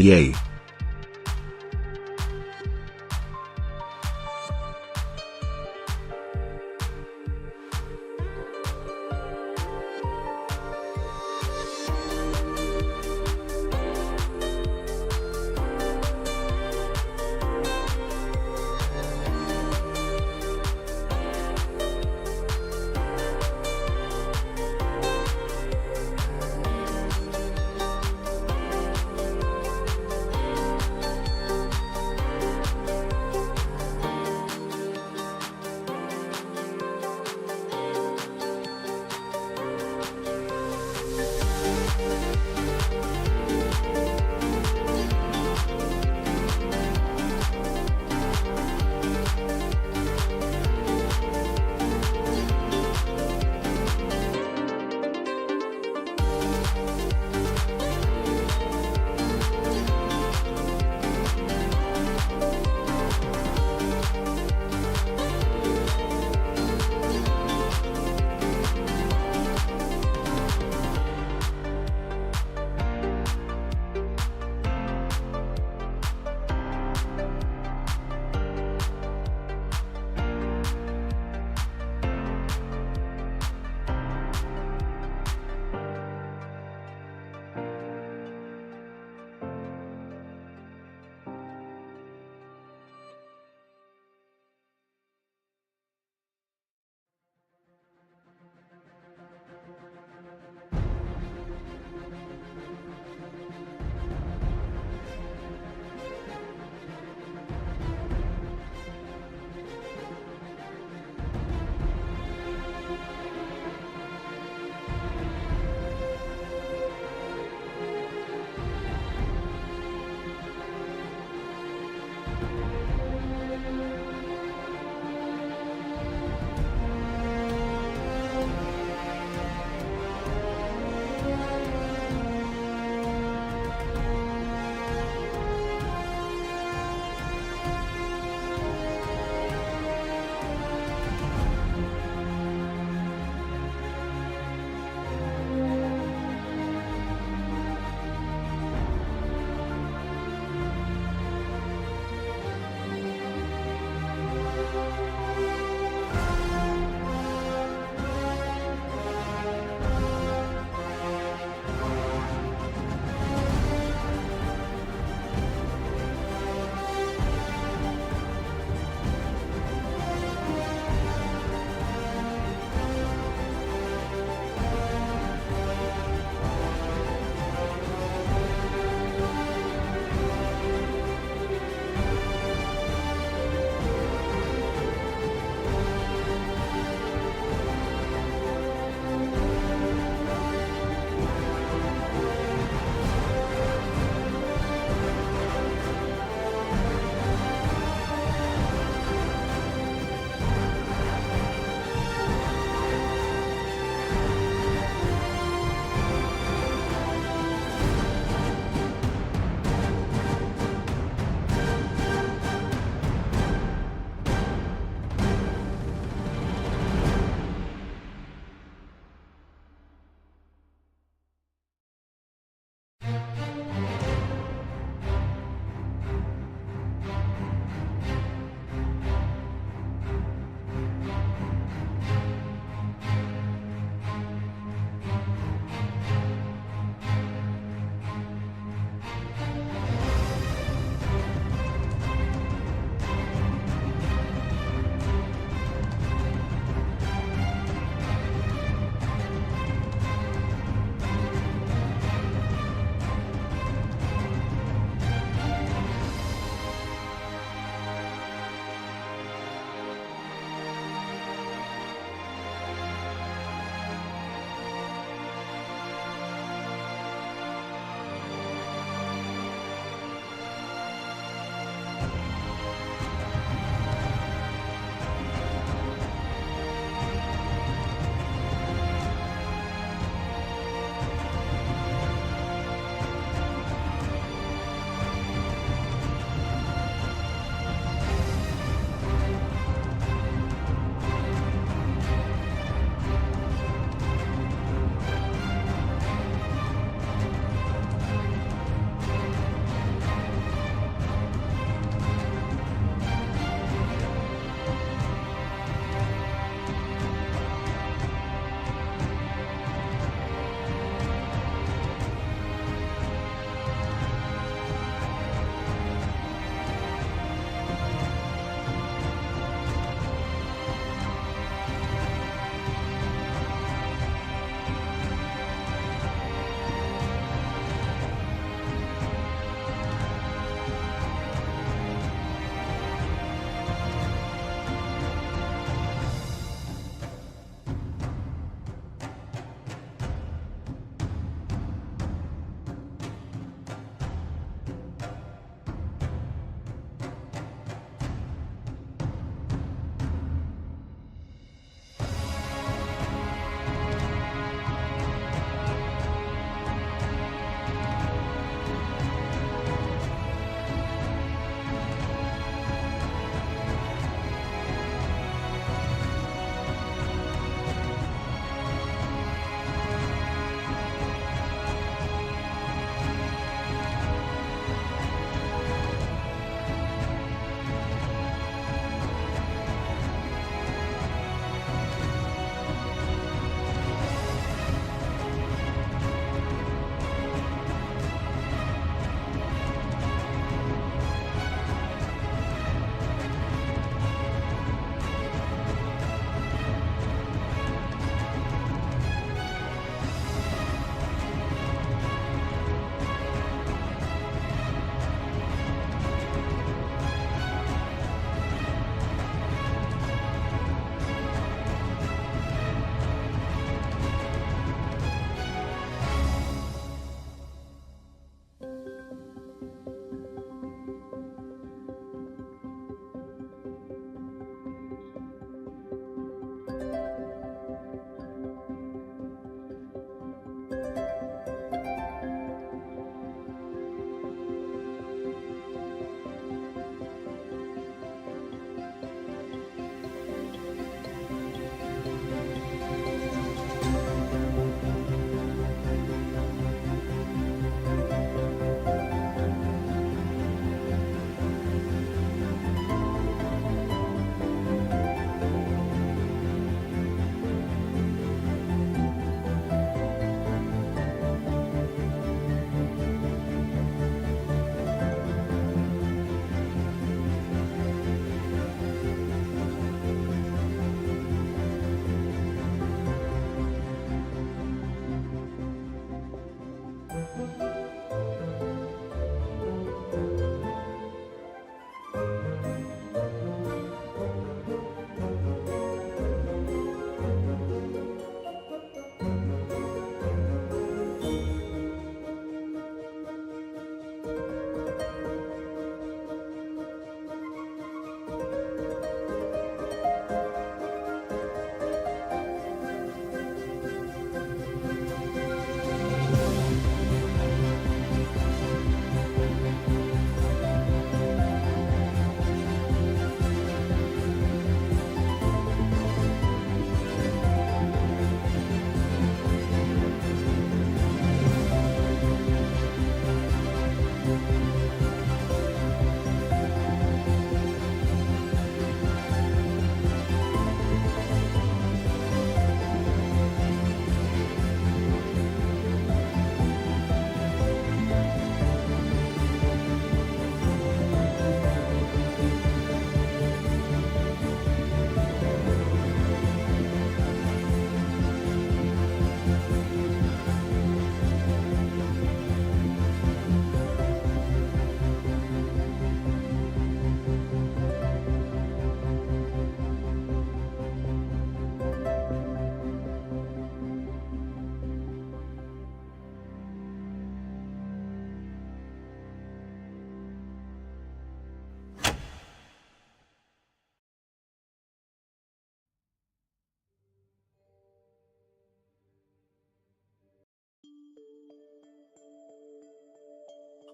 Yay!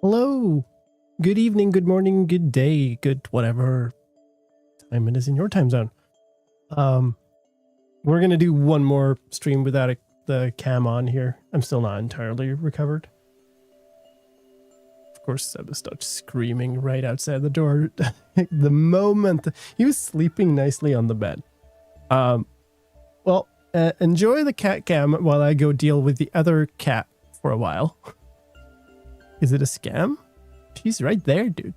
Hello. Good evening, good morning, good day, good whatever time it is in your time zone. We're going to do one more stream without the cam on here. I'm still not entirely recovered. Of course, Seba starts screaming right outside the door the moment he was sleeping nicely on the bed. Enjoy the cat cam while I go deal with the other cat for a while. Is it a scam? She's right there, dude.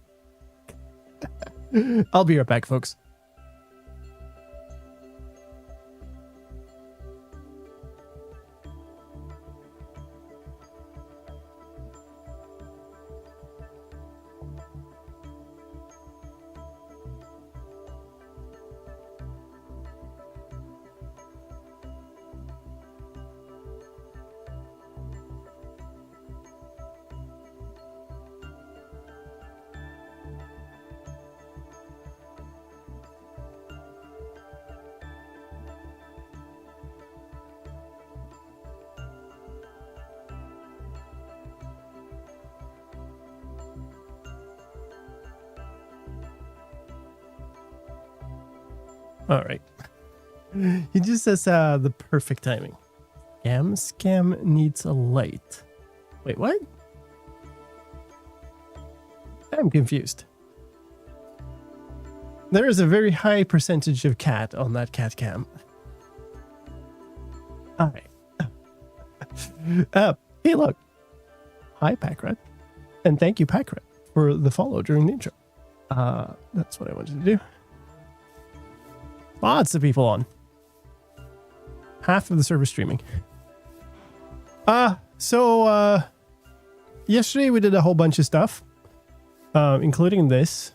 I'll be right back, folks. All right. He just says the perfect timing. Scam needs a light. Wait, what? I'm confused. There is a very high percentage of cat on that cat cam. All right. Hey, look. Hi, Packrat. And thank you, Packrat, for the follow during the intro. That's what I wanted to do. Lots of people on. Half of the server streaming. Yesterday we did a whole bunch of stuff, including this,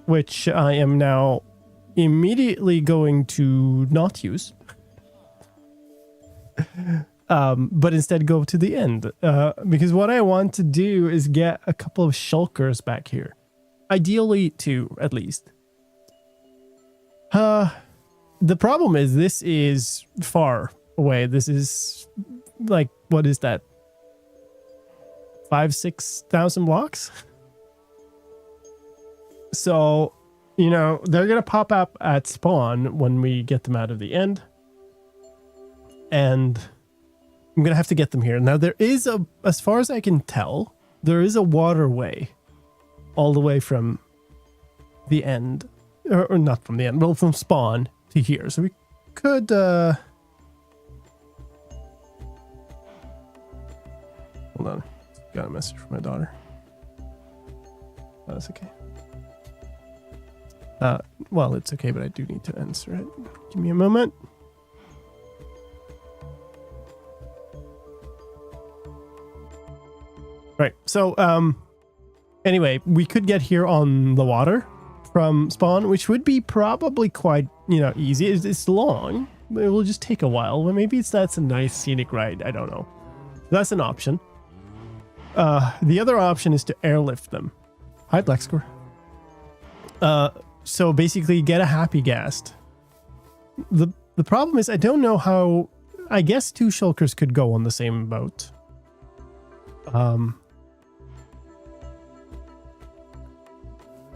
which I am now immediately going to not use, but instead go to the end, because what I want to do is get a couple of shulkers back here. Ideally 2, at least. The problem is this is far away. This is like, what is that? 5,000-6,000 blocks? So, you know, they're going to pop up at spawn when we get them out of the end. And I'm going to have to get them here. Now there is as far as I can tell, there is a waterway all the way from the end. Or not from the end, but from spawn to here. So we could hold on. Got a message from my daughter. Oh, that's okay. Well, it's okay, but I do need to answer it. Give me a moment. Right. So anyway, we could get here on the water from spawn, which would be probably quite, easy. It's long. It will just take a while. But maybe that's a nice scenic ride. I don't know. That's an option. The other option is to airlift them. Hi, Black Score. So basically get a happy gast. The problem is I don't know how. I guess 2 shulkers could go on the same boat.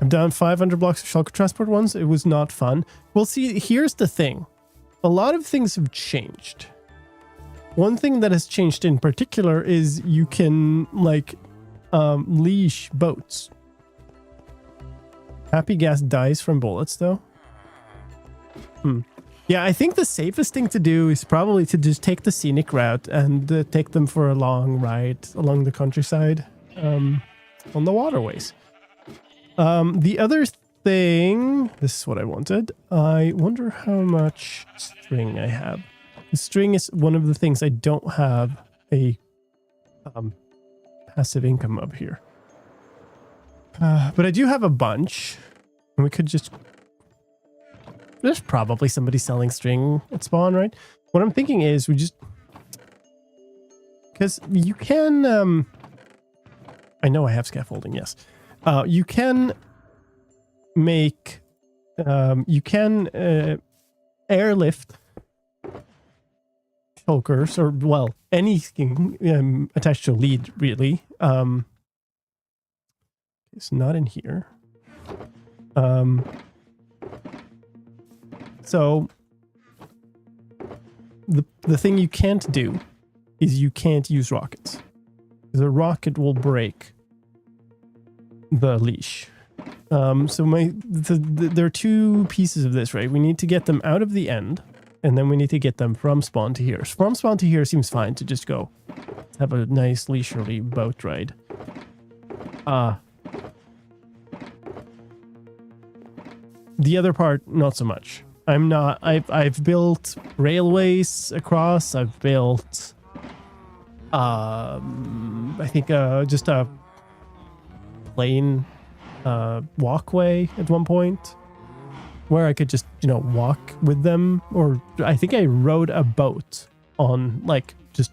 I've done 500 blocks of shulker transport once. It was not fun. Well, see, here's the thing. A lot of things have changed. One thing that has changed in particular is you can, leash boats. Happy gas dies from bullets, though. Yeah, I think the safest thing to do is probably to just take the scenic route and take them for a long ride along the countryside on the waterways. The other thing, this is what I wanted. I wonder how much string I have. The string is one of the things I don't have a passive income of here. But I do have a bunch. And we could just... There's probably somebody selling string at spawn, right? What I'm thinking is we just... Because you can... I know I have scaffolding, yes. You can make... you can airlift shulkers, or well, anything attached to a lead, really. It's not in here. So the thing you can't do is you can't use rockets. The rocket will break the leash. So there are two pieces of this, right? We need to get them out of the end, and then we need to get them from spawn to here. From spawn to here seems fine to just go have a nice leisurely boat ride. The other part, not so much. I've built railways across. I've built, I think, just a plain walkway at one point where I could just, walk with them. Or I think I rode a boat on, like, just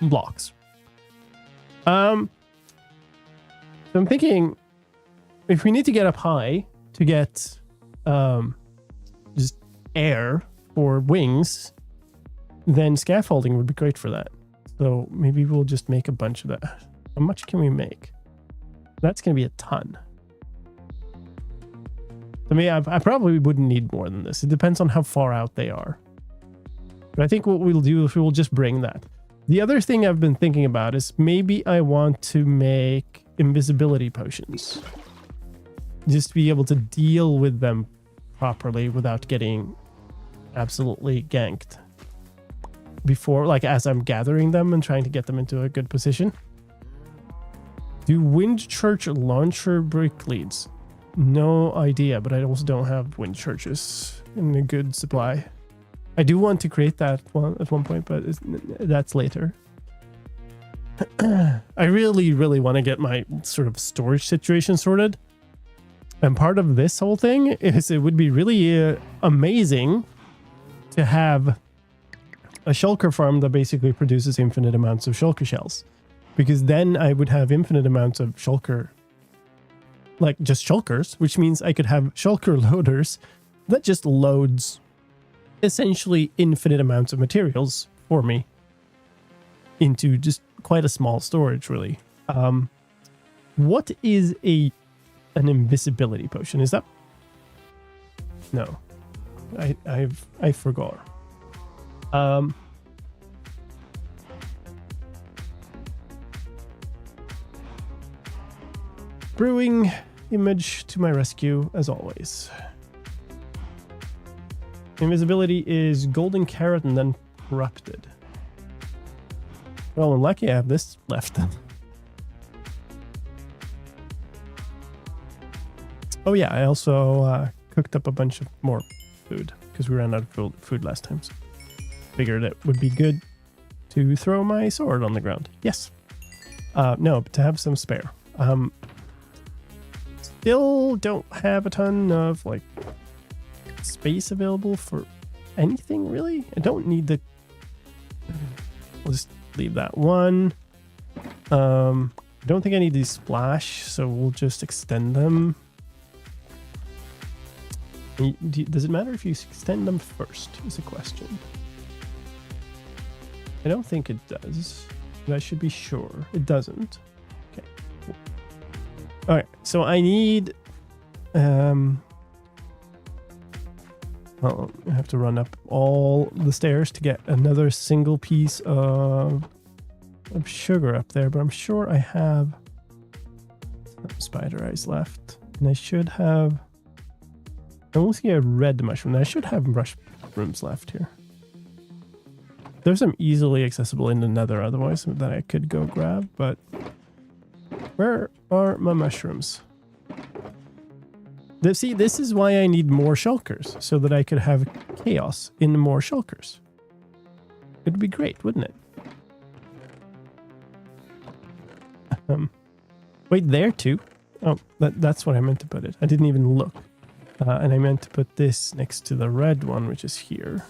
blocks. So I'm thinking, if we need to get up high to get just air or wings, then scaffolding would be great for that. So maybe we'll just make a bunch of that. How much can we make? That's going to be a ton. I mean, I probably wouldn't need more than this. It depends on how far out they are. But I think what we'll do is we'll just bring that. The other thing I've been thinking about is maybe I want to make invisibility potions. Just to be able to deal with them properly without getting absolutely ganked before, like, as I'm gathering them and trying to get them into a good position. Do wind church launcher brick leads? No idea, but I also don't have wind churches in a good supply. I do want to create that one at one point, but that's later. I really, really want to get my sort of storage situation sorted. And part of this whole thing is it would be really amazing to have a shulker farm that basically produces infinite amounts of shulker shells. Because then I would have infinite amounts of shulker, like just shulkers, which means I could have shulker loaders that just loads essentially infinite amounts of materials for me into just quite a small storage, really. What is an invisibility potion? Is that? No, I forgot. Brewing image to my rescue, as always. Invisibility is golden carrot and then corrupted. Well, I'm lucky I have this left then. Oh yeah, I also cooked up a bunch of more food because we ran out of food last time. So figured it would be good to throw my sword on the ground. Yes. No, but to have some spare. Still don't have a ton of like space available for anything really. I don't need the. We'll just leave that one. I don't think I need these splash, so we'll just extend them. Does it matter if you extend them first? Is a question. I don't think it does, but I should be sure it doesn't. Okay. Cool. All right. So I need. Well, I have to run up all the stairs to get another single piece of sugar up there, but I'm sure I have some spider eyes left, and I should have. I only see a red mushroom. I should have mushrooms left here. There's some easily accessible in the nether otherwise that I could go grab, but where are my mushrooms? See, this is why I need more shulkers, so that I could have chaos in more shulkers. It'd be great, wouldn't it? Wait, there too? Oh, that's what I meant to put it. I didn't even look. And I meant to put this next to the red one, which is here.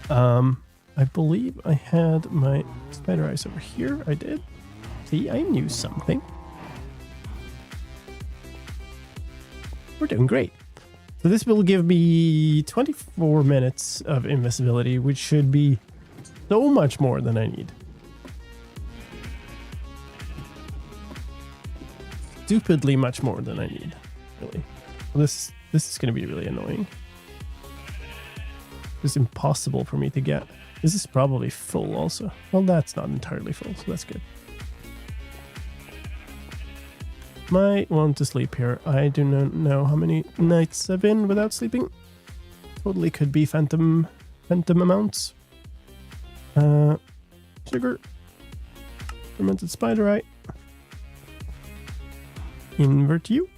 I believe I had my spider eyes over here. I did. See, I knew something. We're doing great. So this will give me 24 minutes of invisibility, which should be so much more than I need. Stupidly much more than I need, really. This is going to be really annoying. It's impossible for me to get. This is probably full also. Well, that's not entirely full, so that's good. Might want to sleep here. I do not know how many nights I've been without sleeping. Totally could be phantom amounts. Sugar. Fermented spiderite. Invert you.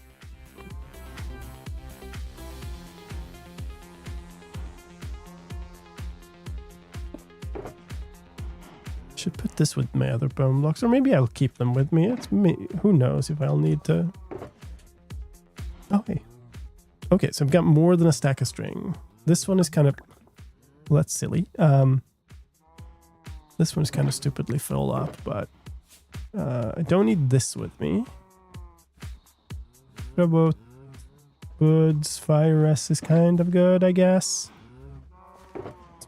Should put this with my other bone blocks, or maybe I'll keep them with me. It's me. Who knows if I'll need to. Oh, hey. Okay, so I've got more than a stack of string. This one is kind of. Well, that's silly. This one's kind of stupidly full up, but I don't need this with me. About goods, fire S is kind of good, I guess.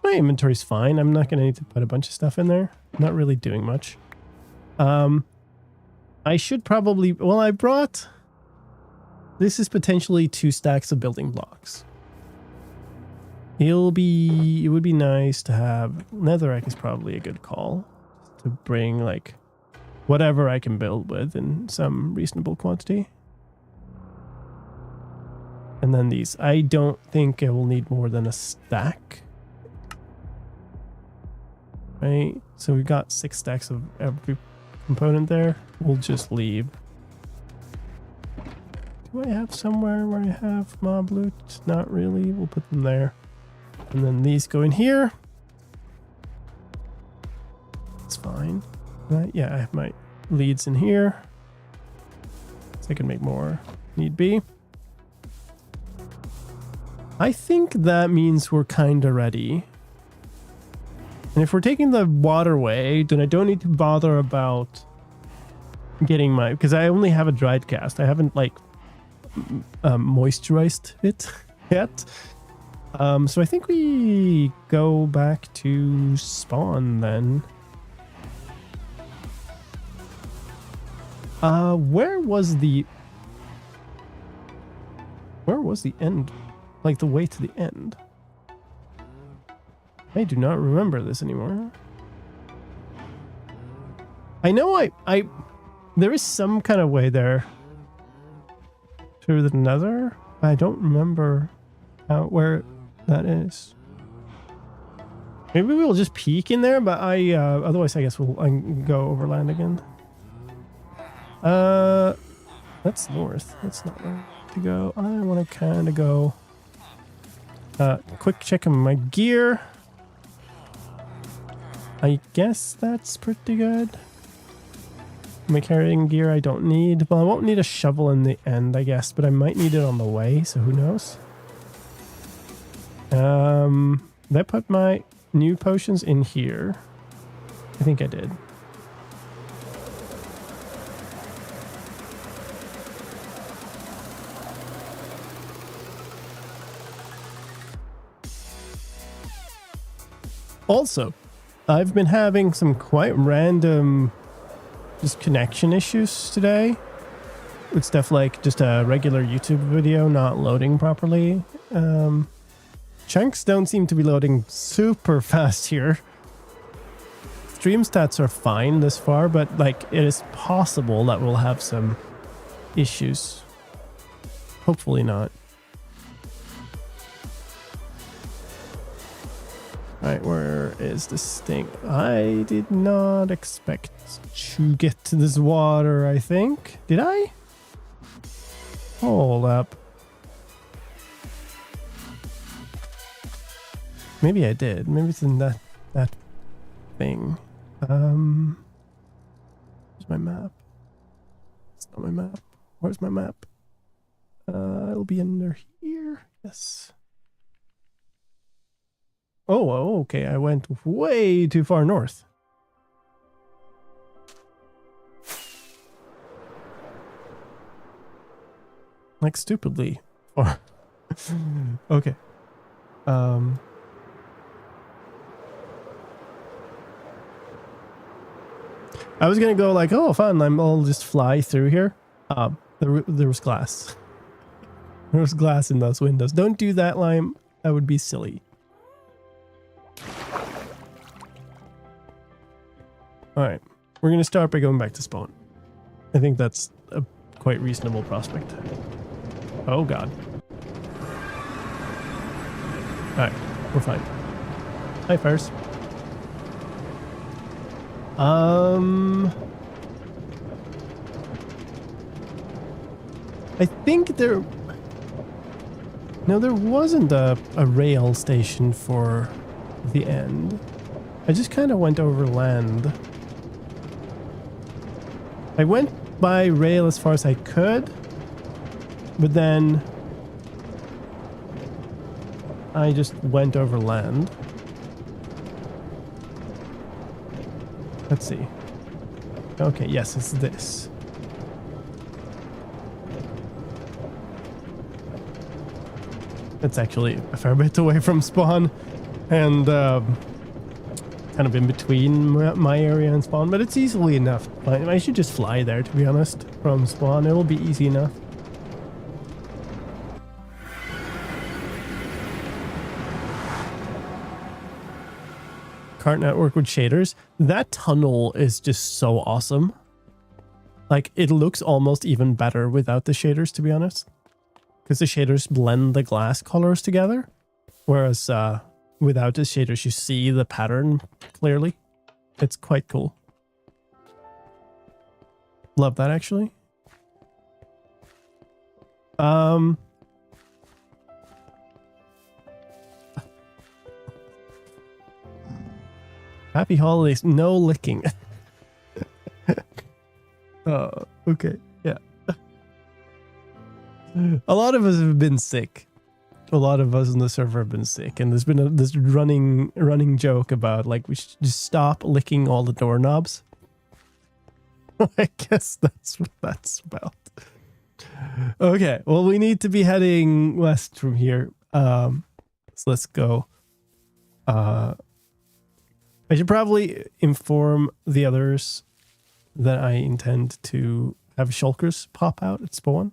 My inventory's fine. I'm not going to need to put a bunch of stuff in there. Not really doing much. I should probably... Well, I brought... This is potentially 2 stacks of building blocks. It would be nice to have... Netherrack is probably a good call. To bring, like, whatever I can build with in some reasonable quantity. And then these. I don't think I will need more than a stack. Right, so we've got 6 stacks of every component there. We'll just leave. Do I have somewhere where I have mob loot? Not really. We'll put them there. And then these go in here. It's fine. Yeah, I have my leads in here. So I can make more need be. I think that means we're kind of ready. And if we're taking the waterway, then I don't need to bother about getting my... Because I only have a dried cast. I haven't, like, moisturized it yet. So I think we go back to spawn then. Where was the end? Like, the way to the end? I do not remember this anymore. I know there is some kind of way there through the nether. I don't remember where that is. Maybe we'll just peek in there, but otherwise I guess we'll go overland again. That's north. That's not where to go. I want to kind of go. Quick check on my gear. I guess that's pretty good. My carrying gear I don't need. Well, I won't need a shovel in the end, I guess, but I might need it on the way, so who knows? Did I put my new potions in here? I think I did. Also, I've been having some quite random just connection issues today. With stuff like just a regular YouTube video not loading properly. Chunks don't seem to be loading super fast here. Stream stats are fine this far, but like it is possible that we'll have some issues. Hopefully not. Alright, where is this thing? I did not expect to get to this water, I think. Did I? Hold up. Maybe I did. Maybe it's in that thing. Where's my map? It's not my map. Where's my map? It'll be under here. Yes. Oh, okay. I went way too far north. Like stupidly far. Okay. I was gonna go like, oh, fun, I'll just fly through here. There was glass. There was glass in those windows. Don't do that, Lime. That would be silly. Alright. We're gonna start by going back to spawn. I think that's a quite reasonable prospect. Oh god. Alright, we're fine. Hi, first. I think there... No, there wasn't a rail station for the end. I just kind of went over land. I went by rail as far as I could, but then I just went over land. Let's see. Okay, yes, it's this. It's actually a fair bit away from spawn, and kind of in between my area and spawn, but it's easily enough. I should just fly there, to be honest, from spawn. It'll be easy enough. Cart network with shaders. That tunnel is just so awesome. Like, it looks almost even better without the shaders, to be honest. Because the shaders blend the glass colors together. Whereas without the shaders, you see the pattern clearly. It's quite cool. Love that, actually. Happy holidays. No licking. Okay. Yeah. A lot of us have been sick. A lot of us on the server have been sick, and there's been this running joke about like we should just stop licking all the doorknobs. I guess that's what that's about. Okay, well, we need to be heading west from here. So let's go. I should probably inform the others that I intend to have shulkers pop out at spawn.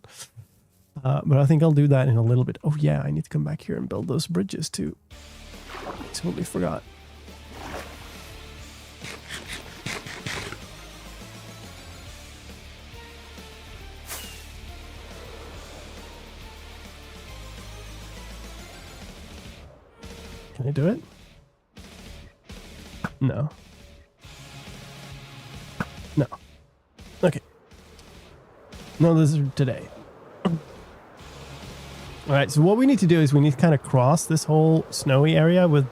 But I think I'll do that in a little bit. Oh yeah, I need to come back here and build those bridges too. I totally forgot. Can I do it? No. No. Okay. No, this is today. Alright, so what we need to do is we need to kind of cross this whole snowy area with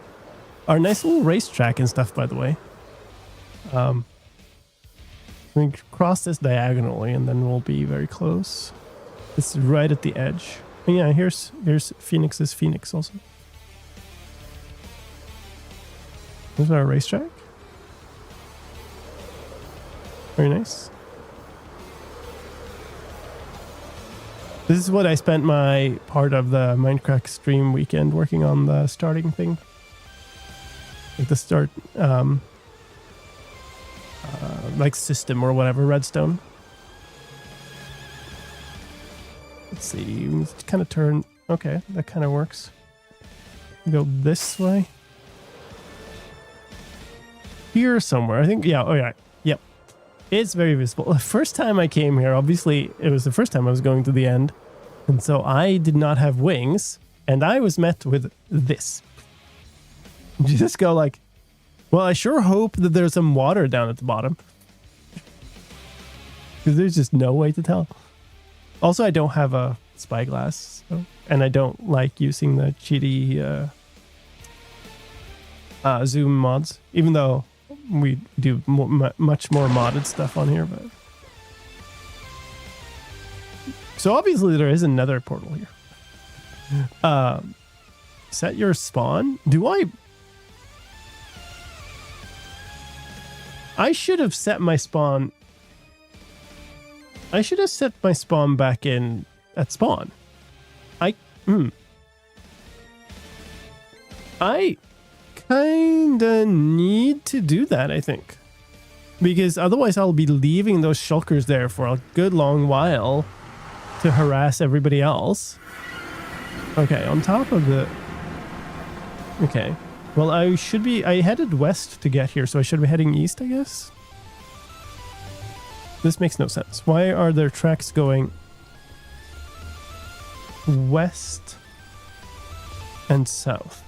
our nice little racetrack and stuff, by the way. We can cross this diagonally and then we'll be very close. It's right at the edge. And yeah, here's Phoenix's Phoenix also. There's our racetrack. Very nice. This is what I spent my part of the Minecraft stream weekend working on, the starting thing. Like the start, like system or whatever, redstone. Let's see, we kind of turn, okay, that kind of works. Go this way. Here somewhere, I think, yeah, oh yeah, yep. It's very visible. The first time I came here, obviously, it was the first time I was going to the end. And so I did not have wings, and I was met with this. You just go like, well, I sure hope that there's some water down at the bottom. Because there's just no way to tell. Also, I don't have a spyglass, so, and I don't like using the cheaty zoom mods, even though we do much more modded stuff on here. But so obviously there is another portal here. Set your spawn. Do I should have set my spawn. I should have set my spawn back in at spawn. I kinda need to do that, I think. Because otherwise I'll be leaving those shulkers there for a good long while to harass everybody else. Okay, on top of the... Okay. Well, I headed west to get here, so I should be heading east, I guess? This makes no sense. Why are there tracks going west and south?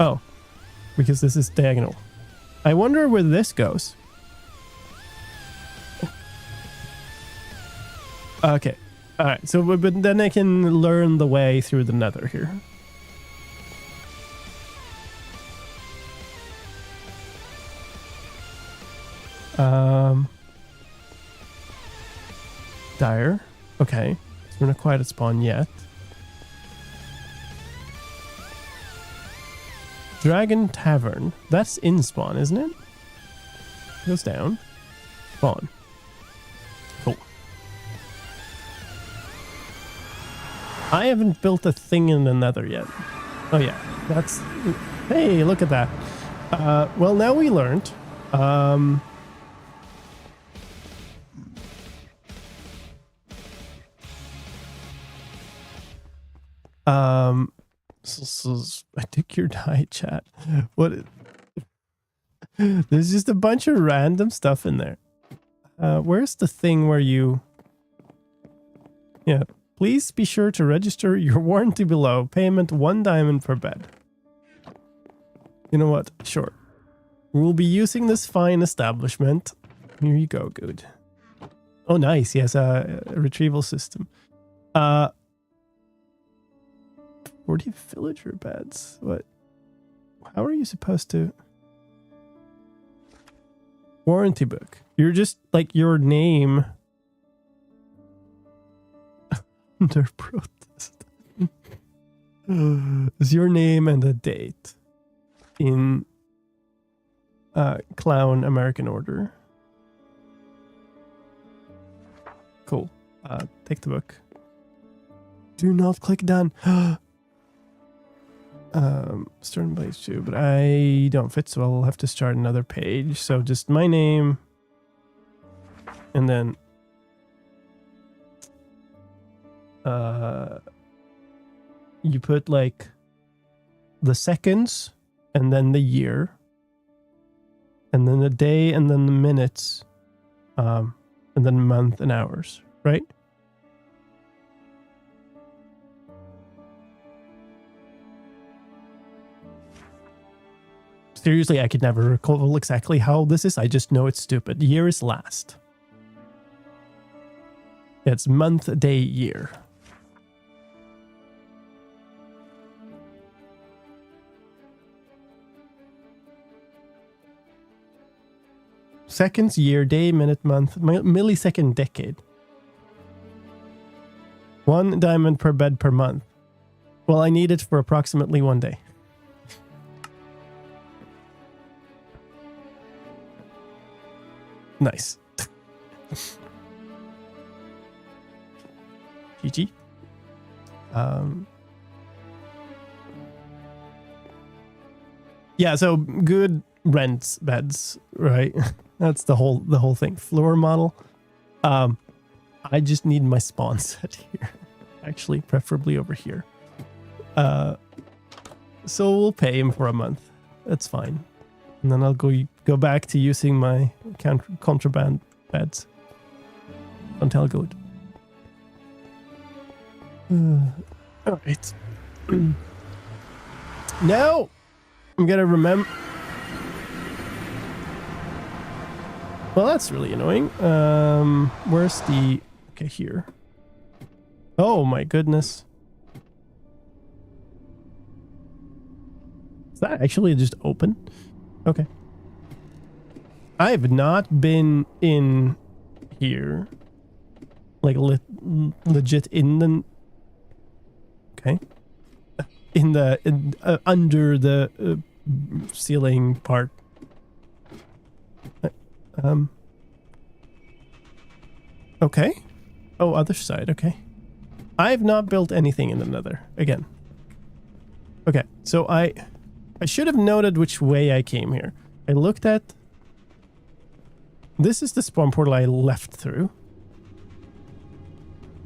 Oh, because this is diagonal. I wonder where this goes. Okay. Alright, so but then I can learn the way through the nether here. Dire. Okay. So we're not quite at spawn yet. Dragon Tavern. That's in spawn, isn't it? Goes down. Spawn. Cool. I haven't built a thing in the nether yet. Oh yeah. That's... Hey, look at that. Well, now we learned. I think you're dying, chat. What? There's just a bunch of random stuff in there. Where's the thing where you... Yeah. Please be sure to register your warranty below. Payment 1 diamond per bed. You know what? Sure. We'll be using this fine establishment. Here you go, good. Oh, nice. Yes, a retrieval system. 40 villager beds. What? How are you supposed to... Warranty book. You're just like your name... Under protest. Is your name and a date in Clown American Order. Cool. Take the book. Do not click done. Stern Blaze 2, but I don't fit, so I'll have to start another page. So just my name and then you put like the seconds and then the year and then the day and then the minutes and then month and hours, right? Seriously, I could never recall exactly how this is. I just know it's stupid. Year is last. It's month, day, year. Seconds, year, day, minute, month, millisecond, decade. 1 diamond per bed per month. Well, I need it for approximately 1 day. Nice. GG. Yeah, so good rents beds, right? That's the whole thing. Floor model. I just need my spawn set here. Actually, preferably over here. So we'll pay him for a month. That's fine. And then I'll go back to using my contraband beds. Until good. Alright. Now I'm gonna remember. Well, that's really annoying. Where's the... Okay, here. Oh my goodness. Is that actually just open? Okay. I have not been in here. Like legit in the... Okay. Under the ceiling part. Okay. Oh, other side. Okay. I have not built anything in the nether again. Okay, so I should have noted which way I came here. I looked at... This is the spawn portal I left through.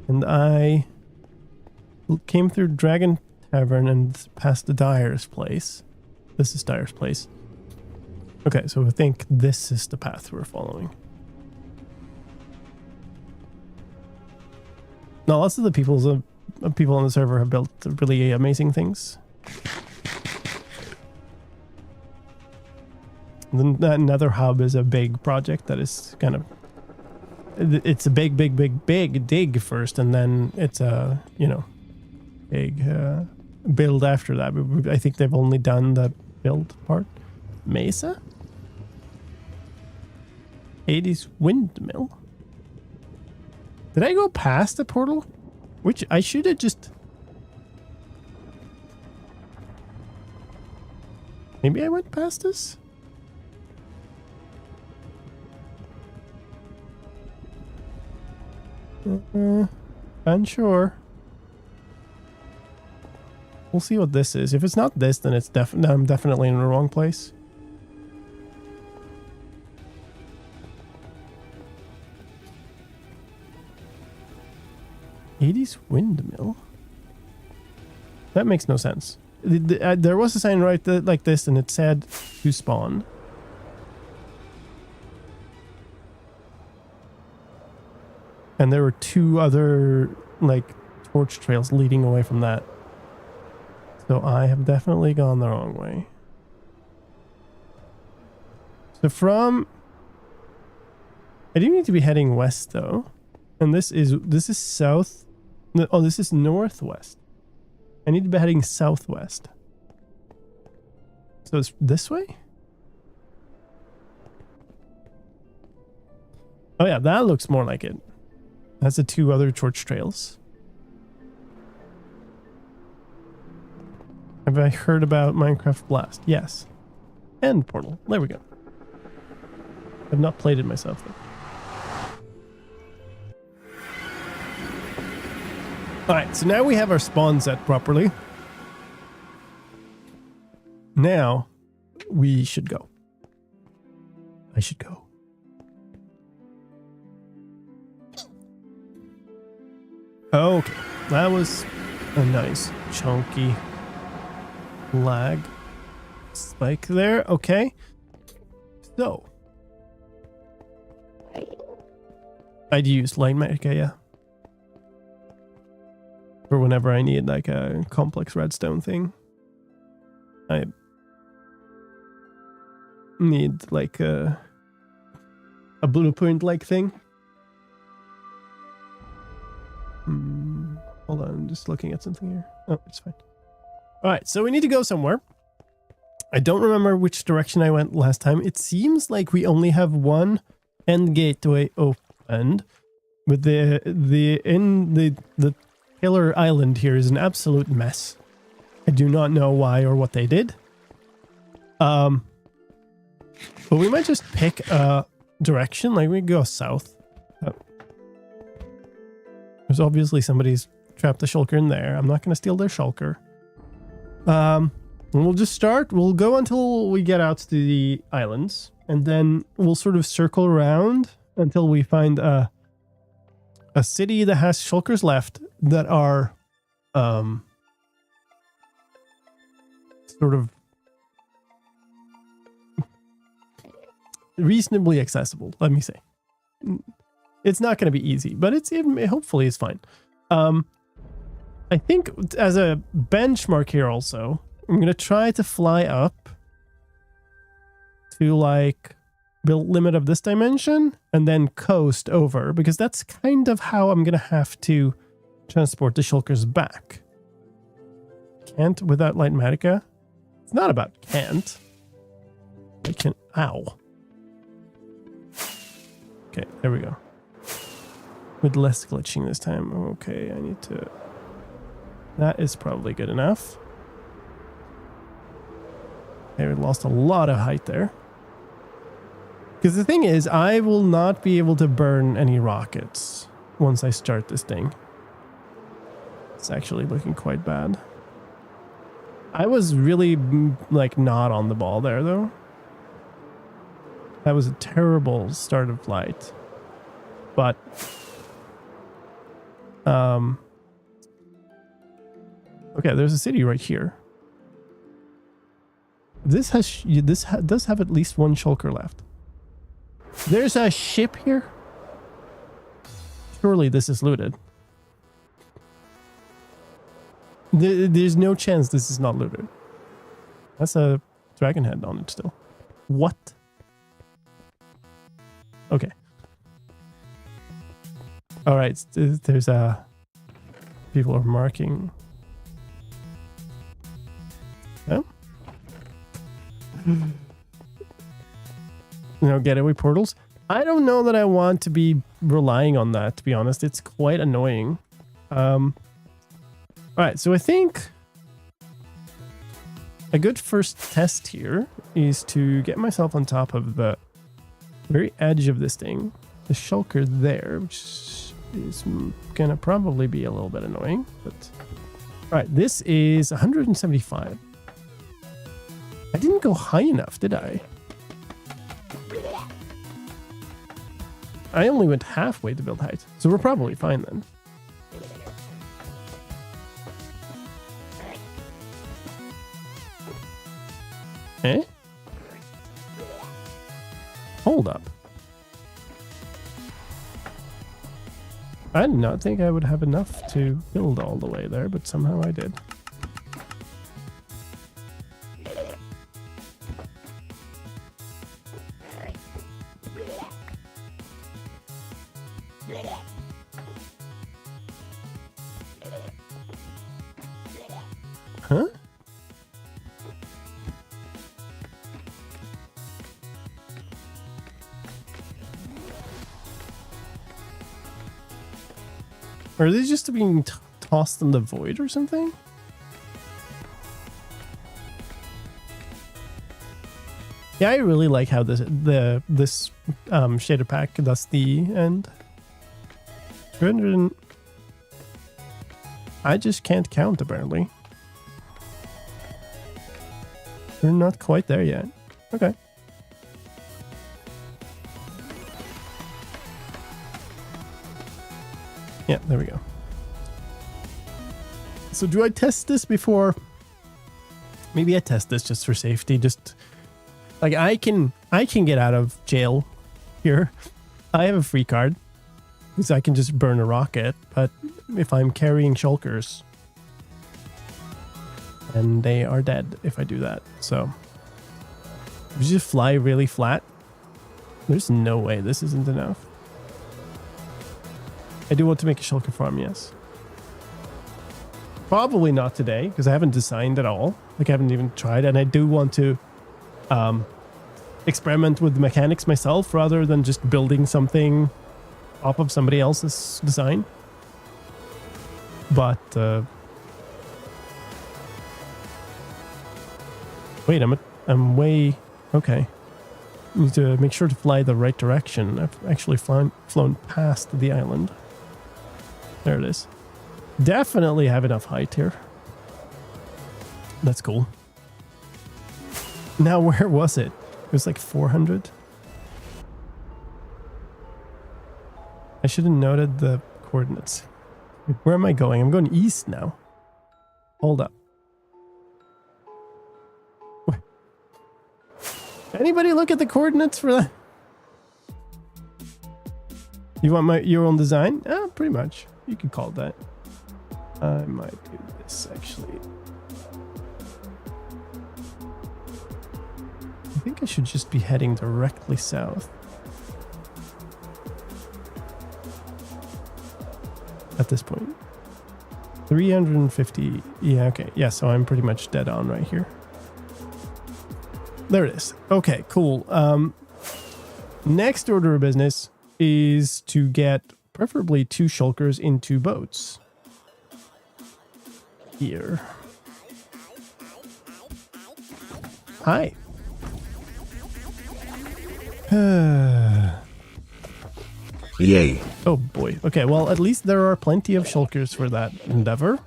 And I came through Dragon Tavern and past the Dyer's place. This is Dyer's place. Okay, so I think this is the path we're following. Now, lots of the people on the server have built really amazing things. The Nether Hub is a big project that is kind of... It's a big dig first, and then it's a, you know, big build after that. But I think they've only done the build part. Mesa? 80s windmill? Did I go past the portal? Which I should have just... Maybe I went past this? Unsure. We'll see what this is. If it's not this, then it's I'm definitely in the wrong place. '80s windmill? That makes no sense. There was a sign right like this, and it said to spawn. And there were two other, like, torch trails leading away from that. So I have definitely gone the wrong way. So from... I do need to be heading west, though. And this is south... Oh, this is northwest. I need to be heading southwest. So it's this way? Oh yeah, that looks more like it. That's the two other torch trails. Have I heard about Minecraft Blast? Yes. End portal. There we go. I've not played it myself though. Alright, so now we have our spawn set properly. Now, we should go. I should go. Okay, that was a nice chunky lag spike there. Okay, so I'd use light medica, yeah, for whenever I need like a complex redstone thing. I need like a blueprint like thing. Hold on, I'm just looking at something here. Oh, it's fine. All right, so we need to go somewhere. I don't remember which direction I went last time. It seems like we only have one end gateway opened, but the Pillar Island here is an absolute mess. I do not know why or what they did. But we might just pick a direction, like we go south. There's obviously somebody's trapped the shulker in there. I'm not going to steal their shulker. We'll just start. We'll go until we get out to the islands, and then we'll sort of circle around until we find a city that has shulkers left that are sort of reasonably accessible, let me say. It's not going to be easy, but hopefully it's fine. I think as a benchmark here also, I'm going to try to fly up to like build limit of this dimension and then coast over, because that's kind of how I'm going to have to transport the shulkers back. Can't without light medica. It's not about can't. I can... Ow. Okay, there we go. With less glitching this time. Okay, I need to... That is probably good enough. I lost a lot of height there. Because the thing is, I will not be able to burn any rockets once I start this thing. It's actually looking quite bad. I was really like not on the ball there though. That was a terrible start of flight. But okay, there's a city right here. This does have at least one shulker left. There's a ship here. Surely this is looted. There's no chance this is not looted. That's a dragon head on it still. What? Okay. All right. There's people are marking. Oh. Getaway portals. I don't know that I want to be relying on that, to be honest. It's quite annoying. All right, so I think a good first test here is to get myself on top of the very edge of this thing, the shulker there, which is gonna probably be a little bit annoying. But all right, this is 175. I didn't go high enough, did I? I only went halfway to build height, so we're probably fine then. Eh? Hold up. I did not think I would have enough to build all the way there, but somehow I did. Huh? Are they just being tossed in the void or something? Yeah, I really like how this shader pack does the end. 200 and I just can't count apparently. We're not quite there yet. Okay. Yeah, there we go. So do I test this before? Maybe I test this just for safety. Just like I can get out of jail here. I have a free card. Because I can just burn a rocket, but if I'm carrying shulkers, and they are dead if I do that. So if you just fly really flat, there's no way this isn't enough. I do want to make a shulker farm, yes. Probably not today, because I haven't designed at all. Like I haven't even tried, and I do want to experiment with the mechanics myself rather than just building something off of somebody else's design. But wait, I'm way okay. Need to make sure to fly the right direction. I've actually flown past the island. There it is. Definitely have enough height here. That's cool. Now where was it? It was like 400. I should have noted the coordinates. Where am I going? I'm going east now. Hold up. Anybody look at the coordinates for that? You want your own design? Pretty much. You could call it that. I might do this actually. I think I should just be heading directly south. At this point. 350. Yeah, okay. Yeah, so I'm pretty much dead on right here. There it is. Okay, cool. Next order of business is to get preferably 2 shulkers in 2 boats. Here. Hi. Yay. Oh boy. Okay, well, at least there are plenty of shulkers for that endeavor.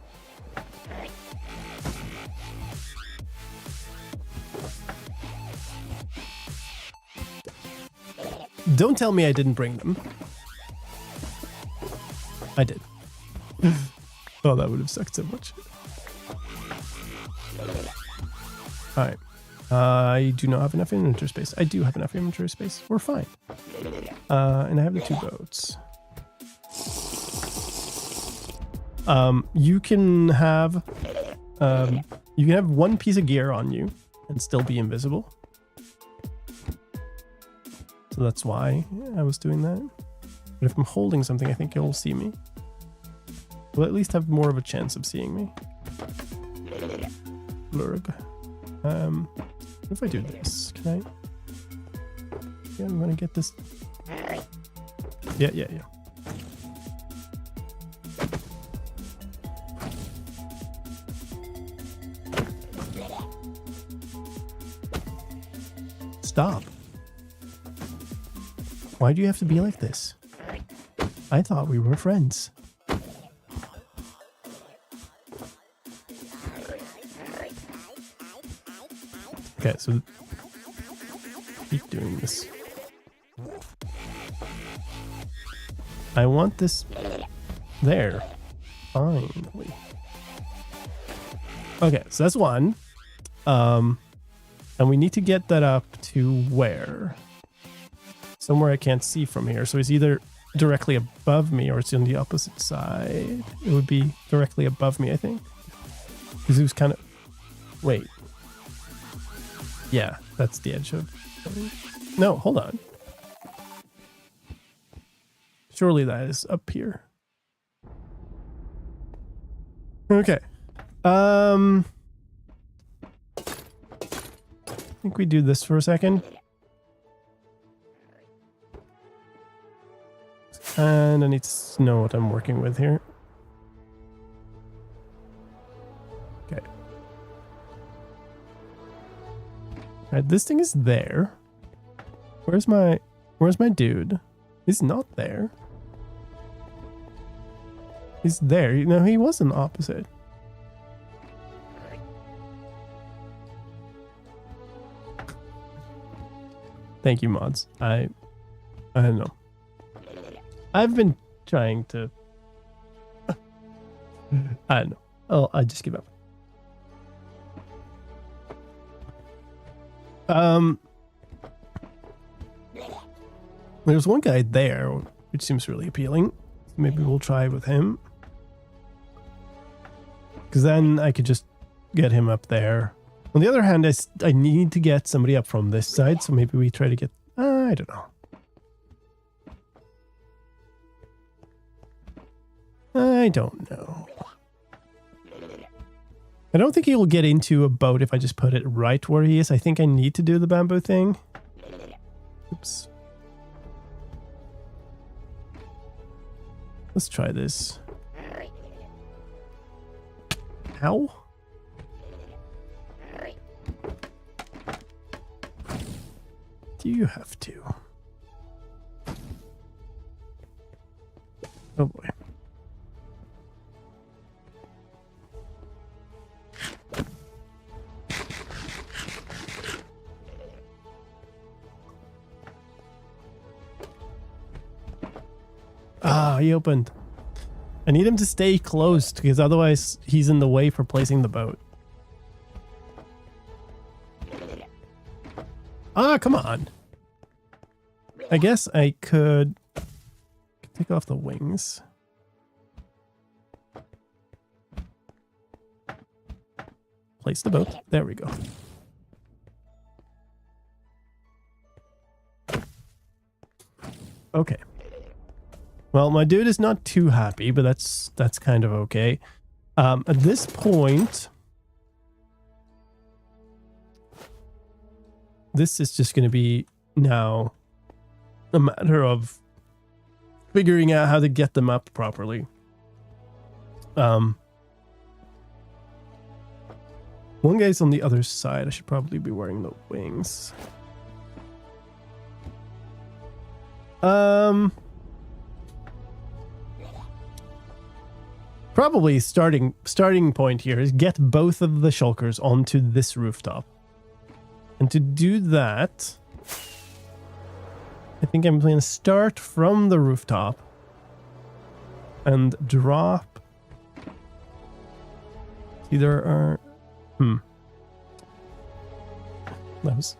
Don't tell me I didn't bring them. I did. Oh, that would have sucked so much. Alright. I do not have enough inventory space. I do have enough inventory space. We're fine. And I have the 2 boats. You can have 1 piece of gear on you and still be invisible. So that's why I was doing that. But if I'm holding something, I think you'll see me. We'll at least have more of a chance of seeing me. Blurb. What if I do this? Can I? Yeah, I'm gonna get this. Yeah. Stop. Why do you have to be like this? I thought we were friends. Okay, so keep doing this. I want this there. Finally. Okay, so that's 1. And we need to get that up to where? Somewhere I can't see from here. So it's either directly above me or it's on the opposite side. It would be directly above me, I think. Because it was kind of... Wait. Yeah, that's the edge of... No, hold on. Surely that is up here. Okay. I think we do this for a second. And I need to know what I'm working with here. Okay. Alright, this thing is there. Where's my dude? He's not there. He's there. No, he wasn't opposite. Thank you, mods. I don't know. I've been trying to... I don't know. Oh, I just give up. There's one guy there, which seems really appealing. Maybe we'll try with him. Because then I could just get him up there. On the other hand, I need to get somebody up from this side, so maybe we try to get... I don't know. I don't know. I don't think he'll get into a boat if I just put it right where he is. I think I need to do the bamboo thing. Oops. Let's try this. Ow. Do you have to? Oh boy. Ah, he opened. I need him to stay closed because otherwise he's in the way for placing the boat. Ah, come on. I guess I could take off the wings. Place the boat. There we go. Okay. Well, my dude is not too happy, but that's kind of okay. At this point, this is just going to be now a matter of figuring out how to get them up properly. One guy's on the other side. I should probably be wearing the wings. Probably starting point here is get both of the shulkers onto this rooftop. And to do that, I think I'm going to start from the rooftop and drop. See, there are... That was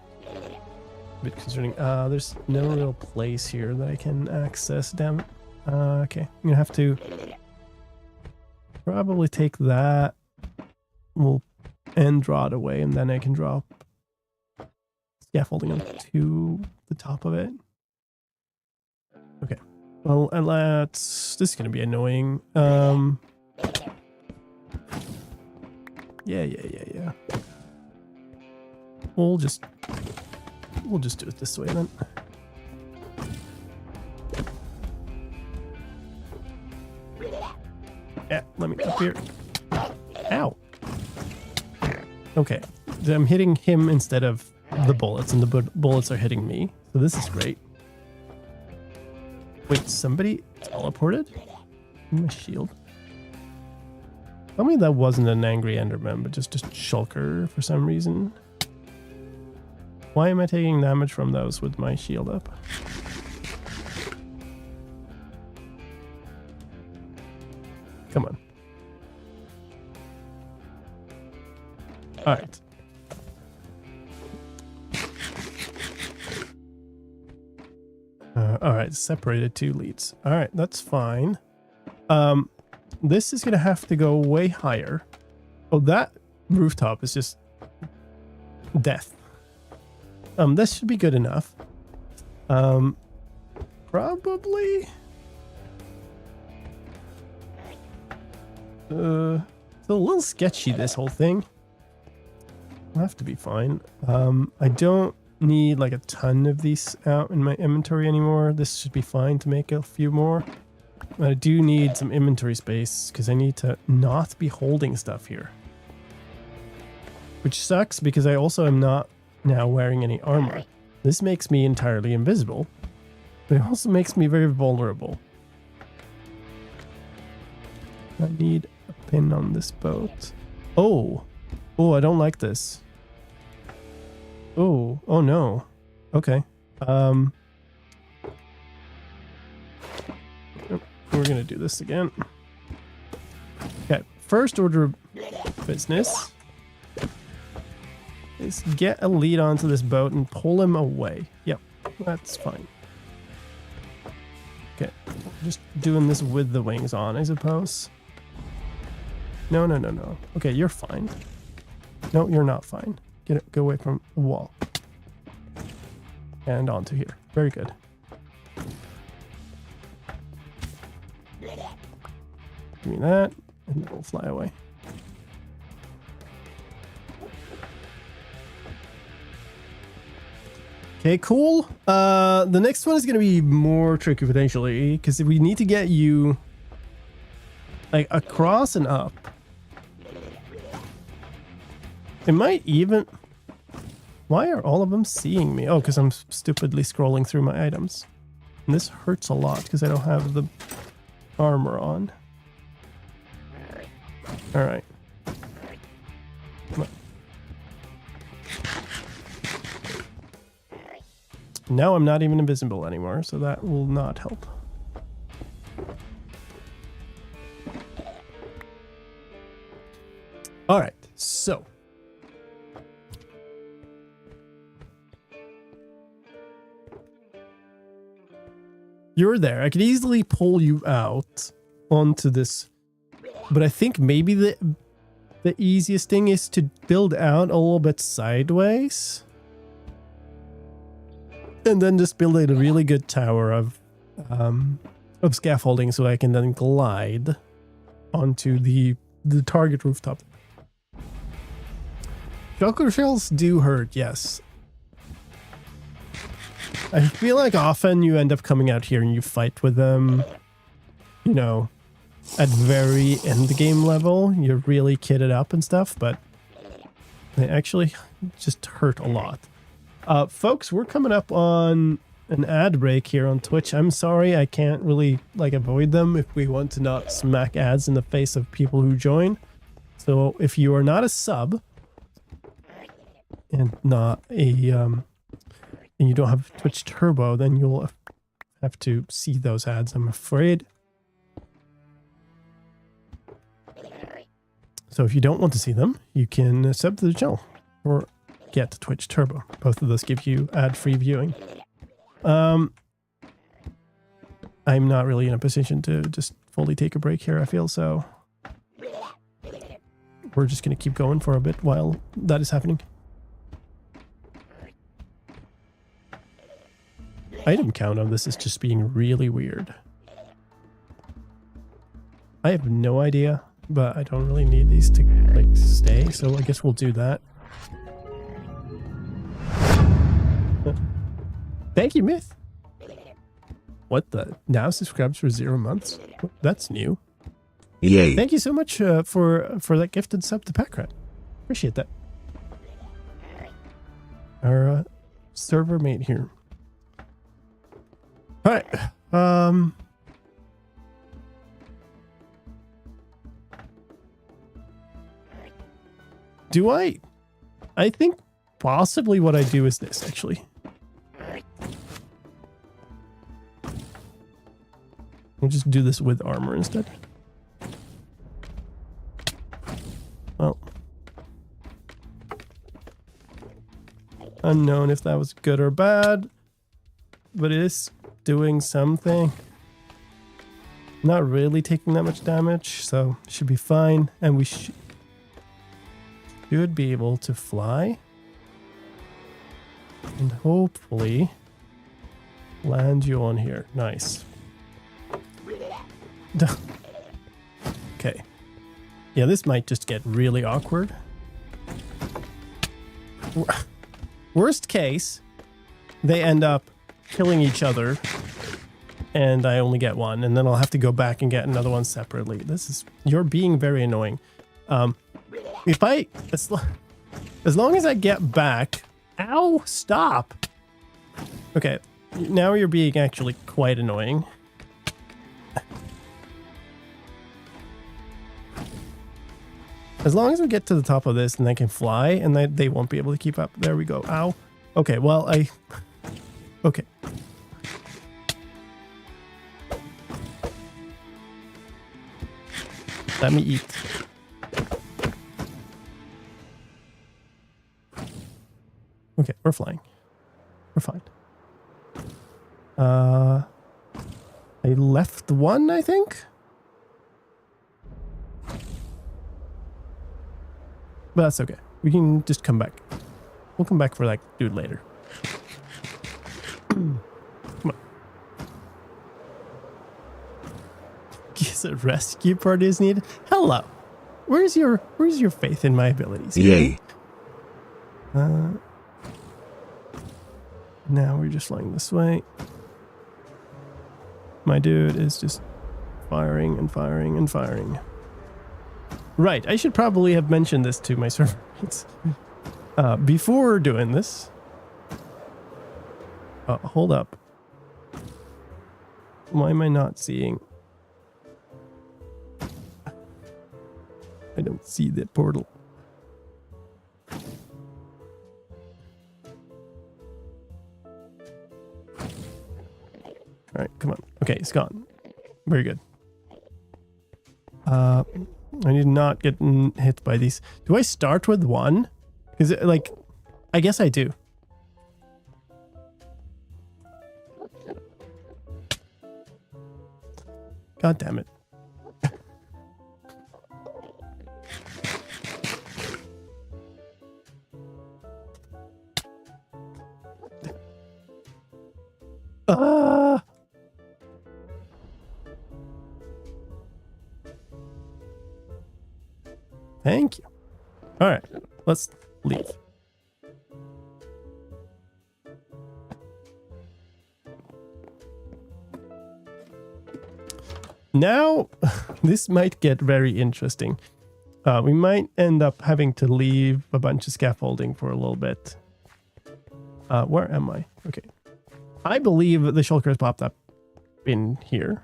a bit concerning. There's no real place here that I can access. Damn it. Okay, I'm going to have to probably take that and draw it away, and then I can drop scaffolding onto the top of it. Okay. Well, and this is gonna be annoying. Yeah. We'll just do it this way then. Yeah, let me up here. Ow. Okay, I'm hitting him instead of the bullets, and the bullets are hitting me. So this is great. Wait, somebody teleported? My shield. Tell me that wasn't an angry Enderman, but just a Shulker for some reason. Why am I taking damage from those with my shield up? Come on. Alright. Alright, separated 2 leads. Alright, that's fine. This is gonna have to go way higher. Oh, that rooftop is just death. This should be good enough. Probably. It's a little sketchy, this whole thing. I'll have to be fine. I don't need like a ton of these out in my inventory anymore. This should be fine to make a few more. But I do need some inventory space because I need to not be holding stuff here. Which sucks because I also am not now wearing any armor. This makes me entirely invisible, but it also makes me very vulnerable. I need a pin on this boat. Oh, I don't like this. Oh no. Okay. We're gonna do this again. Okay, first order of business is get a lead onto this boat and pull him away. Yep, that's fine. Okay, just doing this with the wings on, I suppose. No. Okay, you're fine. No, you're not fine. Go away from the wall. And onto here. Very good. Give me that, and then we'll fly away. Okay, cool. The next one is going to be more tricky potentially, because we need to get you like across and up. It might even... Why are all of them seeing me? Oh, because I'm stupidly scrolling through my items. And this hurts a lot because I don't have the armor on. Alright. Now I'm not even invisible anymore, so that will not help. Alright, so... You're there. I could easily pull you out onto this, but I think maybe the easiest thing is to build out a little bit sideways, and then just build a really good tower of scaffolding so I can then glide onto the target rooftop. Shulker shells do hurt, yes. I feel like often you end up coming out here and you fight with them, you know, at very end game level. You're really kitted up and stuff, but they actually just hurt a lot. Folks, we're coming up on an ad break here on Twitch. I'm sorry, I can't really like avoid them if we want to not smack ads in the face of people who join. So if you are not a sub and not a and you don't have Twitch Turbo, then you'll have to see those ads, I'm afraid. So if you don't want to see them, you can sub to the channel or get Twitch Turbo. Both of those give you ad-free viewing. I'm not really in a position to just fully take a break here, I feel, so we're just going to keep going for a bit while that is happening. Item count on this is just being really weird. I have no idea, but I don't really need these to like stay, so I guess we'll do that. Thank you, Myth. What the? Now subscribes for 0 months? That's new. Yay. Thank you so much for that gifted sub to Packrat. Appreciate that. Our server mate here. All right. Do I think possibly what I do is this, actually. We'll just do this with armor instead. Well. Unknown if that was good or bad, but it is doing something. Not really taking that much damage, so should be fine. And we should be able to fly. And hopefully land you on here. Nice. Okay. Yeah, this might just get really awkward. Worst case, they end up killing each other and I only get one, and then I'll have to go back and get another one separately. You're being very annoying. If I, as long as I get back, ow, stop. Okay, now you're being actually quite annoying. As long as we get to the top of this and they can fly and they won't be able to keep up. There we go. Ow. Okay, well, okay. Let me eat. Okay, we're flying. We're fine. I left one, I think? But that's okay. We can just come back. We'll come back for that dude later. Come on. Guess a rescue party is needed. Hello. Where's your faith in my abilities? Yay. Now we're just flying this way. My dude is just firing and firing and firing. Right, I should probably have mentioned this to my servants before doing this. Hold up. Why am I not seeing? I don't see the portal. All right, come on. Okay, it's gone. Very good. I need to not get hit by these. Do I start with one? Because, like, I guess I do. God damn it. Thank you. All right, let's leave. Now, this might get very interesting. We might end up having to leave a bunch of scaffolding for a little bit. Where am I? Okay. I believe the shulker has popped up in here.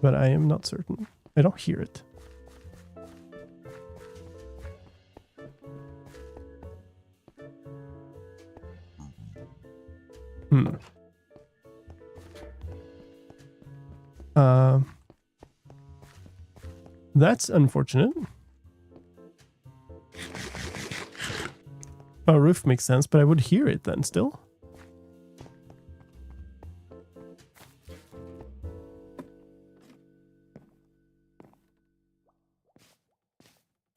But I am not certain. I don't hear it. That's unfortunate. Oh, roof makes sense, but I would hear it then still.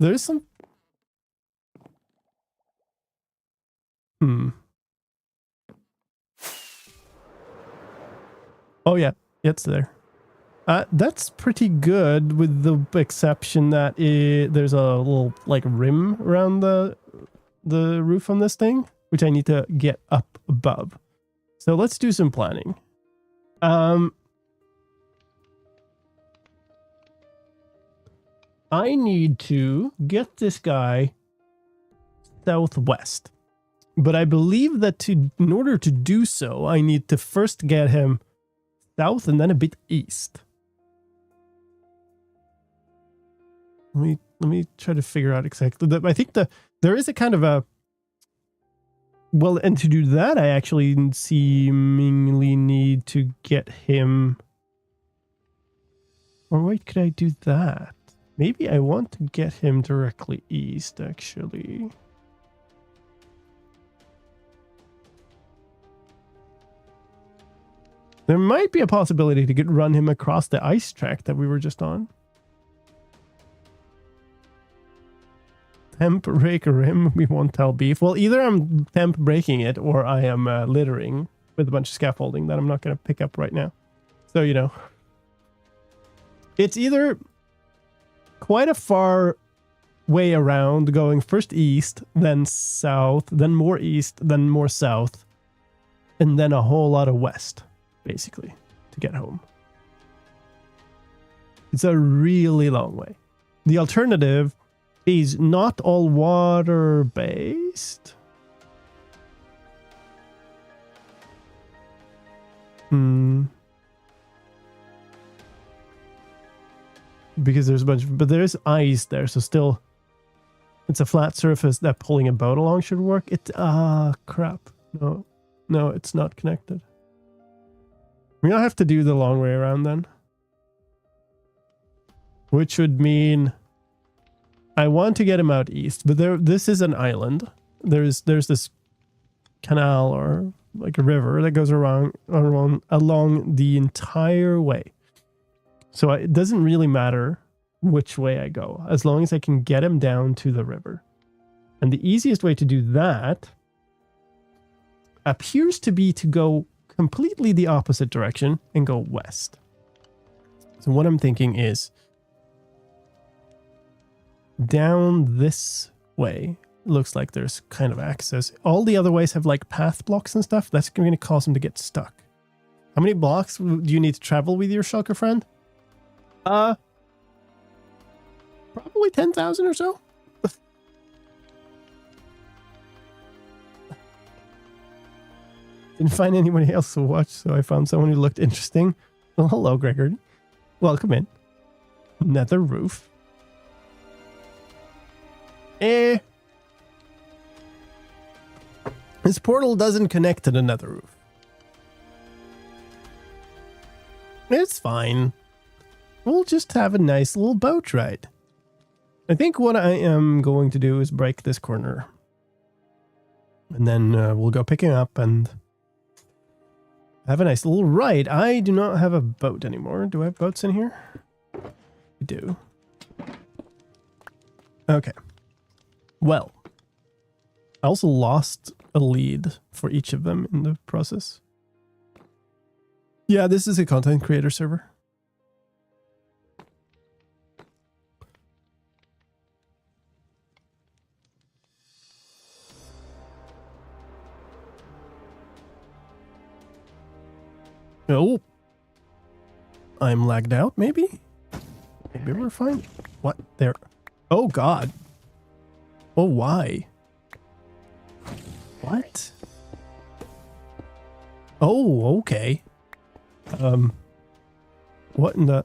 There's some... Oh yeah, it's there. That's pretty good, with the exception that there's a little like rim around the roof on this thing, which I need to get up above. So let's do some planning. I need to get this guy southwest, but I believe that in order to do so, I need to first get him south and then a bit east. Let me try to figure out exactly. I think there is a kind of a... Well, and to do that, I actually seemingly need to get him... Or wait, could I do that? Maybe I want to get him directly east, actually. There might be a possibility to run him across the ice track that we were just on. Temp break rim, we won't tell beef. Well, either I'm temp breaking it or I am littering with a bunch of scaffolding that I'm not going to pick up right now. So, you know. It's either quite a far way around, going first east, then south, then more east, then more south, and then a whole lot of west, basically, to get home. It's a really long way. The alternative is not all water based. Because there's a bunch, but there's ice there, so still it's a flat surface that pulling a boat along should work. Crap. No, it's not connected. We're gonna have to do the long way around then. Which would mean I want to get him out east, but this is an island. There's this canal or like a river that goes along the entire way. So it doesn't really matter which way I go, as long as I can get him down to the river. And the easiest way to do that appears to be to go completely the opposite direction and go west. So what I'm thinking is down this way. Looks like there's kind of access. All the other ways have like path blocks and stuff. That's going to cause him to get stuck. How many blocks do you need to travel with your shulker friend? Probably 10,000 or so. Didn't find anybody else to watch, so I found someone who looked interesting. Well, hello, Gregory. Welcome in. Nether roof. This portal doesn't connect to the nether roof. It's fine. We'll just have a nice little boat ride. I think what I am going to do is break this corner. And then we'll go picking up and have a nice little ride. I do not have a boat anymore. Do I have boats in here? I do. Okay. Well, I also lost a lead for each of them in the process. Yeah, this is a content creator server. Oh, I'm lagged out, maybe? Maybe we're fine. What? There. Oh, God. Oh, why? What? Oh, okay. What in the...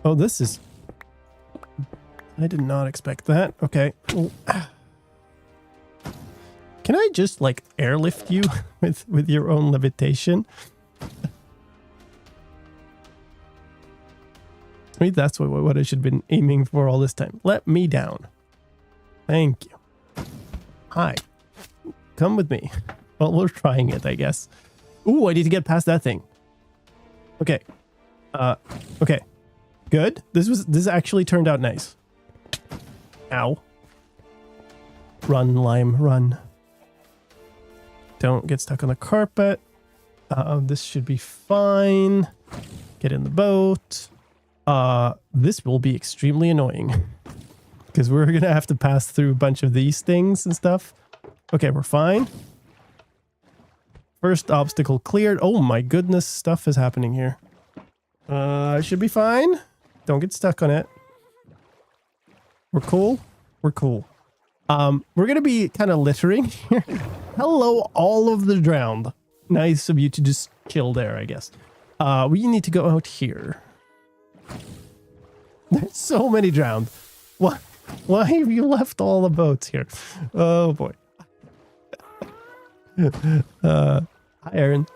Oh, this is... I did not expect that. Okay. Oh. Can I just, like, airlift you with your own levitation? Maybe that's what I should have been aiming for all this time. Let me down. Thank you. Hi. Come with me. Well, we're trying it, I guess. Ooh, I need to get past that thing. Okay. Okay. Good. This actually turned out nice. Ow. Run, Lime, run. Don't get stuck on the carpet. This should be fine. Get in the boat. This will be extremely annoying. Because we're going to have to pass through a bunch of these things and stuff. Okay, we're fine. First obstacle cleared. Oh my goodness, stuff is happening here. Should be fine. Don't get stuck on it. We're cool. We're cool. We're going to be kind of littering here. Hello, all of the drowned. Nice of you to just chill there, I guess. We need to go out here. There's so many drowned. What? Why have you left all the boats here? Oh boy. Hi, Aaron.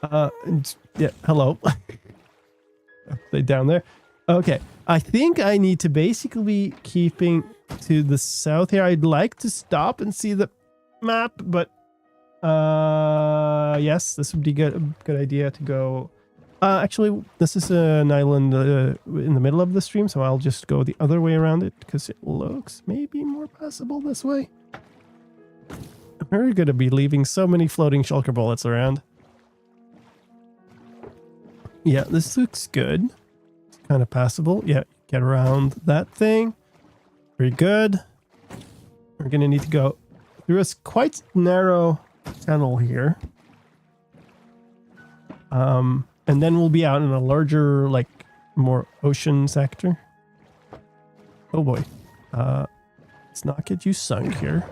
Yeah, hello. Stay down there. Okay, I think I need to basically be keeping to the south here. I'd like to stop and see the map, but yes, this would be a good idea to go. Actually, this is an island in the middle of the stream, so I'll just go the other way around it because it looks maybe more passable this way. We're going to be leaving so many floating shulker bullets around. Yeah, this looks good. It's kind of passable. Yeah, get around that thing. Very good. We're going to need to go through a quite narrow tunnel here. And then we'll be out in a larger, like, more ocean sector. Oh boy. Let's not get you sunk here.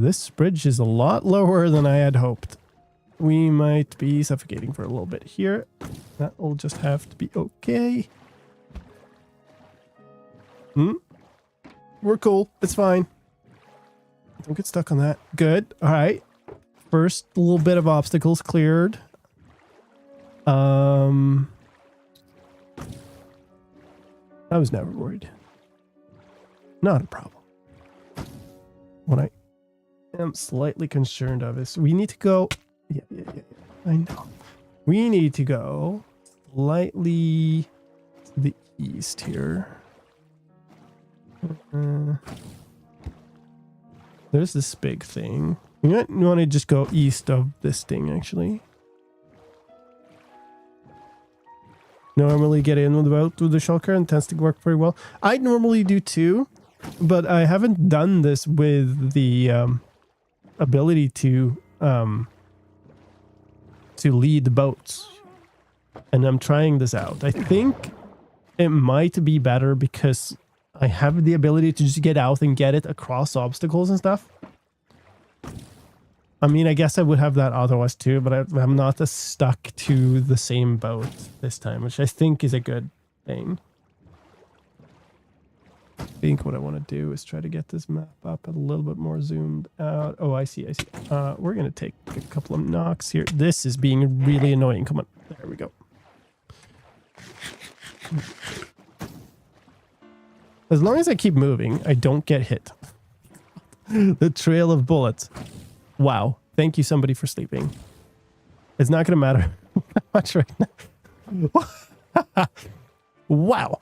This bridge is a lot lower than I had hoped. We might be suffocating for a little bit here. That will just have to be okay. We're cool. It's fine. Don't get stuck on that. Good. All right. First little bit of obstacles cleared. I was never worried. Not a problem. What I am slightly concerned of is we need to go. Yeah. I know. We need to go slightly to the east here. There's this big thing. You might want to just go east of this thing, actually. Normally get in with the boat with the shulker and tends to work very well. I normally do too, but I haven't done this with the ability to lead boats. And I'm trying this out. I think it might be better because I have the ability to just get out and get it across obstacles and stuff. I mean, I guess I would have that otherwise too, but I'm not as stuck to the same boat this time, which I think is a good thing. I think what I want to do is try to get this map up a little bit more zoomed out. Oh, I see. We're going to take a couple of knocks here. This is being really annoying. Come on. There we go. As long as I keep moving, I don't get hit. The trail of bullets. Wow. Thank you, somebody, for sleeping. It's not going to matter much right now. Wow.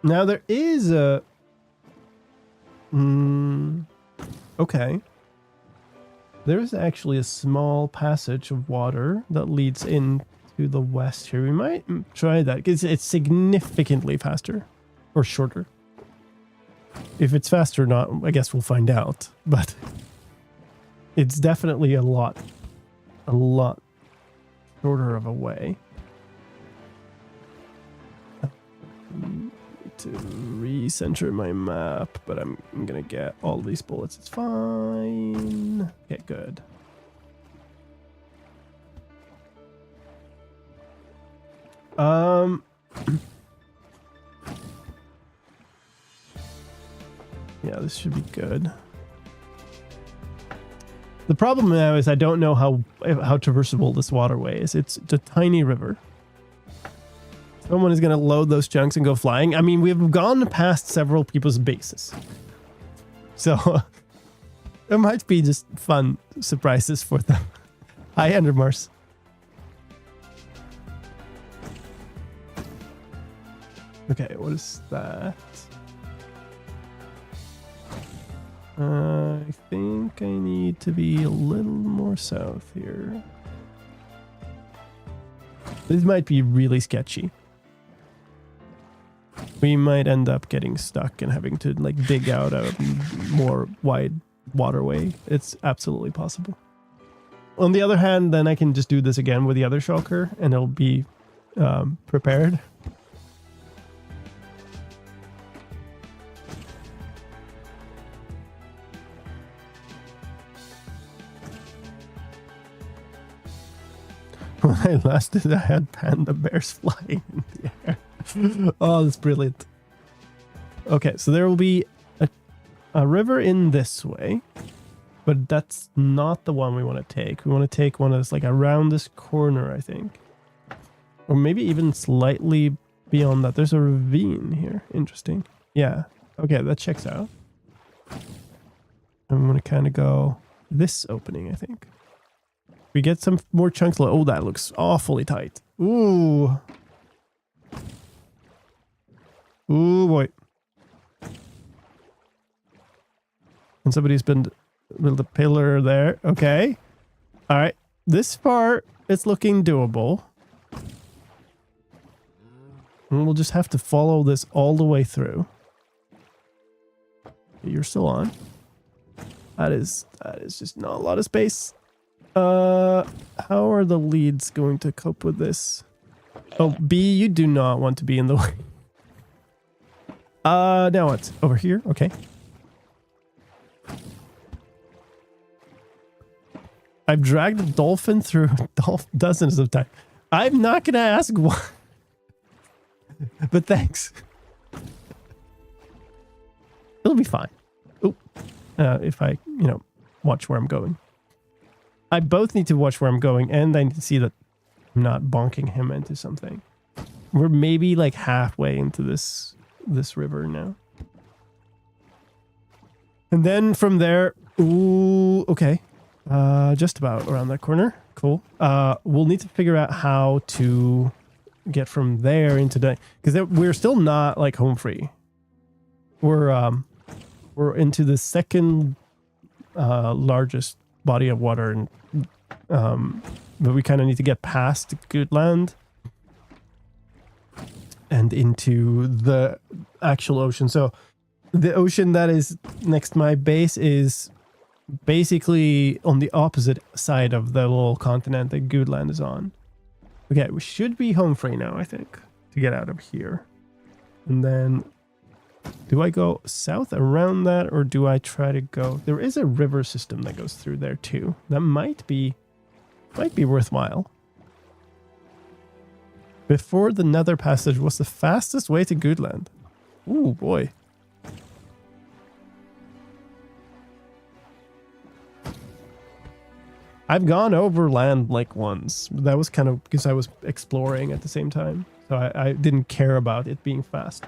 Now there is a... okay. There is actually a small passage of water that leads in to the west here. We might try that because it's significantly faster or shorter. If it's faster or not, I guess we'll find out, but it's definitely a lot shorter of a way. I need to recenter my map, but I'm gonna get all these bullets. It's fine. Okay, good. Yeah, this should be good. The problem now is I don't know how traversable this waterway is. It's a tiny river. Someone is going to load those chunks and go flying. I mean, we've gone past several people's bases. So there might be just fun surprises for them. Hi, Endermars. Okay, what is that? I think I need to be a little more south here. This might be really sketchy. We might end up getting stuck and having to like dig out a more wide waterway. It's absolutely possible. On the other hand, then I can just do this again with the other shulker and it'll be prepared. When I last did, I had panda bears flying in the air. Oh, that's brilliant. Okay, so there will be a river in this way, but that's not the one we want to take. We want to take one that's like around this corner, I think. Or maybe even slightly beyond that. There's a ravine here. Interesting. Yeah. Okay, that checks out. I'm going to kind of go this opening, I think. We get some more chunks. Oh, that looks awfully tight. Ooh. Ooh, boy. And somebody's been built a pillar there. Okay. All right. This far, it's looking doable. And we'll just have to follow this all the way through. You're still on. That is just not a lot of space. How are the leads going to cope with this? Oh, B, you do not want to be in the way. Now what? Over here? Okay. I've dragged a dolphin through dozens of times. I'm not gonna ask why. But thanks. It'll be fine. Oh, if I, watch where I'm going. I both need to watch where I'm going, and I need to see that I'm not bonking him into something. We're maybe like halfway into this river now. And then from there, ooh, okay. Just about around that corner. Cool. We'll need to figure out how to get from there into the, because we're still not like home free. We're into the second largest body of water, and but we kind of need to get past good land and into the actual ocean. So the ocean that is next to my base is basically on the opposite side of the little continent that good land is on. Okay, we should be home free now, I think, to get out of here. And then do I go south around that, or do I try to go? There is a river system that goes through there too. That might be worthwhile. Before the Nether Passage was the fastest way to Goodland. Ooh, boy. I've gone overland like once. That was kind of because I was exploring at the same time. So I didn't care about it being fast.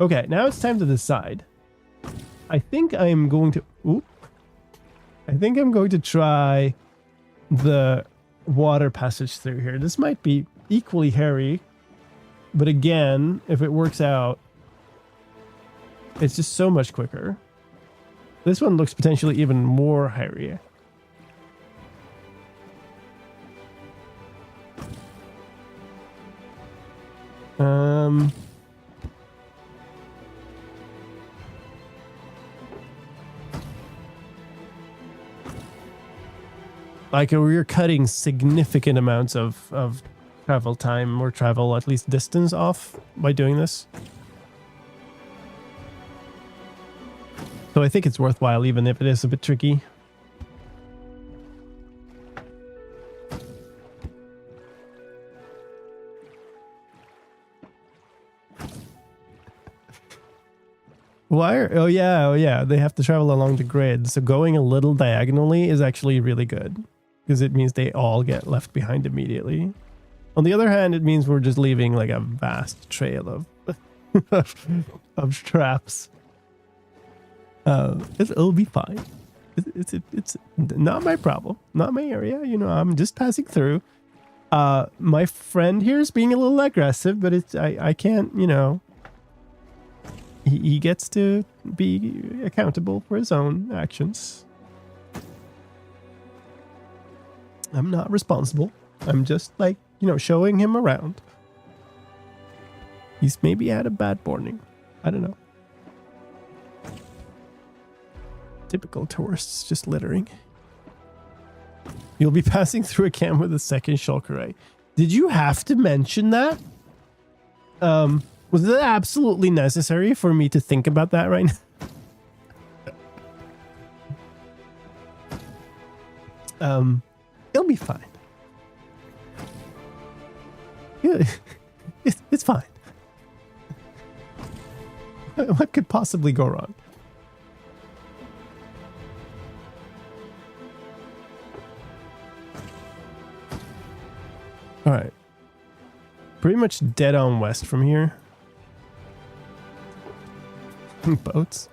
Okay, now it's time to decide. I think I'm going to... Oop. I think I'm going to try the water passage through here. This might be equally hairy. But again, if it works out, it's just so much quicker. This one looks potentially even more hairy. Like we're cutting significant amounts of travel time, or travel at least distance off by doing this. So I think it's worthwhile, even if it is a bit tricky. Oh yeah. They have to travel along the grid. So going a little diagonally is actually really good because it means they all get left behind immediately. On the other hand, it means we're just leaving like a vast trail of of traps. It'll be fine. It's not my problem, not my area. You know, I'm just passing through. My friend here is being a little aggressive, but I can't, you know. He gets to be accountable for his own actions. I'm not responsible. I'm just like, you know, showing him around. He's maybe had a bad morning. I don't know. Typical tourists just littering. You'll be passing through a camp with a second shulker ray. Did you have to mention that? Was it absolutely necessary for me to think about that right now? It'll be fine. Yeah, it's fine. What could possibly go wrong? All right. Pretty much dead on west from here. Boats.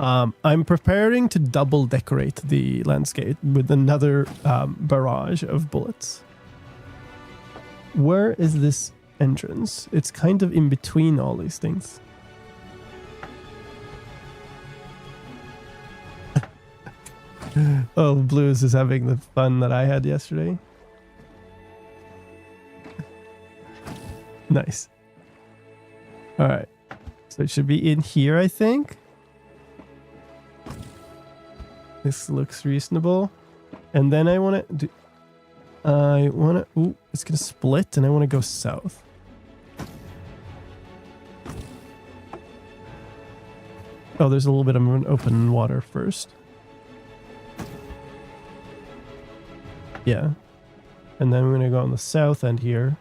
I'm preparing to double decorate the landscape with another barrage of bullets. Where is this entrance? It's kind of in between all these things. Oh, Blues is having the fun that I had yesterday. Nice. All right. So it should be in here, I think. This looks reasonable. And then I want to do... Ooh, it's going to split and I want to go south. Oh, there's a little bit of an open water first. Yeah. And then we're going to go on the south end here.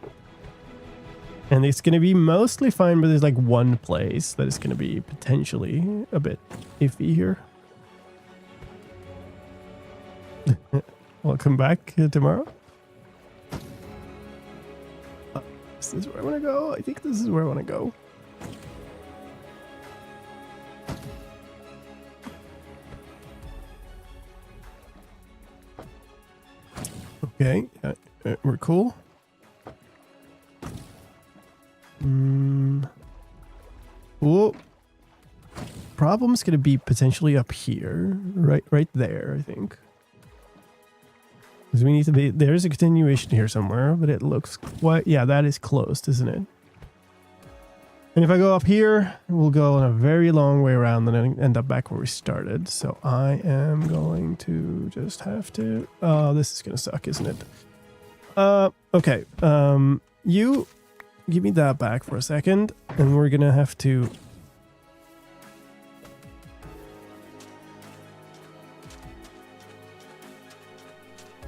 And it's going to be mostly fine, but there's like one place that is going to be potentially a bit iffy here. Welcome back tomorrow. Is this where I want to go? I think this is where I want to go. Okay, we're cool. Whoa. Problem's gonna be potentially up here, right there, I think. Because we need to be. There's a continuation here somewhere, but it looks quite. Yeah, that is closed, isn't it? And if I go up here, we'll go on a very long way around and then end up back where we started. So I am going to just have to... Oh, this is going to suck, isn't it? Okay. You give me that back for a second. And we're going to have to...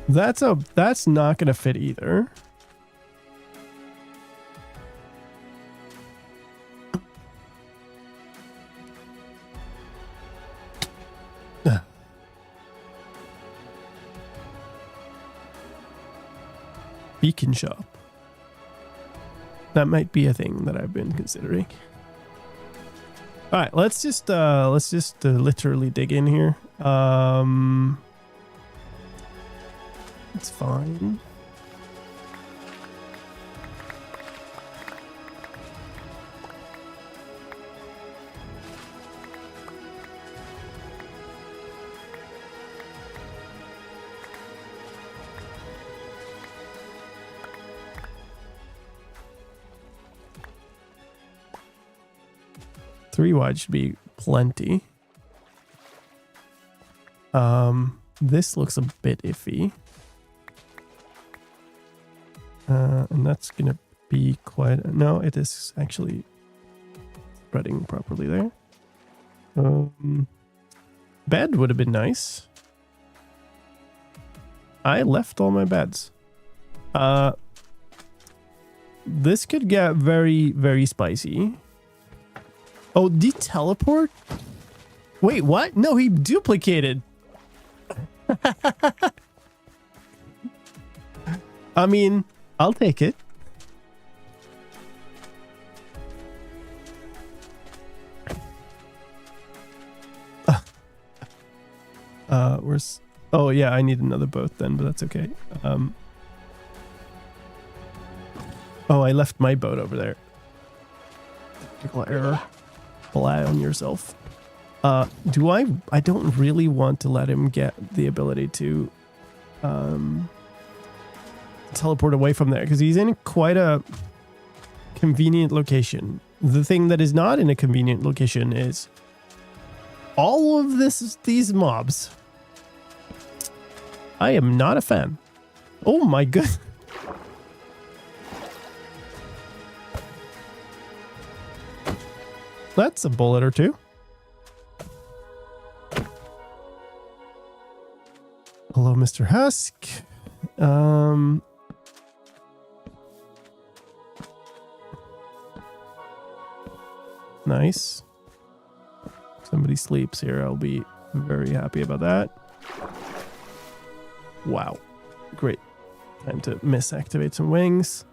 That's not going to fit either. Beacon shop. That might be a thing that I've been considering. All right, let's just literally dig in here. It's fine. Three wide should be plenty. This looks a bit iffy. And that's gonna be quite... No, it is actually spreading properly there. Bed would have been nice. I left all my beds. This could get very, very spicy. Oh, did he teleport? Wait, what? No, he duplicated. I mean, I'll take it. Where's... Oh, yeah, I need another boat then, but that's okay. Oh, I left my boat over there. Technical error. Rely on yourself. Do I don't really want to let him get the ability to teleport away from there because he's in quite a convenient location. The thing that is not in a convenient location is all of these mobs. I am not a fan. Oh my god. That's a bullet or two. Hello, Mr. Husk. Nice. Somebody sleeps here. I'll be very happy about that. Wow. Great. Time to misactivate some wings.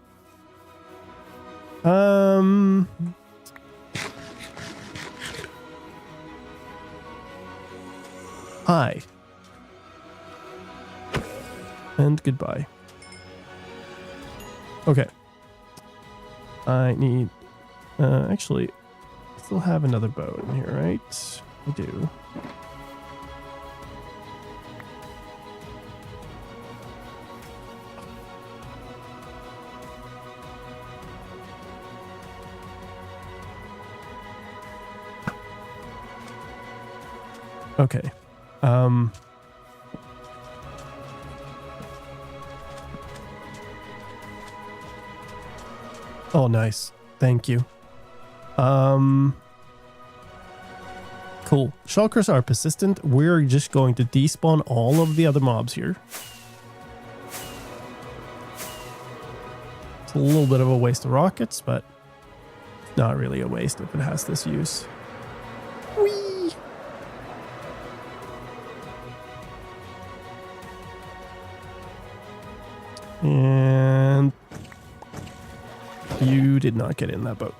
Hi. And goodbye. Okay. I need... actually, I still have another bow in here, right? I do. Okay. Oh, nice. Thank you. Cool. Shulkers are persistent. We're just going to despawn all of the other mobs here. It's a little bit of a waste of rockets, but not really a waste if it has this use. Whee! And you did not get in that boat.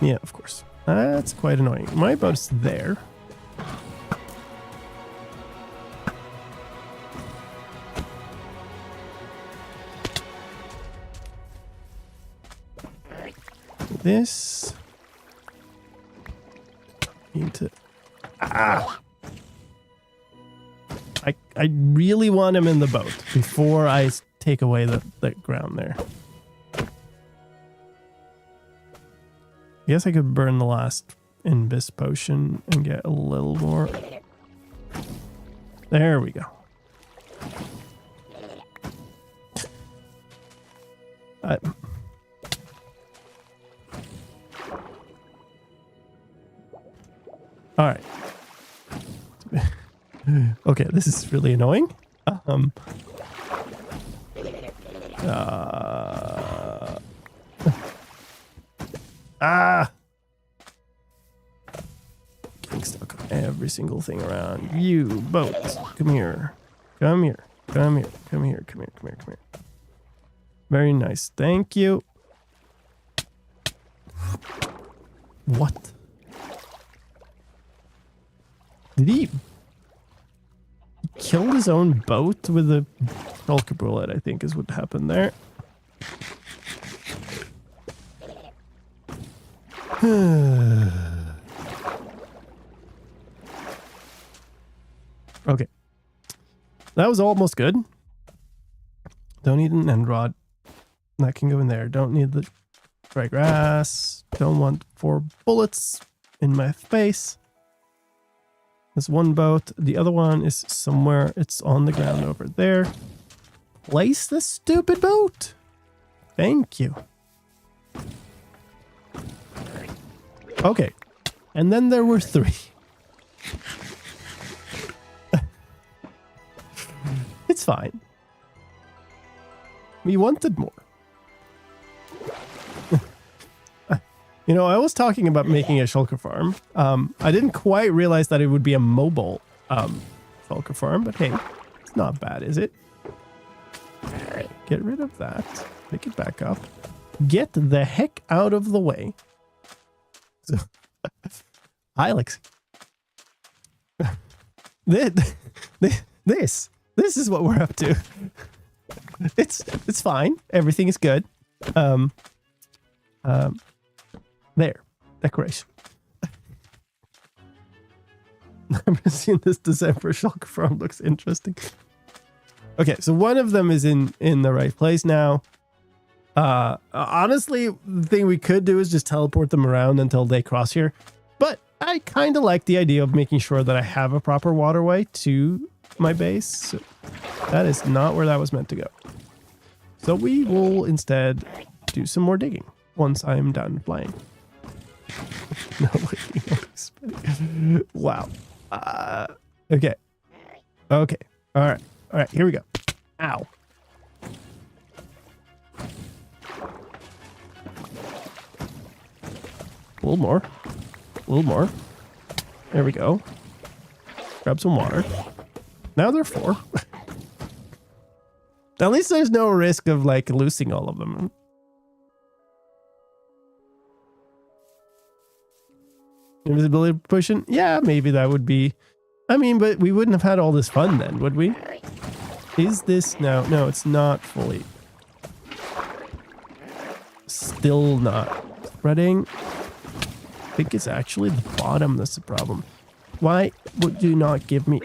Yeah, of course. That's quite annoying. My boat's there. This. Need to. Ah! I really want him in the boat before I take away the ground there. I guess I could burn the last Invis potion and get a little more. There we go. All right. Okay, this is really annoying. Getting stuck on every single thing around. You, boats, come here. Come here. Come here. Come here. Come here. Come here. Come here. Very nice. Thank you. What? Did he kill his own boat with a Shulker bullet, I think is what happened there. Okay. That was almost good. Don't need an end rod. That can go in there. Don't need the dry grass. Don't want 4 bullets in my face. There's one boat. The other one is somewhere. It's on the ground over there. Place the stupid boat. Thank you. Okay. And then there were 3. It's fine. We wanted more. You know, I was talking about making a shulker farm. I didn't quite realize that it would be a mobile shulker farm, but hey, it's not bad, is it? Alright, get rid of that. Pick it back up. Get the heck out of the way. So, hi, Alex. This is what we're up to. It's fine. Everything is good. There, decoration. I've seen this December shulker farm. Looks interesting. Okay, so one of them is in the right place now. Honestly, the thing we could do is just teleport them around until they cross here. But I kind of like the idea of making sure that I have a proper waterway to my base. So that is not where that was meant to go. So we will instead do some more digging once I'm done flying. No, wow. Okay. Okay. All right. All right. Here we go. Ow. A little more. A little more. There we go. Grab some water. Now they're 4. At least there's no risk of like losing all of them. Invisibility potion? Yeah, maybe that would be... I mean, but we wouldn't have had all this fun then, would we? Is this... No, it's not fully... Still not spreading. I think it's actually the bottom that's the problem. Why would you not give me...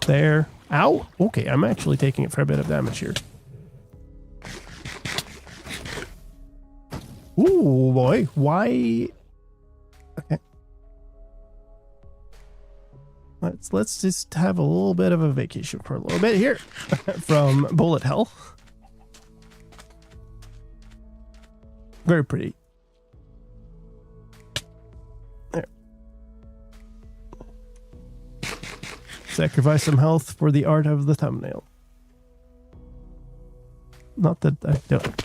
There. Ow! Okay, I'm actually taking a fair bit of damage here. Ooh, boy. Why? Okay. Let's just have a little bit of a vacation for a little bit here from bullet hell. Very pretty. There. Sacrifice some health for the art of the thumbnail. Not that I don't.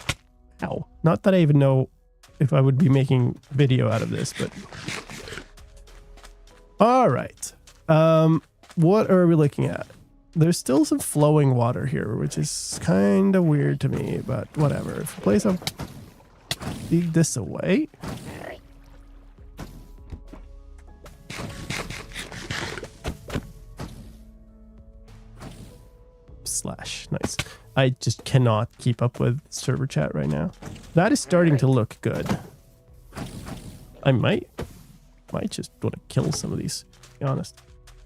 Ow. Not that I even know if I would be making video out of this, but... All right. What are we looking at? There's still some flowing water here, which is kind of weird to me, but whatever. If we place a... Dig this away. Slash. Nice. I just cannot keep up with server chat right now. That is starting to look good. I might just want to kill some of these, to be honest.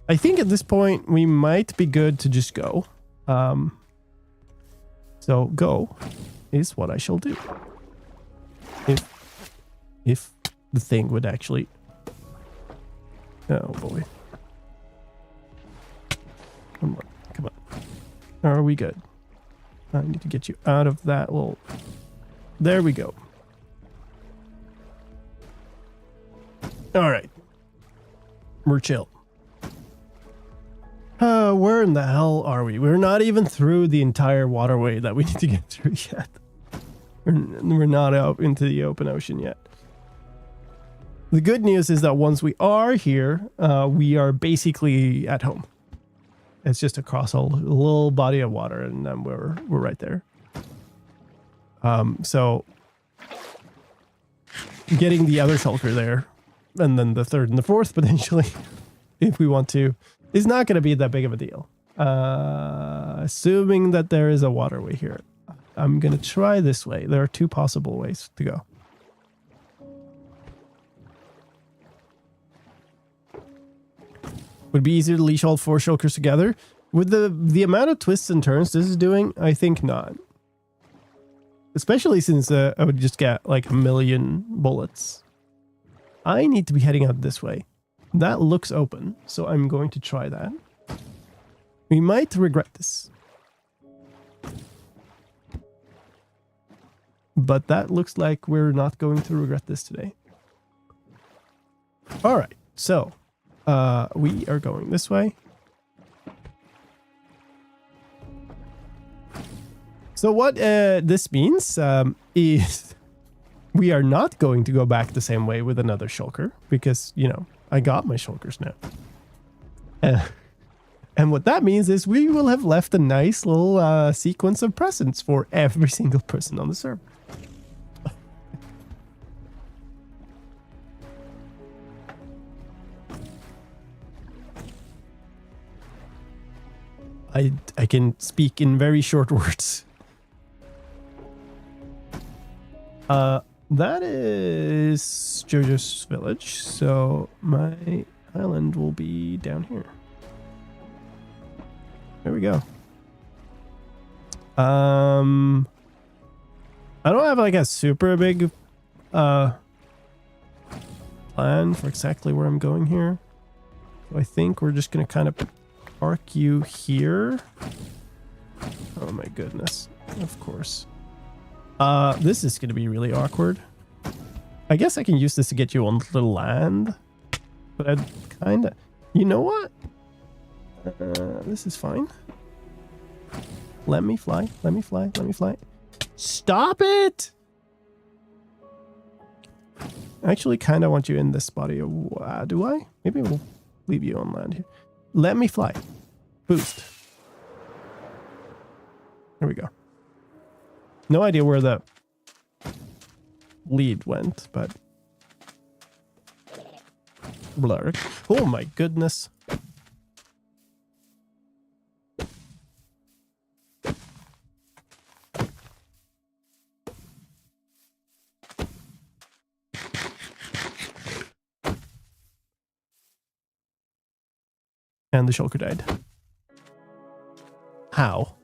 I think at this point we might be good to just go. So go is what I shall do. If the thing would actually... Oh boy. One more. Come on. Are we good? I need to get you out of that little... There we go. All right. We're chill. Where in the hell are we? We're not even through the entire waterway that we need to get through yet. We're not out into the open ocean yet. The good news is that once we are here, we are basically at home. It's just across a little body of water, and then we're right there. So getting the other shulker there, and then the third and the fourth potentially, if we want to, is not going to be that big of a deal. Assuming that there is a waterway here. I'm going to try this way. There are 2 possible ways to go. Would be easier to leash all 4 shulkers together. With the amount of twists and turns this is doing, I think not. Especially since I would just get like 1,000,000 bullets. I need to be heading out this way. That looks open, so I'm going to try that. We might regret this. But that looks like we're not going to regret this today. All right, so we are going this way. So what this means is we are not going to go back the same way with another shulker because, you know, I got my shulkers now. And what that means is we will have left a nice little sequence of presents for every single person on the server. I can speak in very short words. That is Jojo's village, so my island will be down here. There we go. I don't have like a super big plan for exactly where I'm going here. So I think we're just gonna kind of park you here. Oh my goodness. Of course. This is gonna be really awkward. I guess I can use this to get you on the land. But I'd kinda... You know what? This is fine. Let me fly. Let me fly. Let me fly. Stop it! I actually kind of want you in this body. Do I? Maybe we'll leave you on land here. Let me fly. Boost. There we go. No idea where the lead went, but... Blur. Oh my goodness. And the shulker died. How?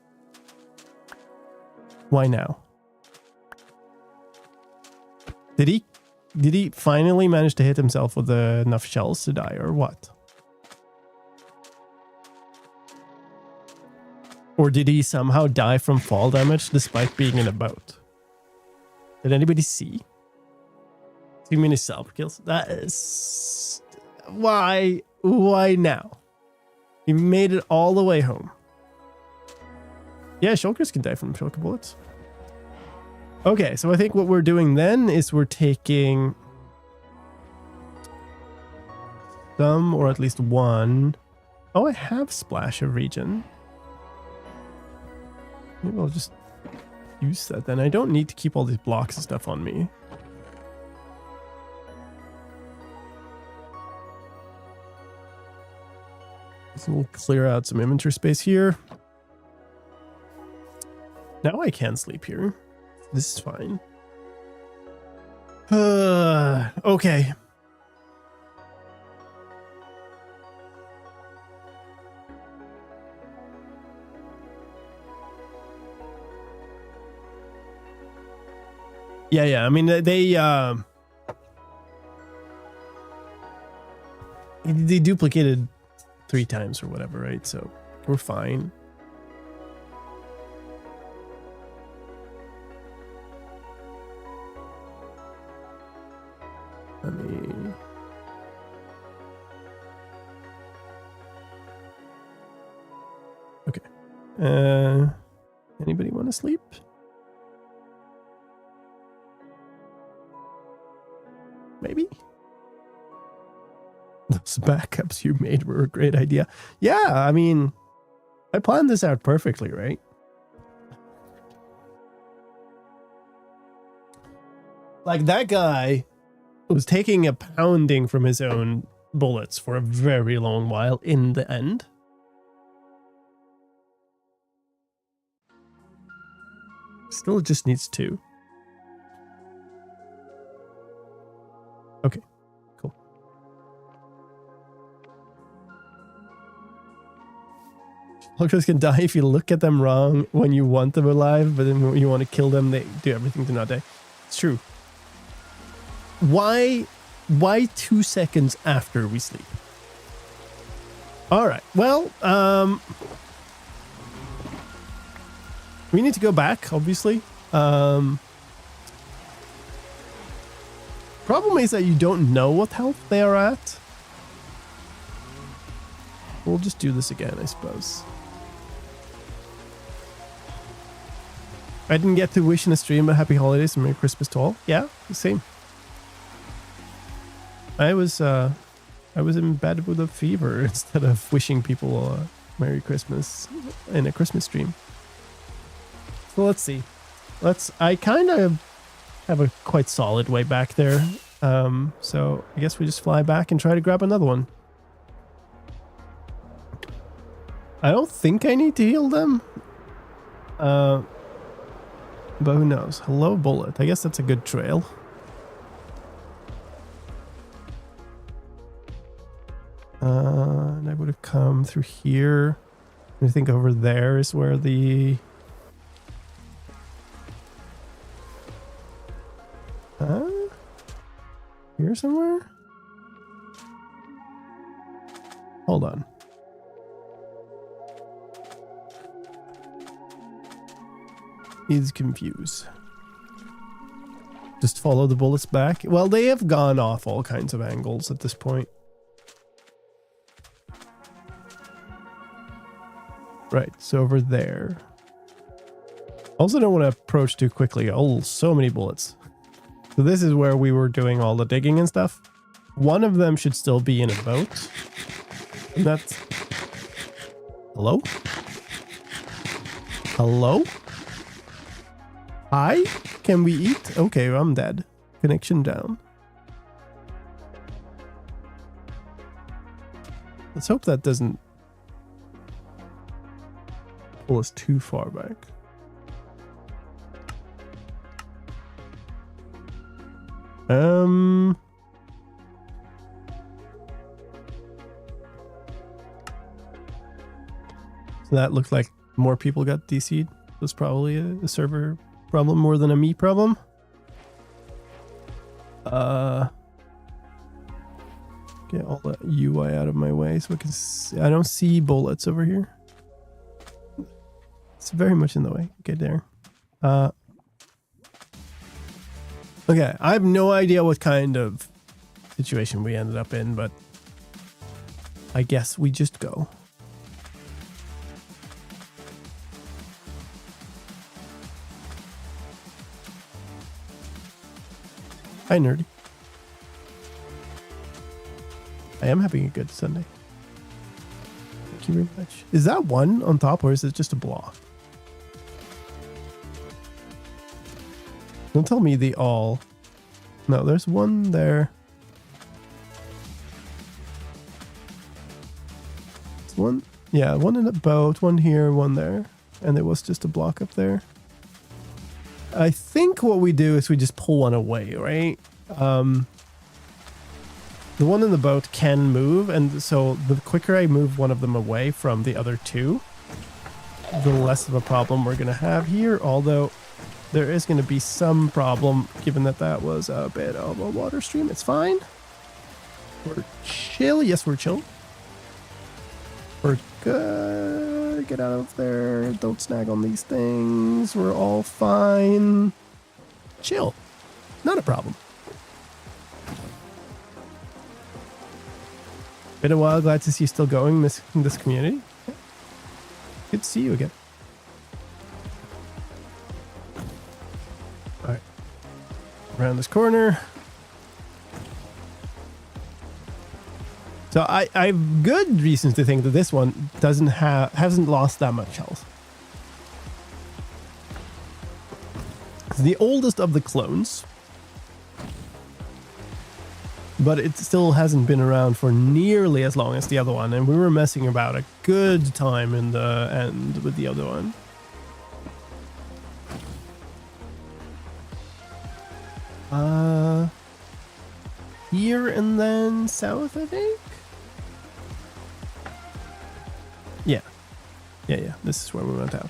Why now? Did he finally manage to hit himself with enough shells to die, or what? Or did he somehow die from fall damage despite being in a boat? Did anybody see? Too many self kills. That is... Why? Why now? He made it all the way home. Yeah, shulkers can die from shulker bullets. Okay, so I think what we're doing then is we're taking some, or at least one. Oh, I have Splash of Regen. Maybe I'll just use that then. I don't need to keep all these blocks and stuff on me. So we'll clear out some inventory space here. Now I can sleep here. This is fine. Okay. Yeah. I mean, they duplicated 3 times or whatever, right? So we're fine. Let me... Okay. Anybody want to sleep? Maybe? Those backups you made were a great idea. Yeah, I mean, I planned this out perfectly, right? Like, that guy was taking a pounding from his own bullets for a very long while in the end. Still just needs 2. Okay, cool. Shulkers can die if you look at them wrong when you want them alive, but then when you want to kill them, they do everything to not die. It's true. Why 2 seconds after we sleep? All right. Well, we need to go back, obviously. Problem is that you don't know what health they are at. We'll just do this again, I suppose. I didn't get to wish in a stream, but happy holidays and Merry Christmas to all. Yeah, the same. I was in bed with a fever instead of wishing people Merry Christmas in a Christmas stream. So let's see. I kind of have a quite solid way back there. So I guess we just fly back and try to grab another one. I don't think I need to heal them. But who knows? Hello, bullet. I guess that's a good trail. And I would have come through here. I think over there is where the... Here somewhere? Hold on. He's confused. Just follow the bullets back. Well, they have gone off all kinds of angles at this point. Right, so over there. Also don't want to approach too quickly. Oh, so many bullets. So this is where we were doing all the digging and stuff. One of them should still be in a boat. And that's... Hello? Hello? Hi? Can we eat? Okay, I'm dead. Connection down. Let's hope that doesn't pull us too far back. So that looked like more people got DC'd. It was probably a server problem more than a me problem. Get all the UI out of my way so we can see. I don't see bullets over here. It's very much in the way. Okay, there. Okay, I have no idea what kind of situation we ended up in, but I guess we just go. Hi, nerdy. I am having a good Sunday. Thank you very much. Is that one on top or is it just a block? Don't tell me the all. No, there's one there. It's one. Yeah, one in the boat, one here, one there. And there was just a block up there. I think what we do is we just pull one away, right? The one in the boat can move, and so the quicker I move one of them away from the other two, the less of a problem we're going to have here, although there is going to be some problem given that that was a bit of a water stream. It's fine. We're chill. Yes, we're chill. We're good. Get out of there. Don't snag on these things. We're all fine. Chill. Not a problem. Been a while. Glad to see you still going in this community. Good to see you again. All right. Around this corner. So I have good reasons to think that this one hasn't lost that much health. It's the oldest of the clones, but it still hasn't been around for nearly as long as the other one, and we were messing about a good time in the end with the other one. Here and then south, I think. Yeah, this is where we went out.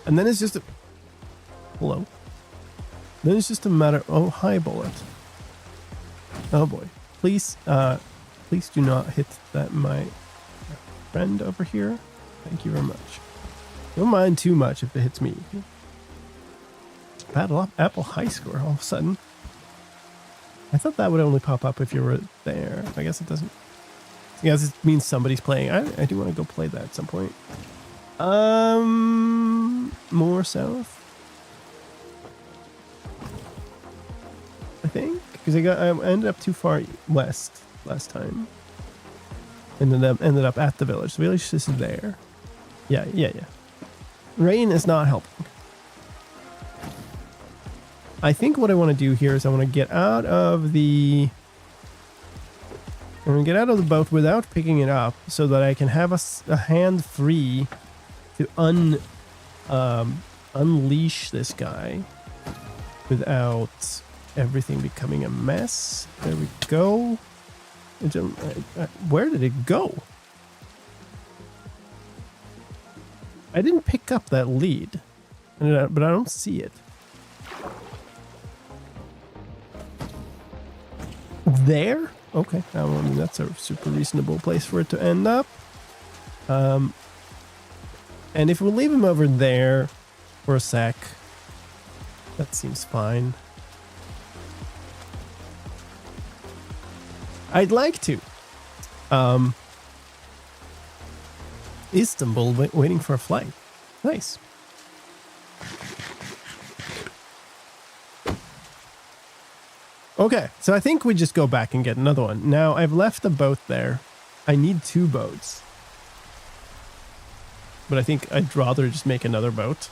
And then it's just a... Hello? Then it's just a matter... Oh, hi, bullet. Oh, boy. Please do not hit that my friend over here. Thank you very much. Don't mind too much if it hits me. Battle up Apple high score all of a sudden. I thought that would only pop up if you were there. I guess it doesn't. Yes, it means somebody's playing. I do want to go play that at some point. More south, I think, because I ended up too far west last time. Ended up at the village. The village is there. Yeah. Rain is not helping. I think what I want to do here is I want to get out of the. I'm going to get out of the boat without picking it up so that I can have a hand free to unleash this guy without everything becoming a mess. There we go. Where did it go? I didn't pick up that lead, but I don't see it. There? Okay, I mean, that's a super reasonable place for it to end up. And if we leave him over there for a sec, that seems fine. I'd like to. Istanbul waiting for a flight. Nice. Okay, so I think we just go back and get another one. Now, I've left a boat there. I need 2 boats. But I think I'd rather just make another boat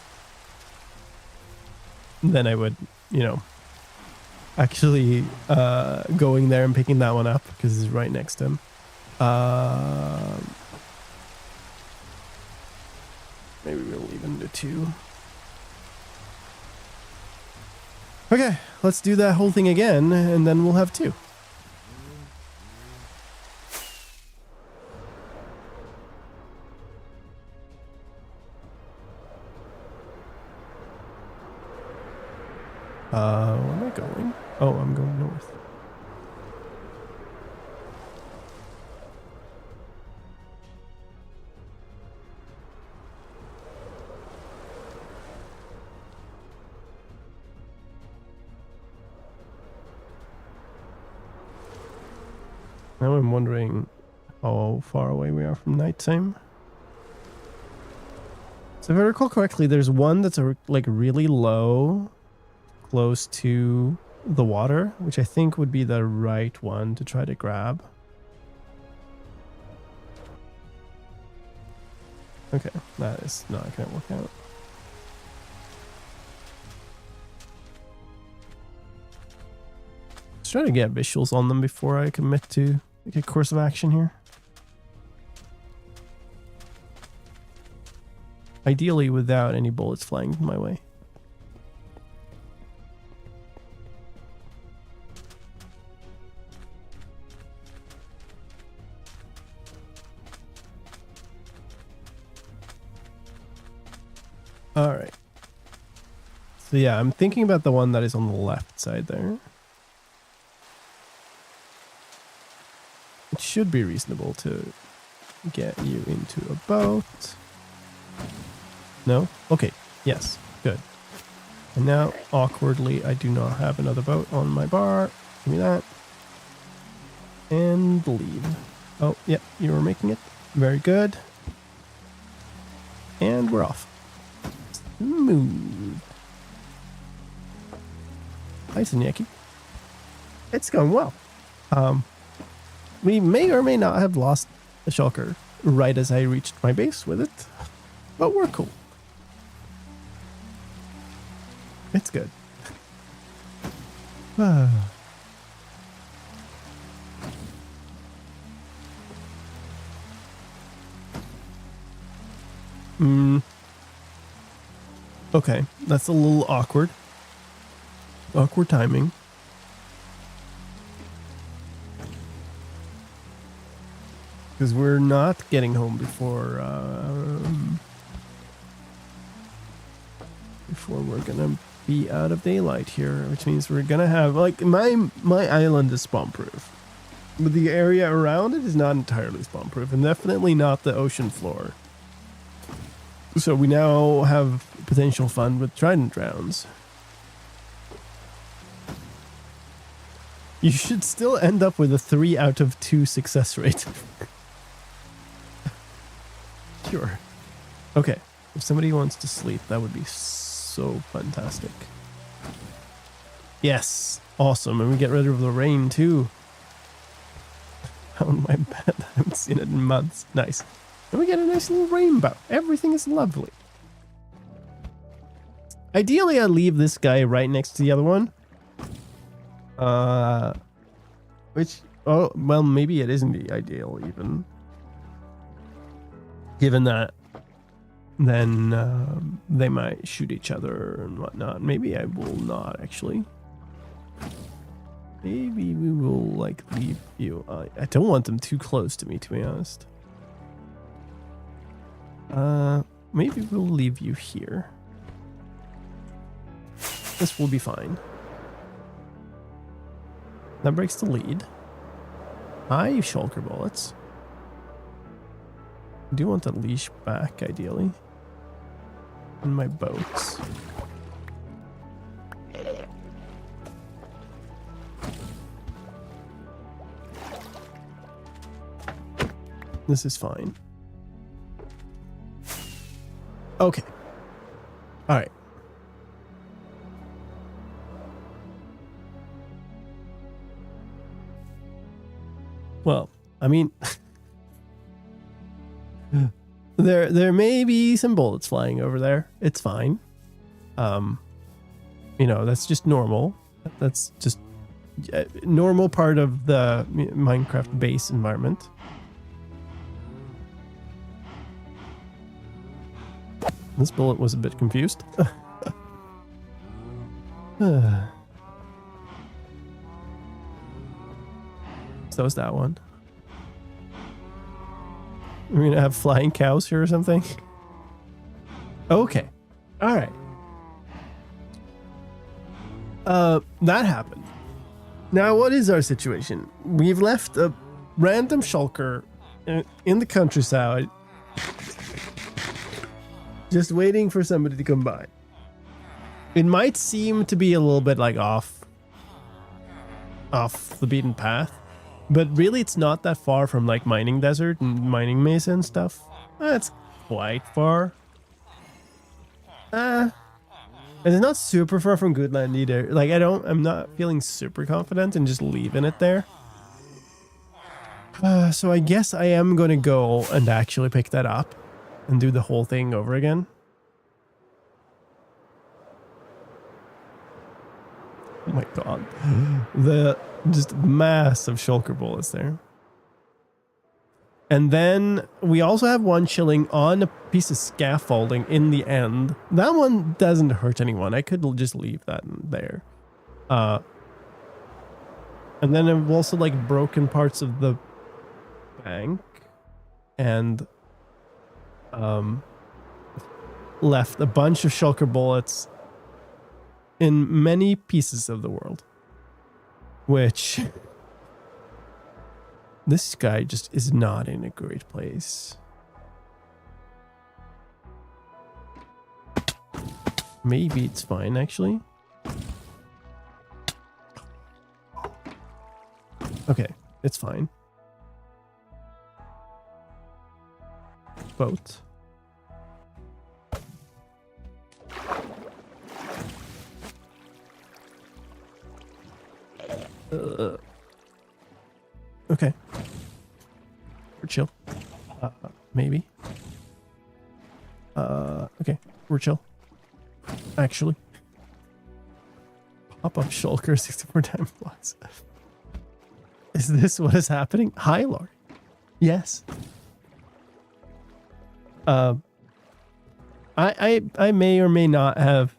than I would, actually going there and picking that one up because it's right next to him. Maybe we'll leave him to 2. Okay, let's do that whole thing again, and then we'll have 2. Where am I going? Oh, I'm going north. Now I'm wondering how far away we are from nighttime. So if I recall correctly, there's one that's like really low, close to the water, which I think would be the right one to try to grab. Okay, that is not going to work out. Let's try to get visuals on them before I commit to a course of action here. Ideally without any bullets flying my way. All right. So yeah, I'm thinking about the one that is on the left side there. It should be reasonable to get you into a boat. No? Okay. Yes. Good. And now, awkwardly, I do not have another boat on my bar. Give me that. And leave. Oh, yep. You were making it. Very good. And we're off. Smooth. Heyson, Yaki. It's going well. We may or may not have lost the shulker right as I reached my base with it, but we're cool. It's good. Okay, that's a little awkward. Awkward timing. Because we're not getting home before we're gonna be out of daylight here, which means we're gonna have like my island is spawn proof, but the area around it is not entirely spawn proof, and definitely not the ocean floor. So we now have potential fun with trident rounds. You should still end up with a 3 out of 2 success rate. Sure. Okay. If somebody wants to sleep, that would be so fantastic. Yes. Awesome. And we get rid of the rain too. On my bed. I haven't seen it in months. Nice. And we get a nice little rainbow. Everything is lovely. Ideally, I leave this guy right next to the other one. Which, oh, well, maybe it isn't the ideal even. Given that, then they might shoot each other and whatnot. Maybe I will not, actually. Maybe we will, like, leave you. I don't want them too close to me, to be honest. Maybe we'll leave you here. This will be fine. That breaks the lead. Hi, shulker bullets. I do want the leash back, ideally. And my boats. This is fine. Okay. All right. Well, I mean, there may be some bullets flying over there. It's fine. You know, that's just normal. That's just a normal part of the Minecraft base environment. This bullet was a bit confused. So is that one. We're gonna have flying cows here or something. Okay. All right. That happened. Now, what is our situation? We've left a random shulker in the countryside, just waiting for somebody to come by. It might seem to be a little bit like off the beaten path, but really it's not that far from like mining desert and mining mesa and stuff. It's quite far. And it's not super far from Goodland either. Like I'm not feeling super confident in just leaving it there. So I guess I am going to go and actually pick that up and do the whole thing over again. Oh my god. The just massive shulker bullets there. And then we also have one chilling on a piece of scaffolding in the end. That one doesn't hurt anyone. I could just leave that there. And then I've also like broken parts of the bank and left a bunch of shulker bullets in many pieces of the world, which this guy just is not in a great place. Maybe it's fine, actually. Okay, it's fine. Boat. Okay. We're chill. Maybe. Okay. We're chill. Actually. Pop-up shulker 64 time plots. Is this what is happening? Hi, Lord. Yes. I may or may not have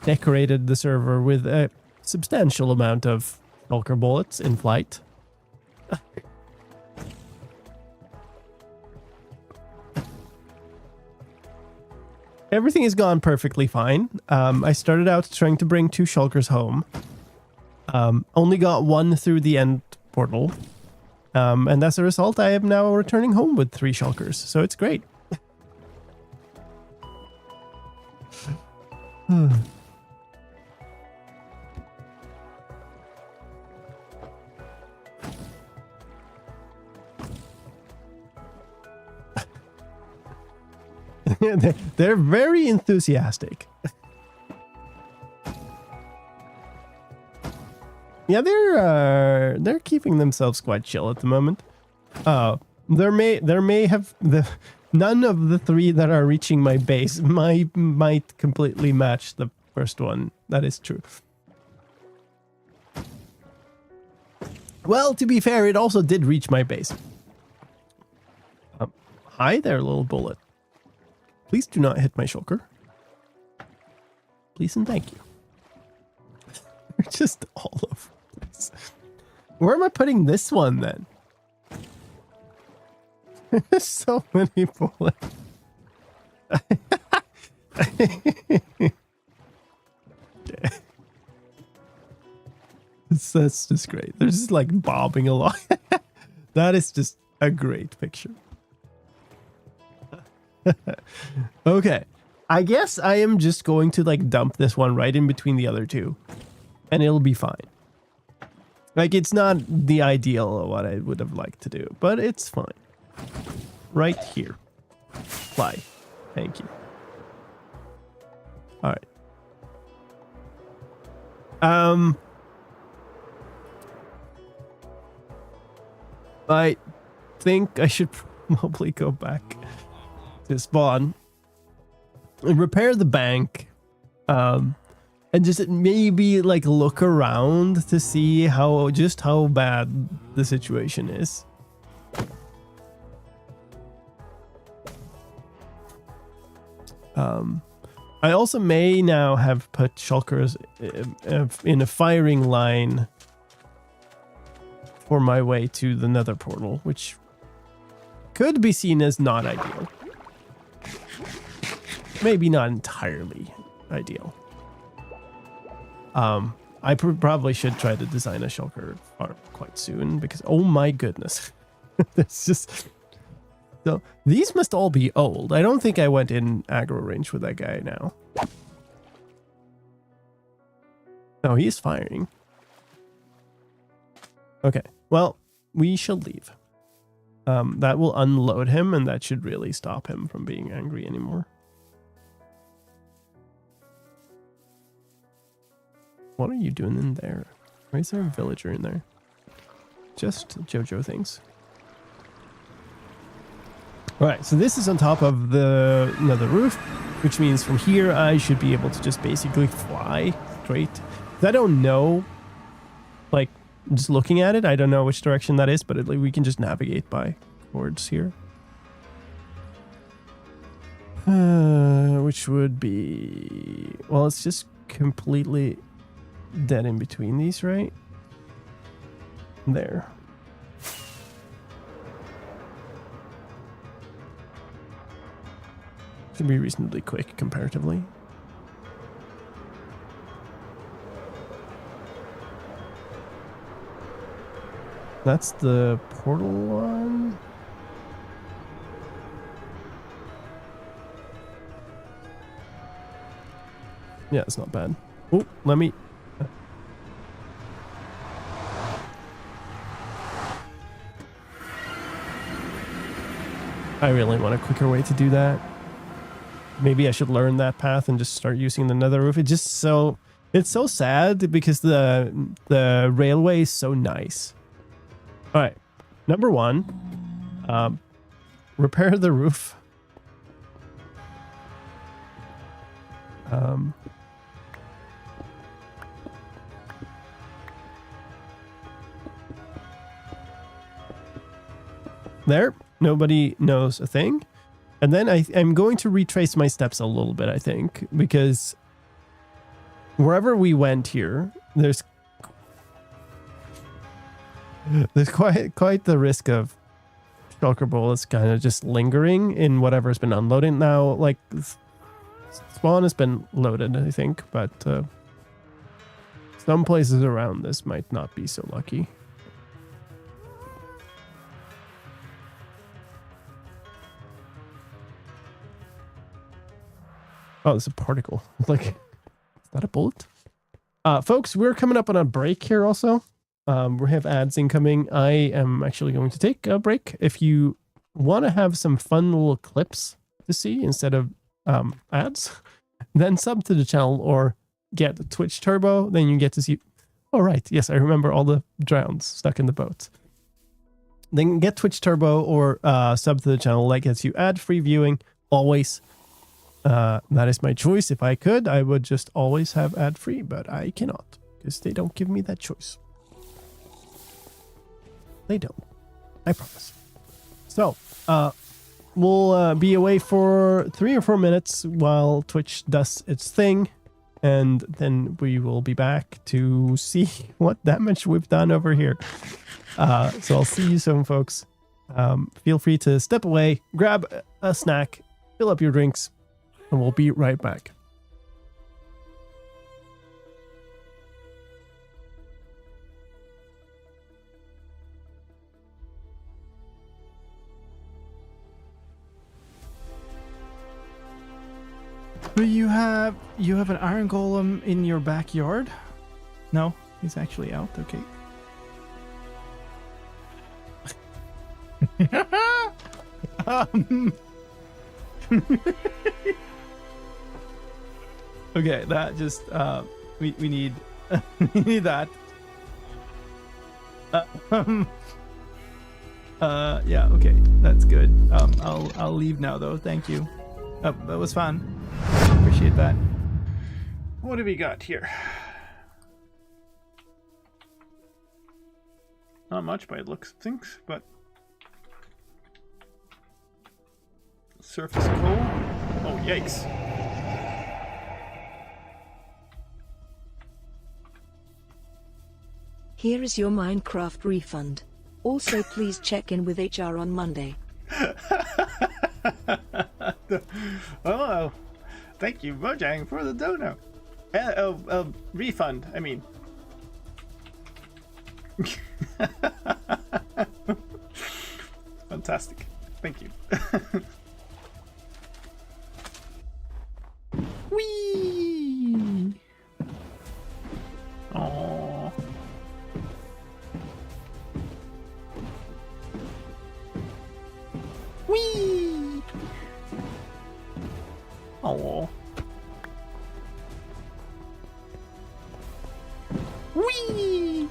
decorated the server with a substantial amount of shulker bullets in flight. Everything has gone perfectly fine. I started out trying to bring 2 shulkers home. Only got 1 through the end portal. And as a result, I am now returning home with 3 shulkers. So it's great. They're very enthusiastic. Yeah, they're keeping themselves quite chill at the moment. There may have none of the three that are reaching my base might completely match the first one. That is true. Well, to be fair, it also did reach my base. Hi there, little bullet. Please do not hit my shulker. Please and thank you. They're just all over the place. Where am I putting this one then? There's so many bullets. That's just great. They're just like bobbing along. That is just a great picture. Okay. I guess I am just going to like dump this one right in between the other two. And it'll be fine. Like, it's not the ideal of what I would have liked to do, but it's fine. Right here. Fly. Thank you. All right. I think I should probably go back to spawn and repair the bank, and just maybe like look around to see how bad the situation is. I also may now have put shulkers in a firing line for my way to the nether portal, which could be seen as not ideal. Maybe not entirely ideal. I probably should try to design a shulker farm quite soon because, oh my goodness. It's just... So, these must all be old. I don't think I went in aggro range with that guy now. No, he's firing. Okay, well, we shall leave. That will unload him, and that should really stop him from being angry anymore. What are you doing in there? Why is there a villager in there? Just JoJo things. Alright, so this is on top of the nether roof, which means from here I should be able to just basically fly straight. I don't know, like, just looking at it, I don't know which direction that is, but we can just navigate by towards here. Which would be... Well, it's just completely dead in between these, right? There. Should be reasonably quick comparatively. That's the portal one. Yeah, it's not bad. Oh, let me... I really want a quicker way to do that. Maybe I should learn that path and just start using the nether roof. It's so sad because the railway is so nice. All right, number one, repair the roof. There, nobody knows a thing. And then I'm going to retrace my steps a little bit, I think, because wherever we went here, there's quite the risk of shulker bullets kind of just lingering in whatever's been unloaded. Now, like, spawn has been loaded, I think, but some places around this might not be so lucky. Oh, there's a particle. Like, is that a bullet? Folks, we're coming up on a break here also. We have ads incoming. I am actually going to take a break. If you want to have some fun little clips to see instead of ads, then sub to the channel or get Twitch Turbo. Then you get to see. Oh, right. Yes, I remember all the drowns stuck in the boat. Then get Twitch Turbo or sub to the channel. That gets you ad-free viewing always. That is my choice. If I could, I would just always have ad-free, but I cannot because they don't give me that choice. They don't. I promise. So, we'll be away for 3 or 4 minutes while Twitch does its thing. And then we will be back to see what damage we've done over here. So I'll see you soon, folks. Feel free to step away, grab a snack, fill up your drinks, and we'll be right back. You have an iron golem in your backyard? No, he's actually out. Okay. Okay, that just we need we need that. Yeah, okay, that's good. I'll leave now though. Thank you. That was fun. Appreciate that. What do we got here? Not much by the looks of things, but surface coal. Oh, yikes. Here is your Minecraft refund. Also, please check in with HR on Monday. Oh, thank you, Mojang, for the dono. Refund, I mean. Fantastic. Thank you. Whee! Aww. Whee! Aww. Whee!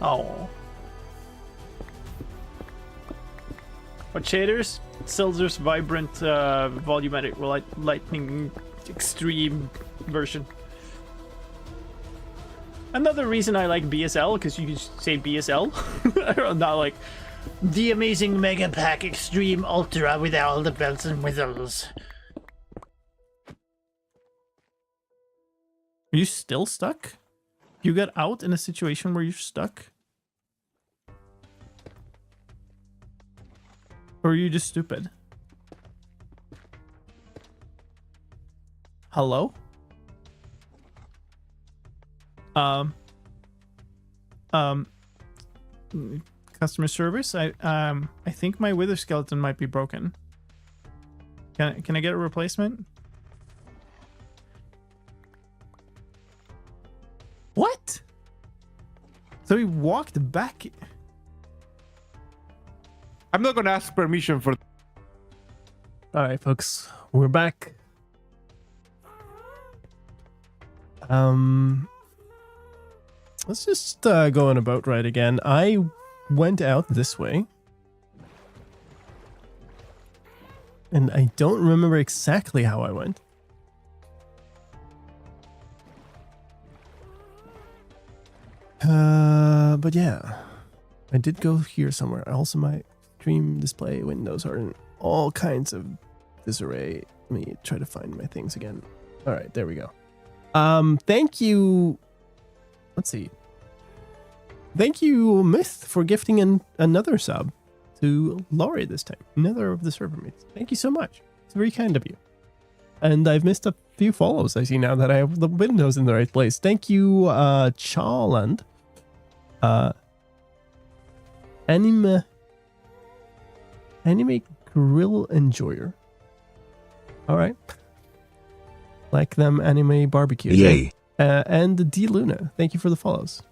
Oh. What shaders? Silver's vibrant volumetric lightning extreme version. Another reason I like BSL, because you can say BSL. Not like the amazing Mega Pack Extreme Ultra with all the bells and whistles. Are you still stuck? You got out in a situation where you're stuck? Or are you just stupid? Hello? Customer service? I think my wither skeleton might be broken. Can I get a replacement? What? So he walked back. I'm not gonna ask permission for. All right, folks, we're back. Let's just go on a boat ride again. I went out this way, and I don't remember exactly how I went. But yeah, I did go here somewhere. Also, my stream display windows are in all kinds of disarray. Let me try to find my things again. All right, there we go. Thank you. Let's see. Thank you, Myth, for gifting another sub to Laurie this time. Another of the server mates. Thank you so much. It's very kind of you. And I've missed a few follows. I see now that I have the windows in the right place. Thank you, Charland. Anime Grill Enjoyer. All right. Like them anime barbecues. Yay. And D Luna. Thank you for the follows.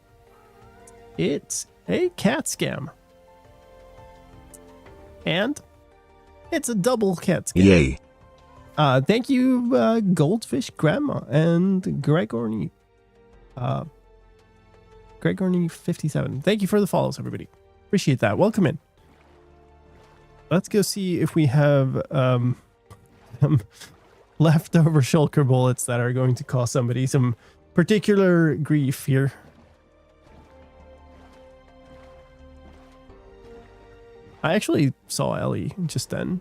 It's a cat scam. And it's a double cat scam. Yay. Thank you, Goldfish Grandma and Gregorny. Gregorny57. Thank you for the follows, everybody. Appreciate that. Welcome in. Let's go see if we have some leftover shulker bullets that are going to cause somebody some particular grief here. I actually saw Ellie just then.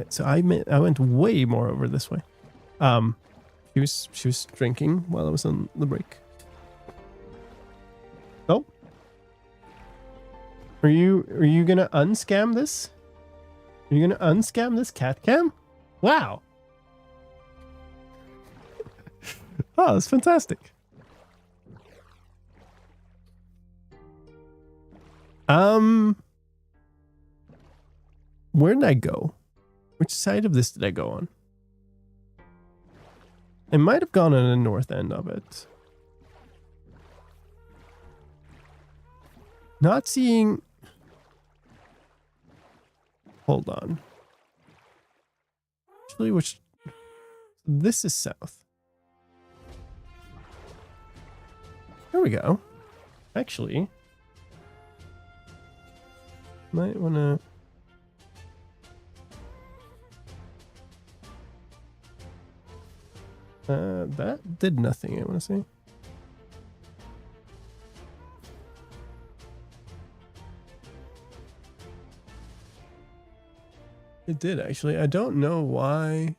So I went way more over this way. She was drinking while I was on the break. Oh, are you gonna unscam this? Are you gonna unscam this cat cam? Wow. Oh, that's fantastic. Where did I go? Which side of this did I go on? I might have gone on the north end of it. Not seeing... Hold on. Actually, which... This is south. There we go. Actually... Might want to... That did nothing, I want to say. It did, actually. I don't know why.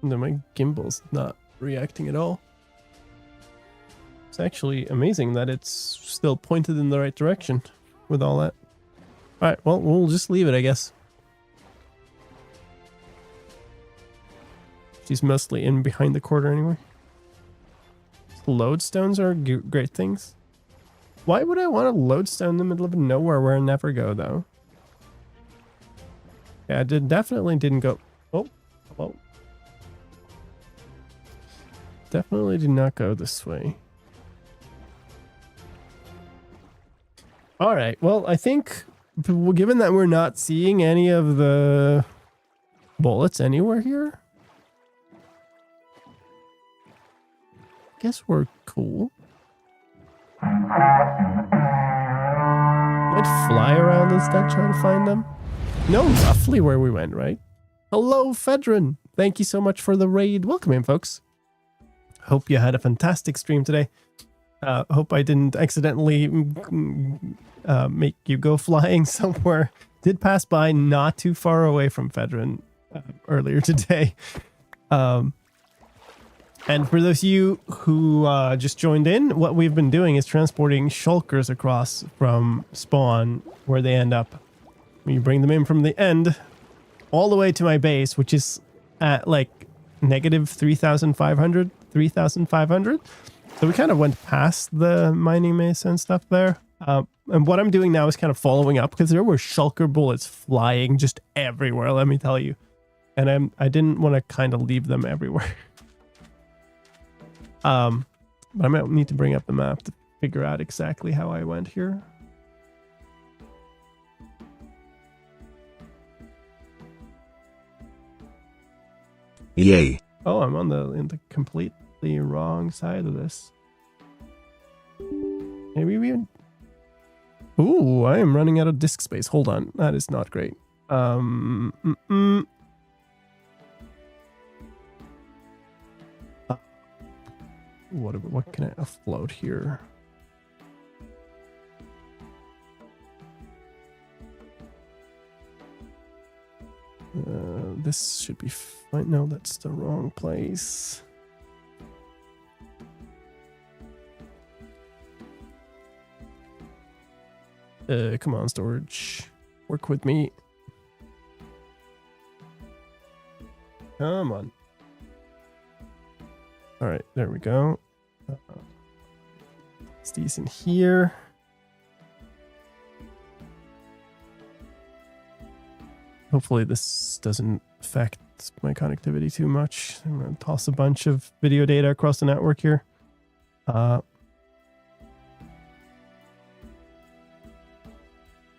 No, my gimbal's not reacting at all. It's actually amazing that it's still pointed in the right direction with all that. Alright, well, we'll just leave it, I guess. She's mostly in behind the quarter anyway. Lodestones are great things. Why would I want a lodestone in the middle of nowhere where I never go, though? Yeah, I definitely didn't go... Oh, hello. Definitely did not go this way. All right. Well, I think given that we're not seeing any of the bullets anywhere here, I guess we're cool. Might fly around instead, try to find them. Know roughly where we went, right? Hello, Fedrin. Thank you so much for the raid. Welcome in, folks. Hope you had a fantastic stream today. Hope I didn't accidentally make you go flying somewhere. Did pass by not too far away from Fedrin earlier today. And for those of you who just joined in, what we've been doing is transporting shulkers across from spawn where they end up. You bring them in from the end all the way to my base, which is at like negative 3,500, 3,500. So we kind of went past the mining mesa and stuff there. And what I'm doing now is kind of following up because there were shulker bullets flying just everywhere, let me tell you. And I didn't want to kind of leave them everywhere. But I might need to bring up the map to figure out exactly how I went here. Yay. Oh, I'm in the completely wrong side of this. Maybe we... Ooh, I am running out of disk space. Hold on. That is not great. What can I offload here? This should be fine. No, that's the wrong place. Come on, storage. Work with me. Come on. All right, there we go. It's these in here. Hopefully this doesn't affect my connectivity too much. I'm going to toss a bunch of video data across the network here.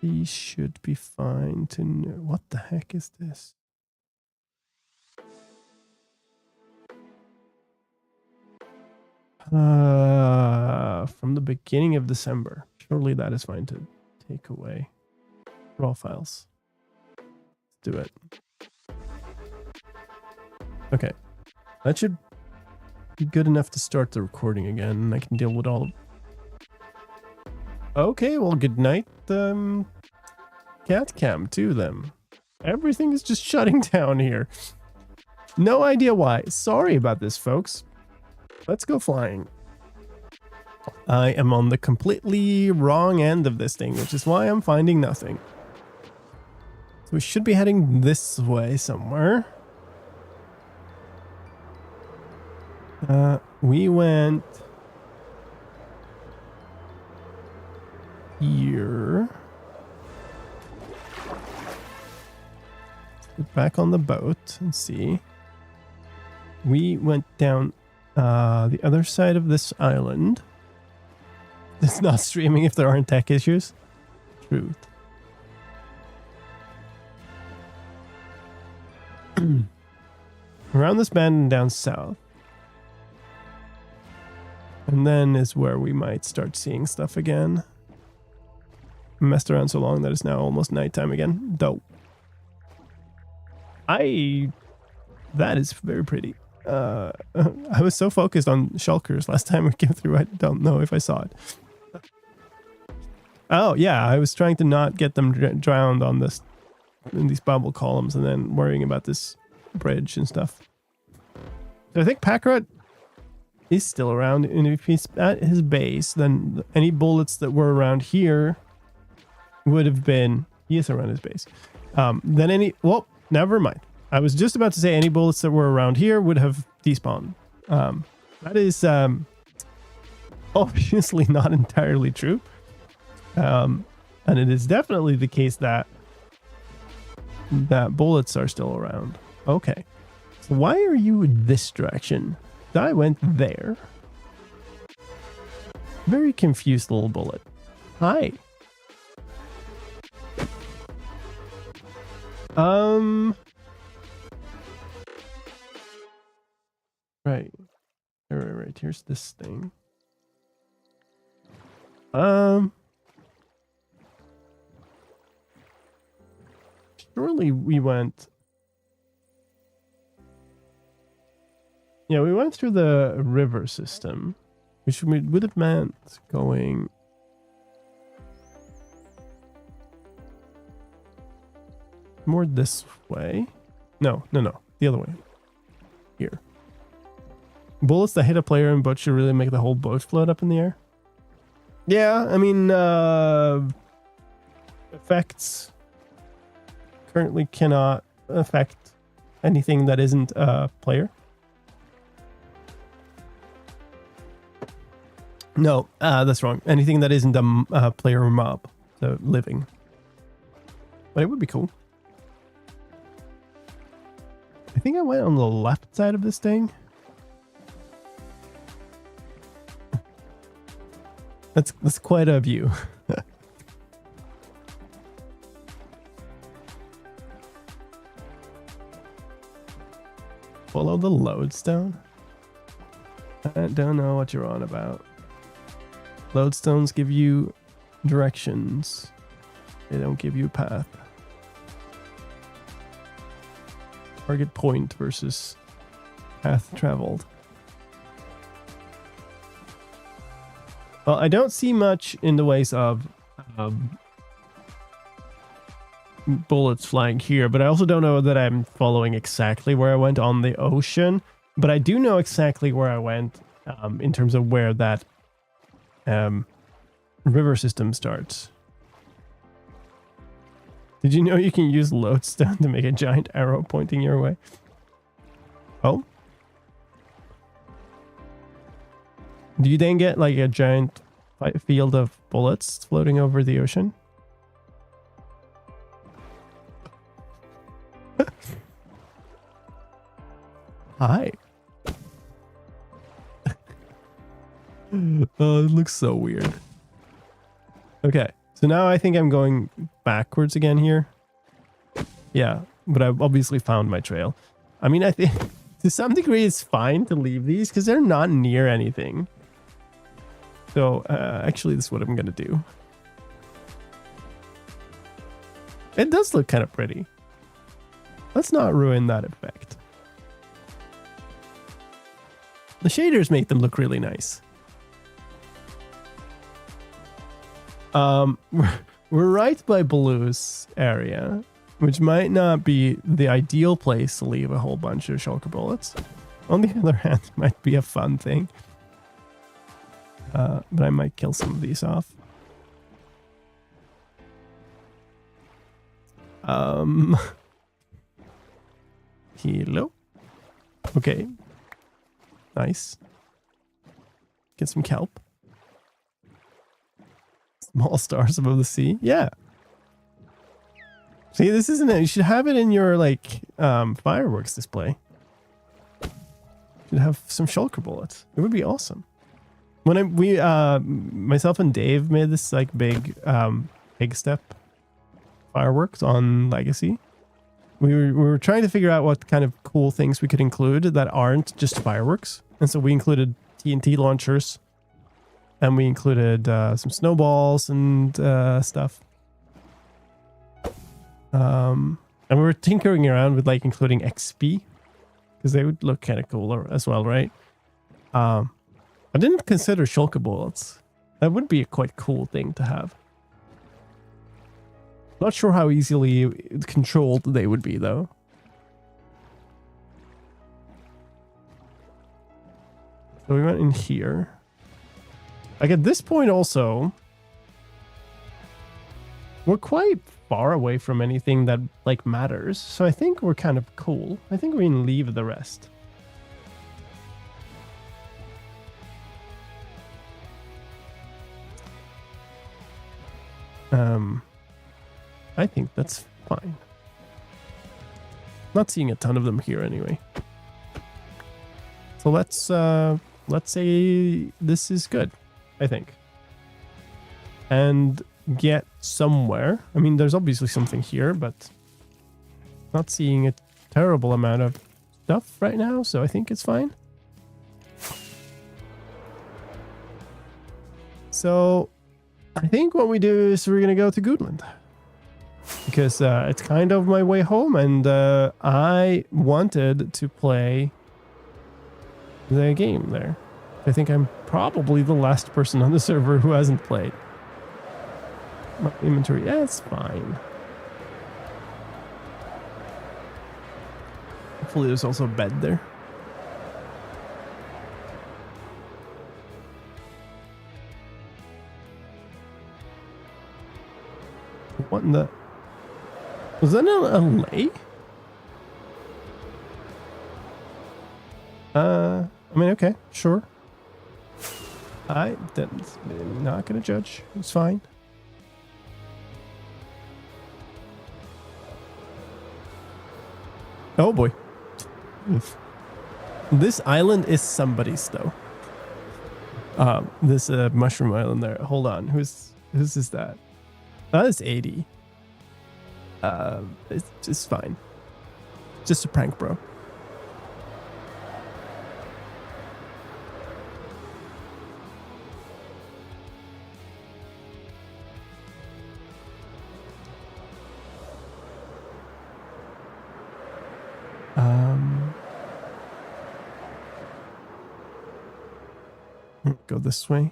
These should be fine to know. What the heck is this? From the beginning of December. Surely that is fine to take away. Raw files. Let's do it. Okay. That should be good enough to start the recording again. And I can deal with all. Okay, well, good night, cat cam to them. Everything is just shutting down here. No idea why. Sorry about this, folks. Let's go flying. I am on the completely wrong end of this thing, which is why I'm finding nothing. So we should be heading this way somewhere. We went here. Get back on the boat and see. We went down the other side of this island. It's not streaming if there aren't tech issues. Truth. Around this bend and down south. And then is where we might start seeing stuff again. Messed around so long that it's now almost nighttime again. Dope. That is very pretty. I was so focused on shulkers last time we came through, I don't know if I saw it. Oh, yeah, I was trying to not get them drowned on this, in these bubble columns, and then worrying about this bridge and stuff. So I think Packrat is still around, and if he's at his base, then any bullets that were around here would have been... He is around his base. Then any... Well, never mind. I was just about to say any bullets that were around here would have despawned. That is obviously not entirely true. And it is definitely the case that bullets are still around. Okay. So why are you this direction? I went there. Very confused little bullet. Hi. Right. Right. Here's this thing. Surely we went... Yeah, we went through the river system, which would have meant going... more this way. No. The other way. Here. Bullets that hit a player in boat should really make the whole boat float up in the air. Yeah, I mean, effects currently cannot affect anything that isn't a player. No, that's wrong. Anything that isn't a player or mob, so living. But it would be cool. I think I went on the left side of this thing. That's quite a view. Follow the lodestone? I don't know what you're on about. Lodestones give you directions. They don't give you a path. Target point versus path traveled. Well, I don't see much in the ways of bullets flying here, but I also don't know that I'm following exactly where I went on the ocean. But I do know exactly where I went in terms of where that river system starts. Did you know you can use lodestone to make a giant arrow pointing your way? Oh? Do you then get like a giant field of bullets floating over the ocean? Hi. Oh, it looks so weird. Okay, so now I think I'm going backwards again here. Yeah, but I've obviously found my trail. I mean, I think to some degree it's fine to leave these because they're not near anything. So actually, this is what I'm going to do. It does look kind of pretty. Let's not ruin that effect. The shaders make them look really nice. We're right by Blue's area, which might not be the ideal place to leave a whole bunch of shulker bullets. On the other hand, it might be a fun thing. But I might kill some of these off. Hello. Okay. Nice. Get some kelp. Small stars above the sea. Yeah. See, this isn't it. You should have it in your like fireworks display. You should have some shulker bullets. It would be awesome. When myself and Dave made this like big pig step fireworks on Legacy, we were trying to figure out what kind of cool things we could include that aren't just fireworks, and so we included TNT launchers, and we included some snowballs and stuff. And we were tinkering around with like including XP because they would look kind of cool as well, right? I didn't consider shulker bullets. That would be a quite cool thing to have. Not sure how easily controlled they would be though. So we went in here. Like at this point also, we're quite far away from anything that like matters. So I think we're kind of cool. I think we can leave the rest. I think that's fine. Not seeing a ton of them here anyway. So let's say this is good, I think. And get somewhere. I mean, there's obviously something here, but not seeing a terrible amount of stuff right now, so I think it's fine. So I think what we do is we're gonna go to Goodland because it's kind of my way home, and I wanted to play the game there. I think I'm probably the last person on the server who hasn't played. My inventory, yeah, it's fine. Hopefully there's also a bed there. What in the... Was that in LA? I mean, okay, sure. I'm not gonna judge. It's fine. Oh boy. Oof. This island is somebody's though. This mushroom island there. Hold on. Whose is that? That is 80. It's just fine. Just a prank, bro. Go this way.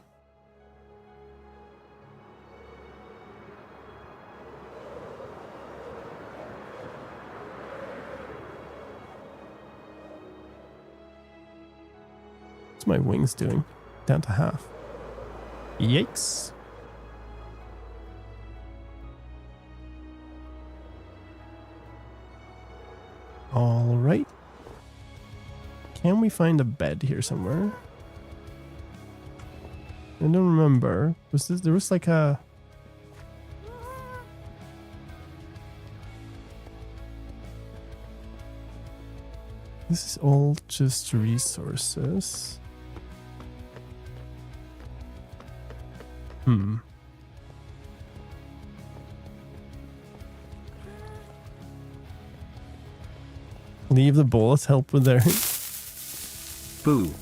What's my wings doing? Down to half. Yikes. All right. Can we find a bed here somewhere? I don't remember. There was like a... This is all just resources. Leave the bullets help with their... Boo.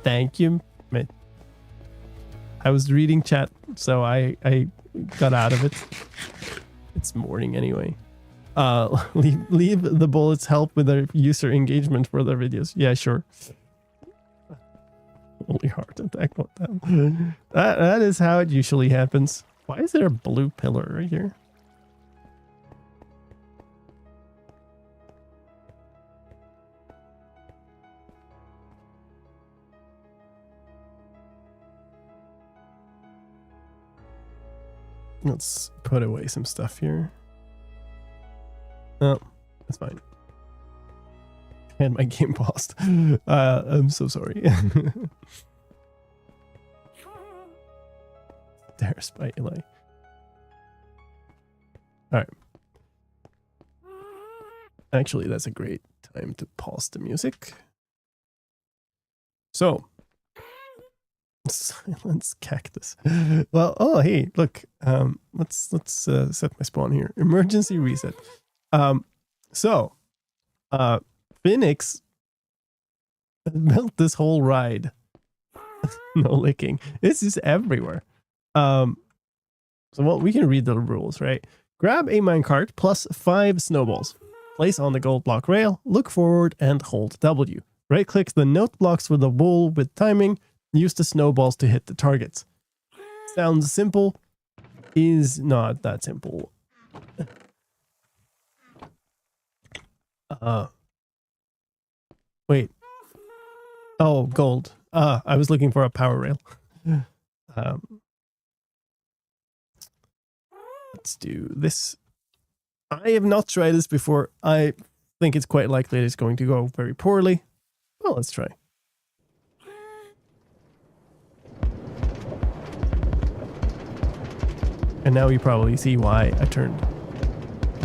Thank you, mate. I was reading chat, so I got out of it. It's morning anyway. Leave the bullets help with their user engagement for their videos. Yeah, sure. Holy heart attack, what the that is how it usually happens. Why is there a blue pillar right here? Let's put away some stuff here. Oh, that's fine. And my game paused. I'm so sorry. There's by Eli. Alright. Actually, that's a great time to pause the music. So. Silence cactus. Well, oh hey, look. Let's set my spawn here. Emergency reset. So Phoenix built this whole ride. No licking. This is everywhere. So well, we can read the rules, right? Grab a minecart plus 5 snowballs. Place on the gold block rail, look forward and hold W. Right click the note blocks with the wool with timing. Use the snowballs to hit the targets. Sounds simple. Is not that simple. Wait. Oh, gold. I was looking for a power rail. Let's do this. I have not tried this before. I think it's quite likely it's going to go very poorly. Well, let's try. And now you probably see why I turned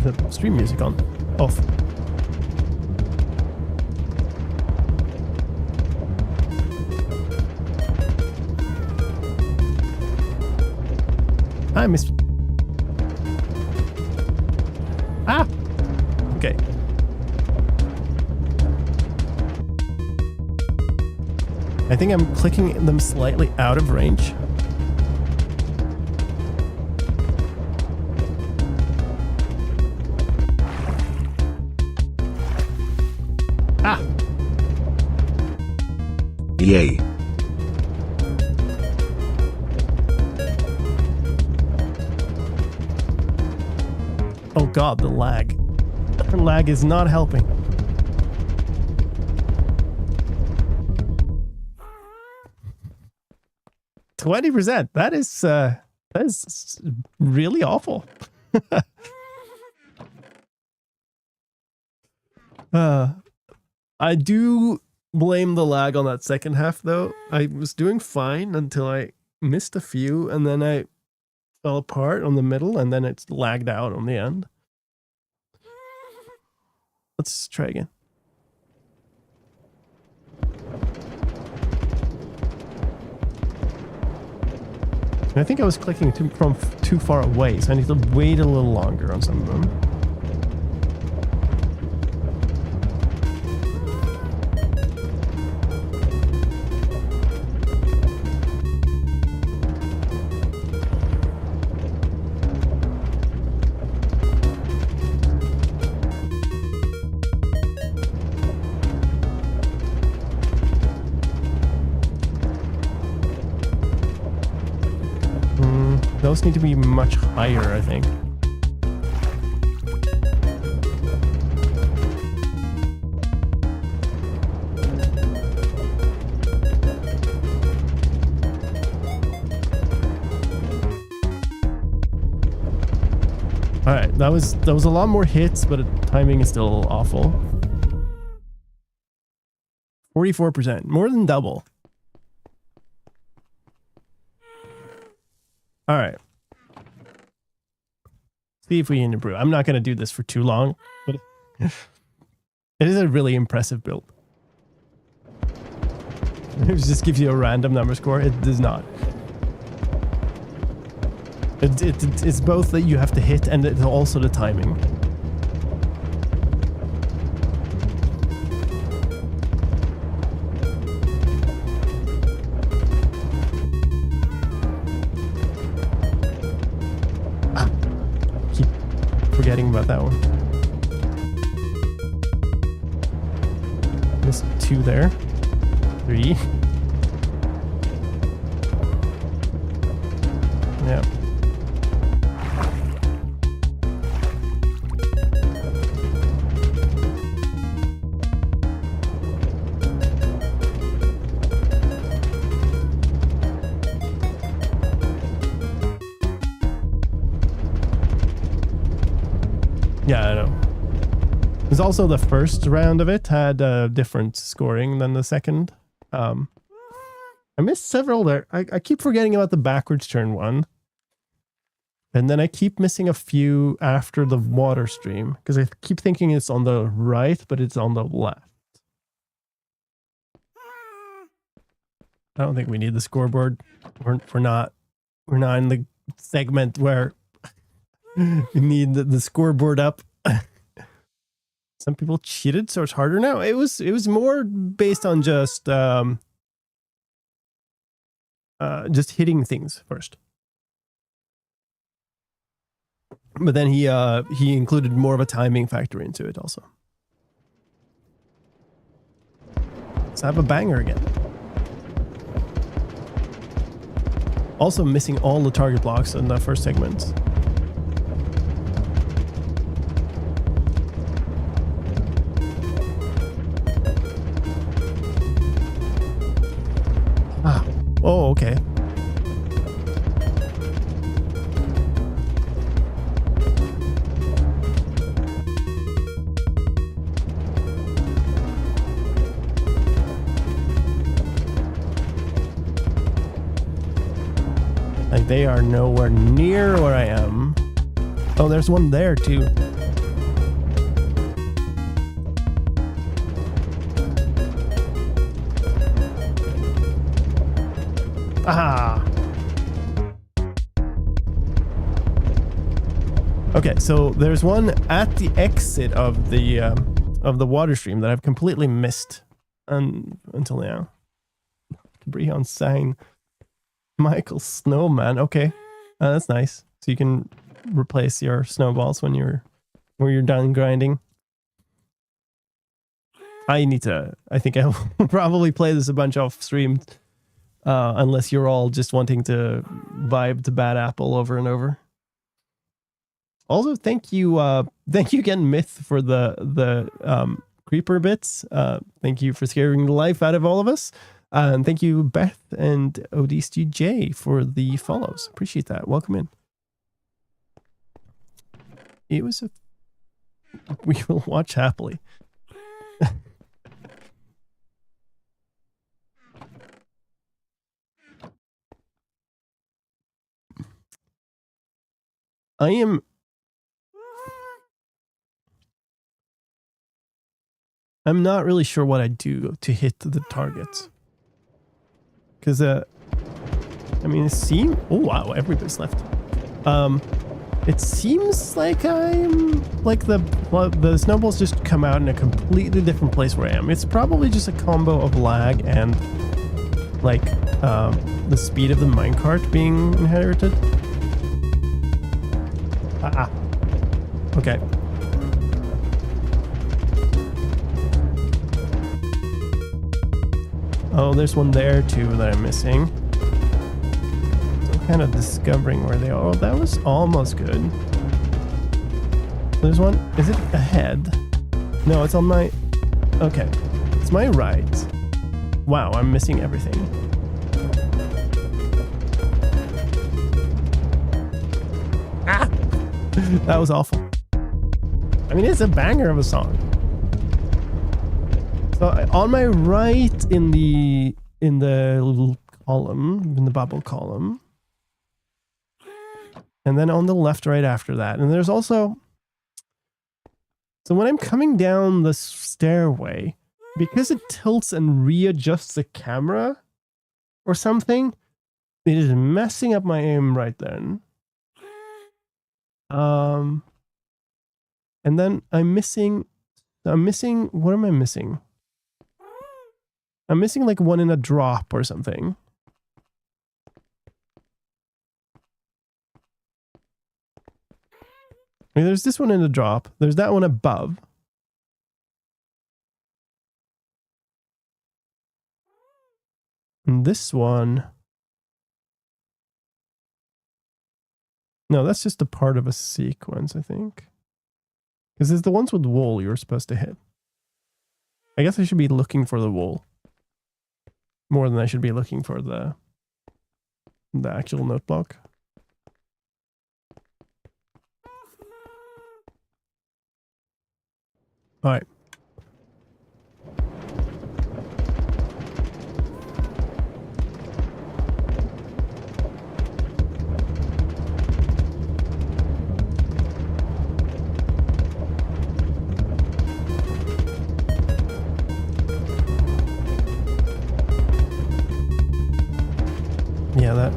the stream music off. I missed. Ah! Okay. I think I'm clicking them slightly out of range. Ah! Yay. Oh god, the lag. The lag is not helping. %. That is really awful. I do blame the lag on that second half though. I was doing fine until I missed a few and then I fell apart on the middle and then it's lagged out on the end. Let's try again. I think I was clicking from too far away, so I need to wait a little longer on some of them. Those need to be much higher, I think. All right, that was a lot more hits, but timing is still awful. 44%, more than double. All right. See if we can improve. I'm not going to do this for too long, but It is a really impressive build. It just gives you a random number score. It does not. It's both that you have to hit and it's also the timing. Keep forgetting about that one. Missed 2 there. 3. Yeah. Yeah, I know. There's also the first round of it had a different scoring than the second. I missed several there. I keep forgetting about the backwards turn one. And then I keep missing a few after the water stream. Because I keep thinking it's on the right, but it's on the left. I don't think we need the scoreboard. We're not in the segment where we need the scoreboard up. Some people cheated, so it's harder now. It was more based on just hitting things first. But then he included more of a timing factor into it also. Let's have a banger again. Also missing all the target blocks in the first segment. Oh, okay. Like, they are nowhere near where I am. Oh, there's one there, too. Ah. Okay, so there's one at the exit of the water stream that I've completely missed until now. Debris on sign. Michael Snowman. Okay, that's nice. So you can replace your snowballs when you're done grinding. I think I'll probably play this a bunch off stream. Unless you're all just wanting to vibe to Bad Apple over and over. Also, thank you again, Myth, for the creeper bits. Thank you for scaring the life out of all of us. And thank you, Beth and ODSTJ, for the follows. Appreciate that. Welcome in. We will watch happily. I'm not really sure what I do to hit the targets. Because, I mean, oh wow, everybody's left. It seems like I'm, like the snowballs just come out in a completely different place where I am. It's probably just a combo of lag and, like, the speed of the minecart being inherited. Okay. Oh, there's one there too that I'm missing. So I'm kind of discovering where they are. Oh, that was almost good. There's one. Is it ahead? No, it's on my... Okay. It's my right. Wow, I'm missing everything. Ah! That was awful. I mean, it's a banger of a song. So on my right in the little column, in the bubble column, and then on the left right after that, and there's also So when I'm coming down the stairway, because it tilts and readjusts the camera or something, it is messing up my aim right then. And then I'm missing, what am I missing? I'm missing like one in a drop or something. I mean, there's this one in a drop. There's that one above. And this one. No, that's just a part of a sequence, I think. Because there's the ones with wool you're supposed to hit. I guess I should be looking for the wool. More than I should be looking for the actual note block. All right. Yeah, that.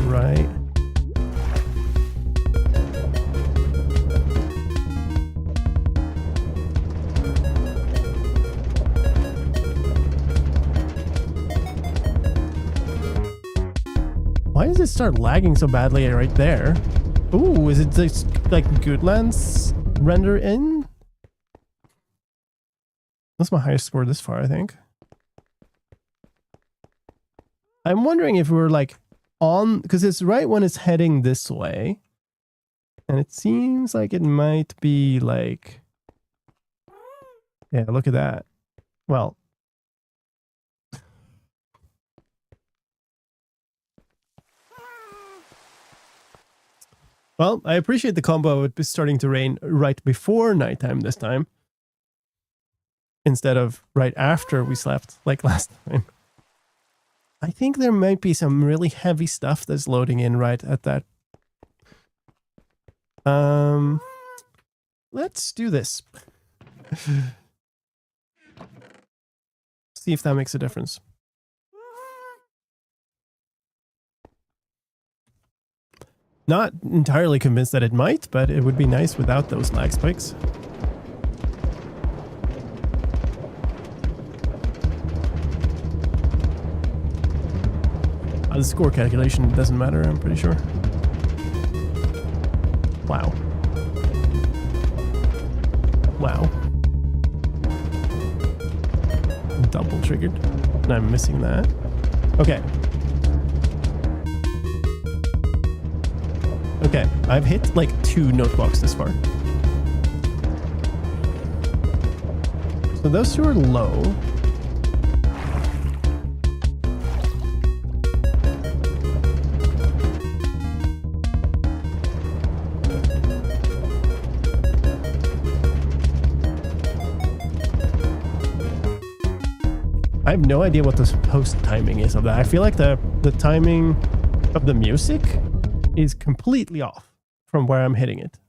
Right. Why does it start lagging so badly right there? Ooh, is it just like Goodlands render in? That's my highest score this far, I think. I'm wondering if we're like on, because it's right when it's heading this way. And it seems like it might be like, yeah, look at that. Well, I appreciate the combo of it starting to rain right before nighttime this time. Instead of right after we slept, like last time. I think there might be some really heavy stuff that's loading in right at that. Let's do this. See if that makes a difference. Not entirely convinced that it might, but it would be nice without those lag spikes. The score calculation doesn't matter, I'm pretty sure. Wow. Wow. Double triggered. And I'm missing that. Okay. Okay, I've hit like 2 note blocks this far. So those 2 are low. I have no idea what the post timing is of that. I feel like the timing of the music is completely off from where I'm hitting it.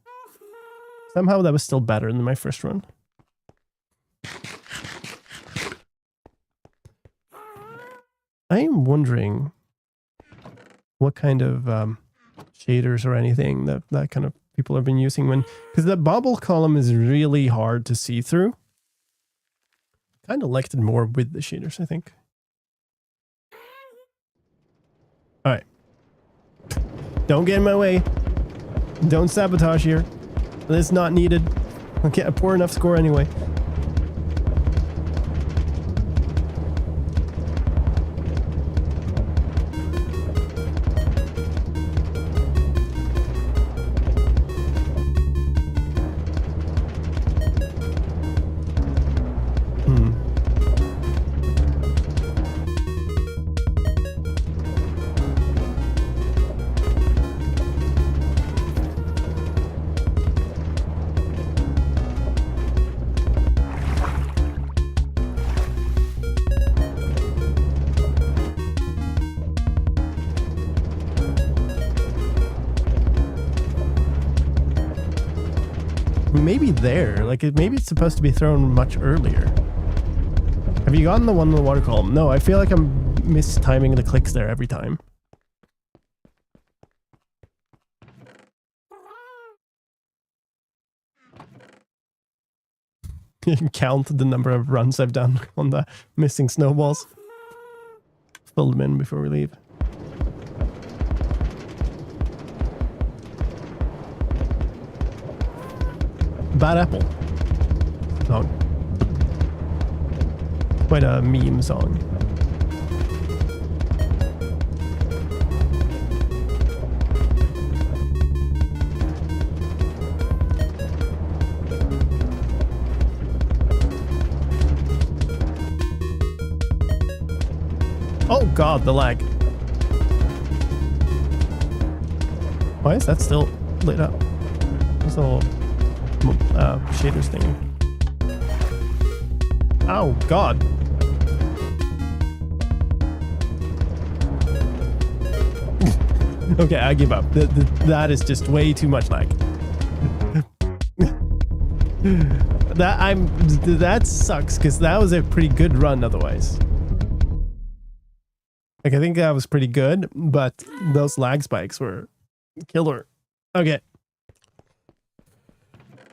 Somehow that was still better than my first run. I am wondering what kind of shaders or anything that kind of people have been using when, because the bubble column is really hard to see through. Kind of liked it more with the shaders, I think. All right. Don't get in my way. Don't sabotage here. It's not needed. I'll get a poor enough score anyway. maybe there. Like, maybe it's supposed to be thrown much earlier. Have you gotten the one in the water column? No, I feel like I'm mistiming the clicks there every time. You can count the number of runs I've done on the missing snowballs. Fill them in before we leave. Bad Apple song. Quite a meme song. Oh god, the lag. Why is that still lit up? There's a little shaders thing. Oh god. Okay, I give up. That is just way too much lag. That sucks because that was a pretty good run otherwise. Like, I think that was pretty good, but those lag spikes were killer. Okay.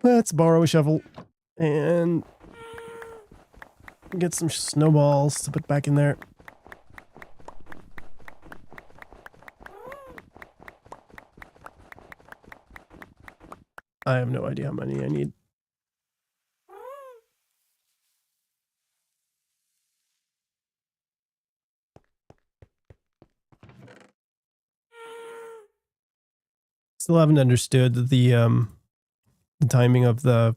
Let's borrow a shovel and get some snowballs to put back in there. I have no idea how many I need. Still haven't understood the timing of the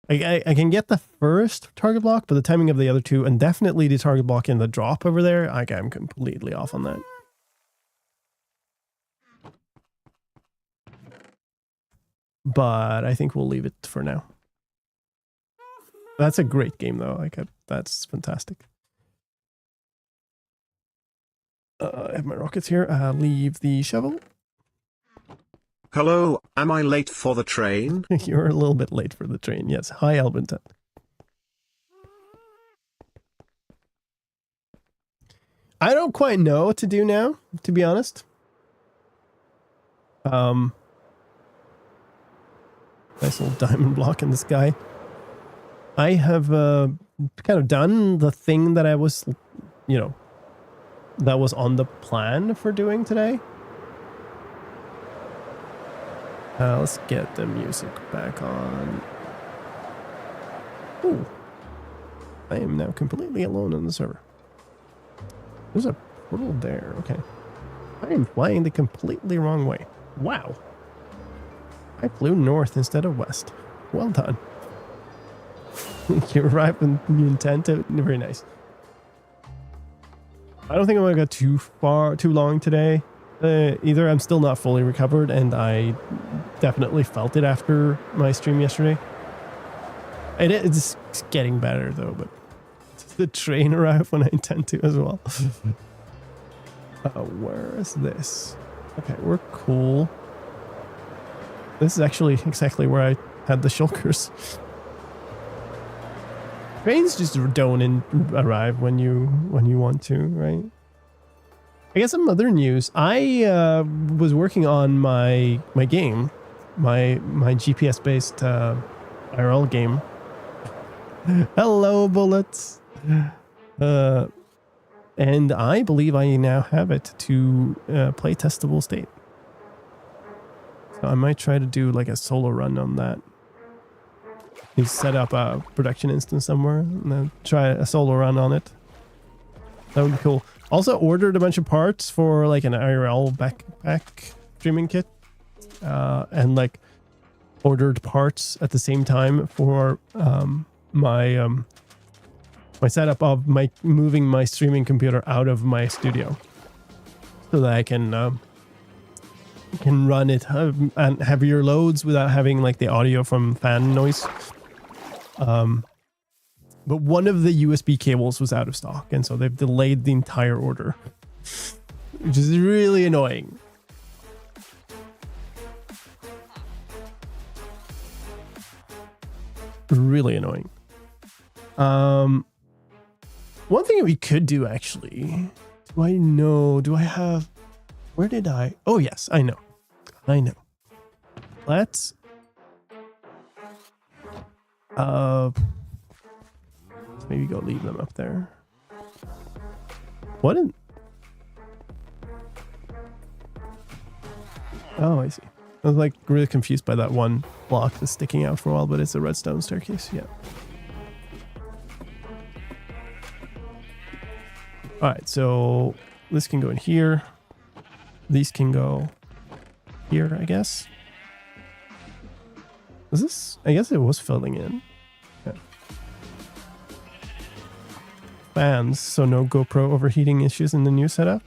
I can get the first target block, but the timing of the other two, and definitely the target block in the drop over there, I'm completely off on that. But I think we'll leave it for now. That's a great game though. That's fantastic. I have my rockets here. Leave the shovel. Hello, am I late for the train? You're a little bit late for the train. Yes. Hi, Albinton. I don't quite know what to do now, to be honest. Nice little diamond block in the sky. I have kind of done the thing that I was, that was on the plan for doing today. Let's get the music back on. Ooh. I am now completely alone on the server. There's a portal there. Okay. I am flying the completely wrong way. Wow. I flew north instead of west. Well done. You arrived when you intend to. Very nice. I don't think I'm going to go too long today. Either I'm still not fully recovered, and I definitely felt it after my stream yesterday. It's getting better though, but the train arrived when I intend to as well. Where is this? Okay, we're cool. This is actually exactly where I had the shulkers. Trains just don't arrive when you want to, right? I guess some other news. I was working on my game, my GPS based IRL game. Hello, bullets. And I believe I now have it to play testable state. So I might try to do like a solo run on that. You set up a production instance somewhere and then try a solo run on it. That would be cool. Also ordered a bunch of parts for like an IRL backpack streaming kit. And like ordered parts at the same time for my setup of moving my streaming computer out of my studio. So that I can run it and heavier loads without having like the audio from fan noise. But one of the USB cables was out of stock, and so they've delayed the entire order, which is really annoying. really annoying. One thing we could do actually. Do I have? Where did I? Oh yes, I know. Let's maybe go leave them up there. What in? Oh, I see. I was like really confused by that one block that's sticking out for a while, but it's a redstone staircase. Yeah. All right, so this can go in here. These can go here, I guess. Is this? I guess it was filling in. Okay. Fans, so no GoPro overheating issues in the new setup.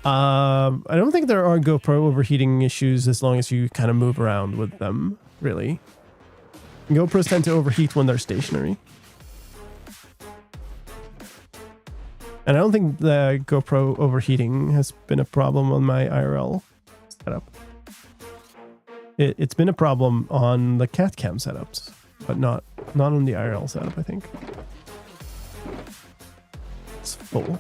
I don't think there are GoPro overheating issues as long as you kind of move around with them, really. GoPros tend to overheat when they're stationary. And I don't think the GoPro overheating has been a problem on my IRL setup. It's been a problem on the cat cam setups, but not on the IRL setup, I think. It's full.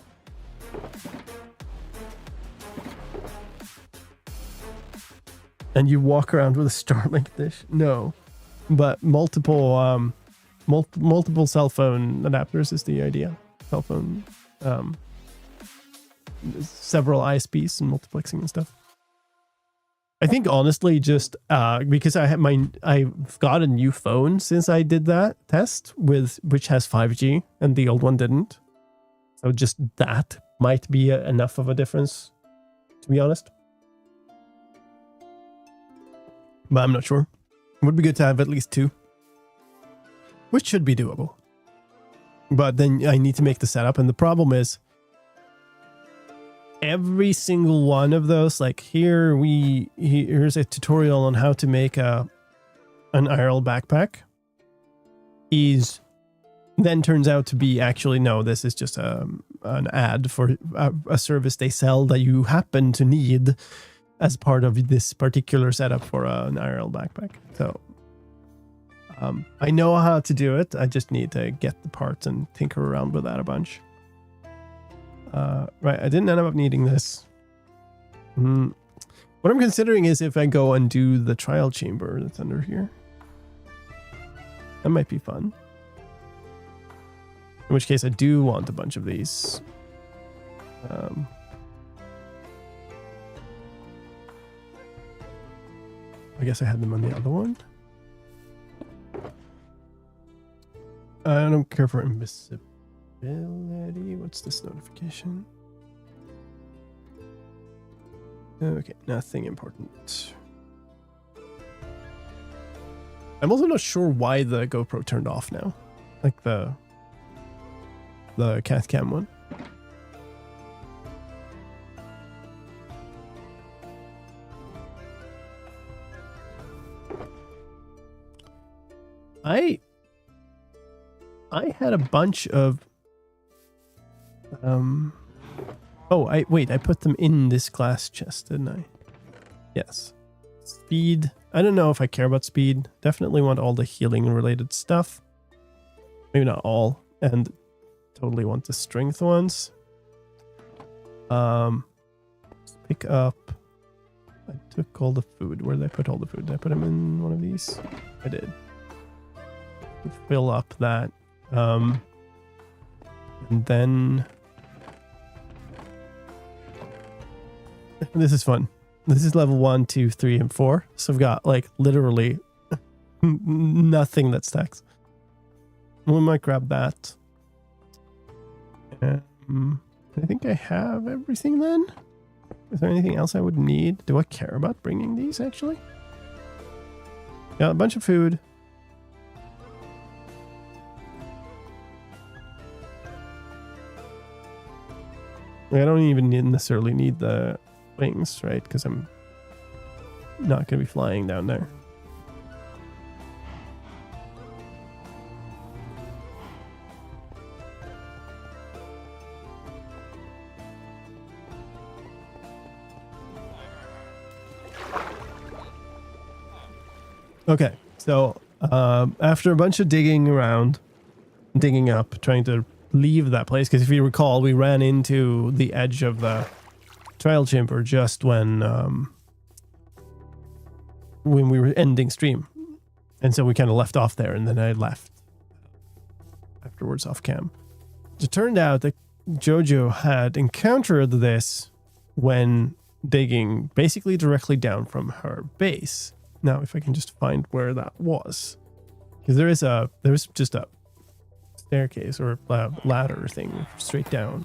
And you walk around with a Starlink dish? No, but multiple cell phone adapters is the idea. Cell phone, several ISPs and multiplexing and stuff. I think honestly, just because I've got a new phone since I did that test which has 5G and the old one didn't. So just that might be enough of a difference, to be honest. But I'm not sure. It would be good to have at least two, which should be doable. But then I need to make the setup, and the problem is every single one of those, like here's a tutorial on how to make an IRL backpack, is then turns out to be actually no, this is just an ad for a service they sell that you happen to need as part of this particular setup for an IRL backpack. So I know how to do it. I just need to get the parts and tinker around with that a bunch. Right, I didn't end up needing this. What I'm considering is if I go and do the trial chamber that's under here. That might be fun. In which case I do want a bunch of these. I guess I had them on the other one. I don't care for invisibility. What's this notification? Okay, nothing important. I'm also not sure why the GoPro turned off now. Like the cat cam one. I had a bunch of I put them in this glass chest, didn't I? Yes. Speed. I don't know if I care about speed. Definitely want all the healing related stuff. Maybe not all. And totally want the strength ones. Pick up. I took all the food. Where did I put all the food? Did I put them in one of these? I did. Fill up that. And then this is fun. This is level 1, 2, 3, and 4. So I've got like literally nothing that stacks. We might grab that. I think I have everything then. Is there anything else I would need? Do I care about bringing these actually? Got a bunch of food. I don't even necessarily need the wings, right? Because I'm not going to be flying down there. Okay, so After a bunch of digging around, digging up, trying to leave that place, because if you recall, we ran into the edge of the trial chamber just when we were ending stream. And so we kind of left off there, and then I left afterwards off cam. It turned out that Jojo had encountered this when digging basically directly down from her base. Now, if I can just find where that was, because there's just a staircase or a ladder thing straight down.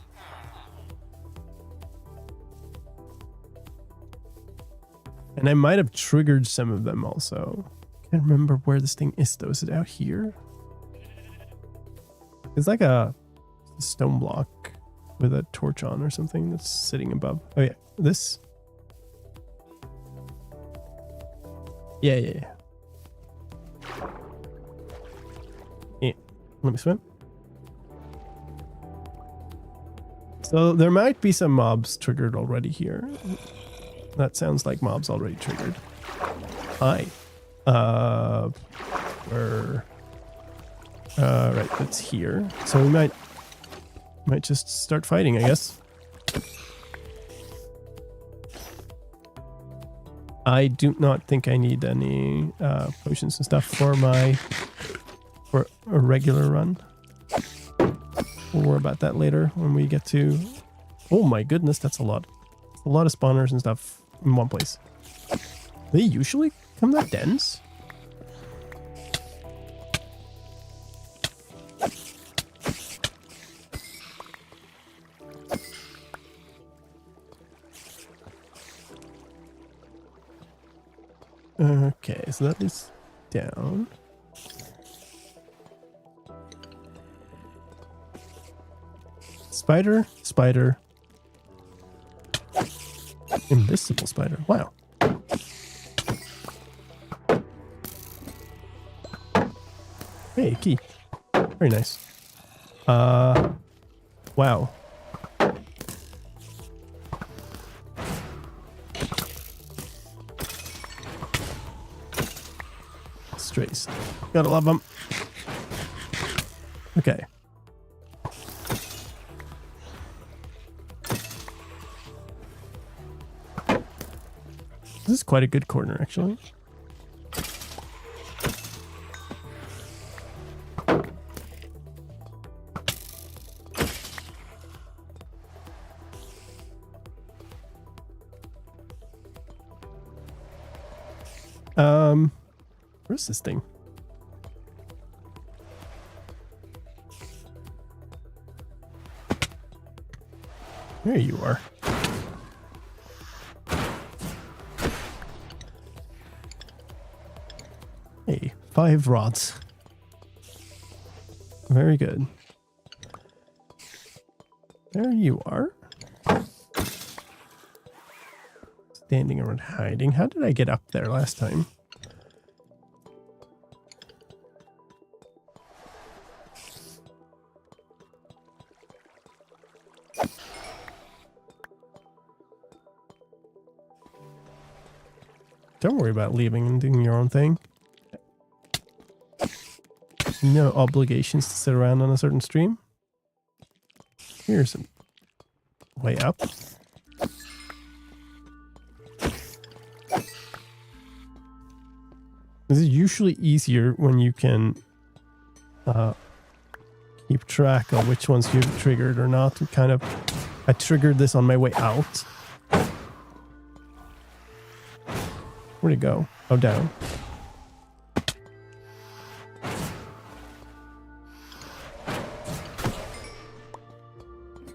And I might have triggered some of them also. Can't remember where this thing is though. Is it out here? It's like a stone block with a torch on or something that's sitting above. Oh yeah, this. Yeah. Let me swim. So there might be some mobs triggered already here. That sounds like mobs already triggered. Hi. Right, that's here. So we might just start fighting, I guess. I do not think I need any potions and stuff for a regular run. We'll worry about that later when we get to... Oh my goodness, that's a lot. A lot of spawners and stuff in one place. They usually come that dense? Okay, so that is down. Spider. Invisible spider. Wow. Hey, key. Very nice. Wow. Strays. Gotta love them. Okay. This is quite a good corner, actually. Where's this thing? There you are. Hey, 5 rods. Very good. There you are. Standing around hiding. How did I get up there last time? Don't worry about leaving and doing your own thing. No obligations to sit around on a certain stream. Here's a way up. This is usually easier when you can keep track of which ones you've triggered or not. I triggered this on my way out. Where'd it go? Oh, down.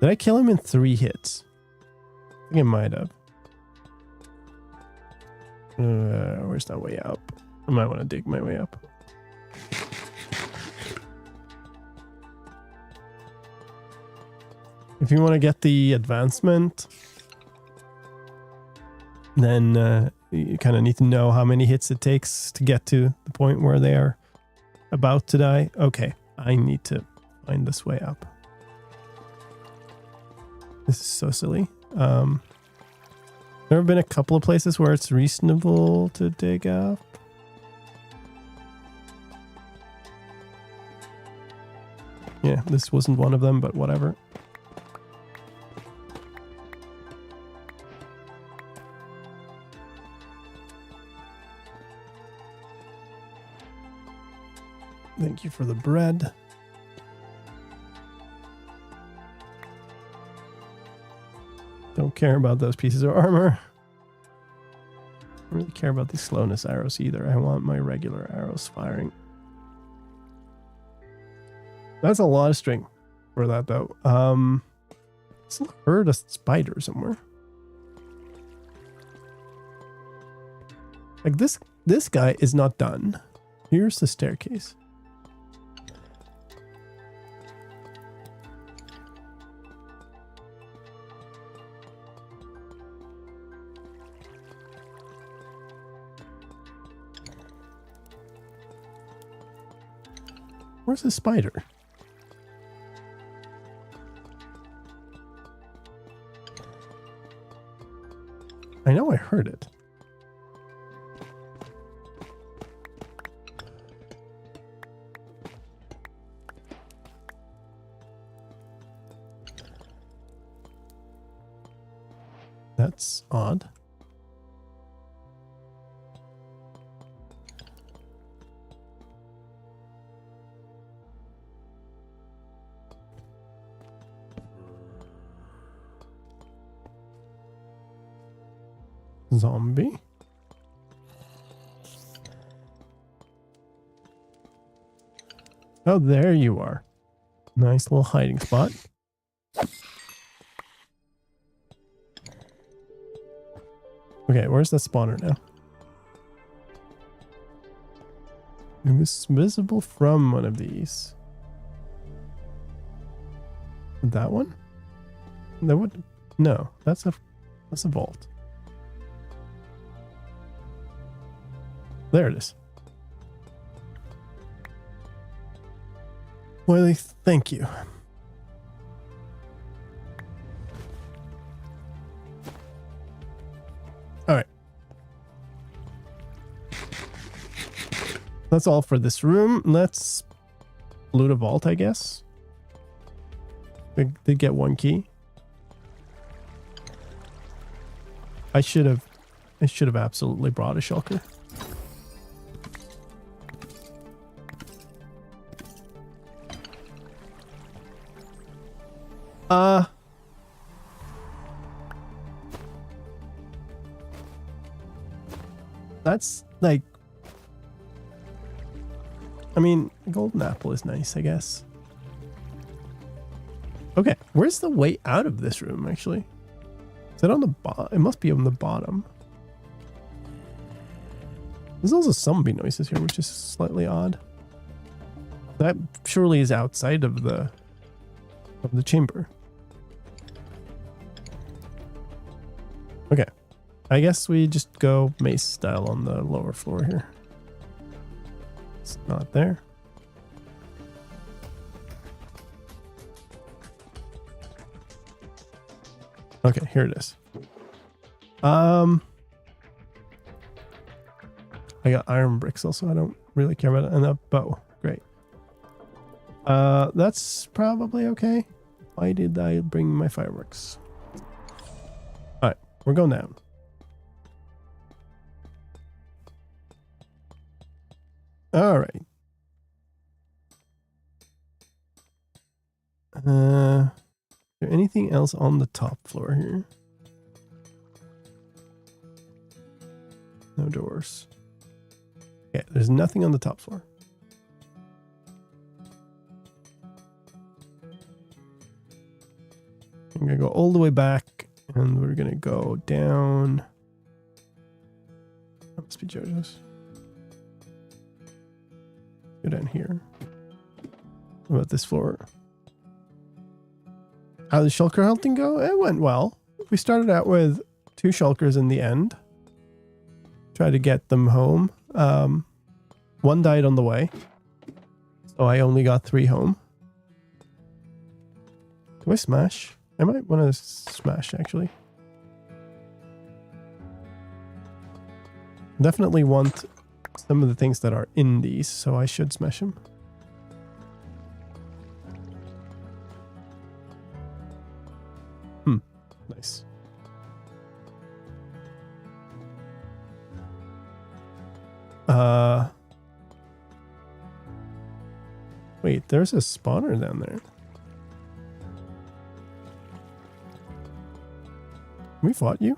Did I kill him in 3 hits? I think I might have. Where's that way up? I might want to dig my way up. If you want to get the advancement, then you kind of need to know how many hits it takes to get to the point where they are about to die. Okay, I need to find this way up. This is so silly. There have been a couple of places where it's reasonable to dig up. Yeah, this wasn't one of them, but whatever. Thank you for the bread. Don't care about those pieces of armor. Don't really care about these slowness arrows either. I want my regular arrows firing. That's a lot of string for that though. Still heard a spider somewhere. Like this guy is not done. Here's the staircase. Where's the spider? I know I heard it. That's odd. Zombie. Oh, there you are. Nice little hiding spot. Okay, where's the spawner now? It was visible from one of these. That one? That would no, that's a vault. There it is. Wiley, thank you. All right. That's all for this room. Let's loot a vault, I guess. We did get one key. I should have absolutely brought a shulker. That's like, I mean, golden apple is nice, I guess. Okay, where's the way out of this room, actually? Is it on the bottom? It must be on the bottom. There's also zombie noises here, which is slightly odd. That surely is outside of the chamber. Okay. I guess we just go mace style on the lower floor here. It's not there. Okay, here it is. I got iron bricks also. I don't really care about it. And a bow. Great. That's probably okay. Why did I bring my fireworks? Alright, we're going down. Alright. Is there anything else on the top floor here? No doors. Okay, there's nothing on the top floor. I'm gonna go all the way back and we're gonna go down. That must be JoJo's. Go down here. What about this floor? How did Shulker hunting go? It went well. We started out with 2 shulkers in the end. Tried to get them home. One died on the way. So I only got 3 home. Do I smash? I might want to smash, actually. Definitely want some of the things that are in these, so I should smash them. Nice. Wait, there's a spawner down there. We fought you?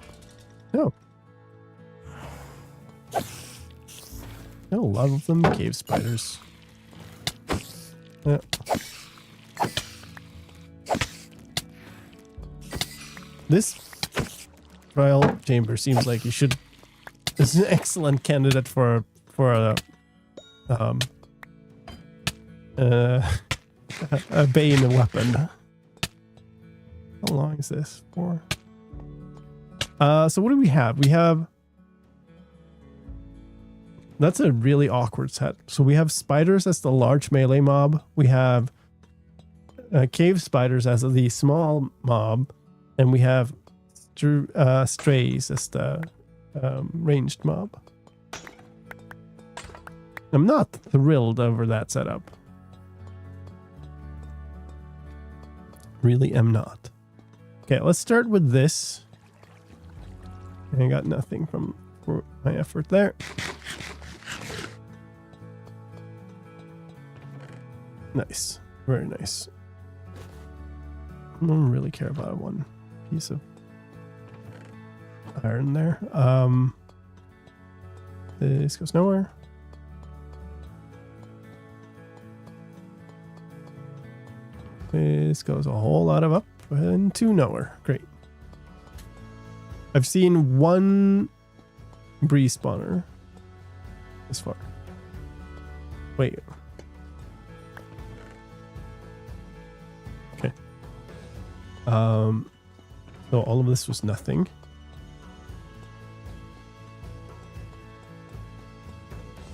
No. I love them cave spiders. Yeah. This trial chamber seems like you should. This is an excellent candidate for a bane weapon. How long is this for? So what do we have? We have. That's a really awkward set. So we have spiders as the large melee mob. We have cave spiders as the small mob. And we have strays as the ranged mob. I'm not thrilled over that setup. Really am not. Okay, let's start with this. I got nothing for my effort there. Nice. Very nice. I don't really care about one piece of iron there. This goes nowhere. This goes a whole lot of up and to nowhere. Great. I've seen one breeze spawner this far. Wait. Okay. So all of this was nothing.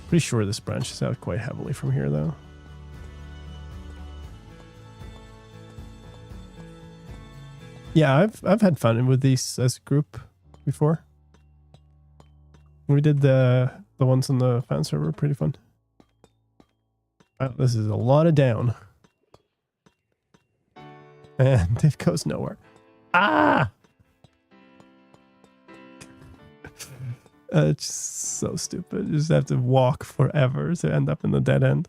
Pretty sure this branches out quite heavily from here, though. Yeah, I've had fun with these as a group before. We did the ones on the fan server, pretty fun. Wow, this is a lot of down. And it goes nowhere. Ah! It's so stupid. You just have to walk forever to end up in the dead end.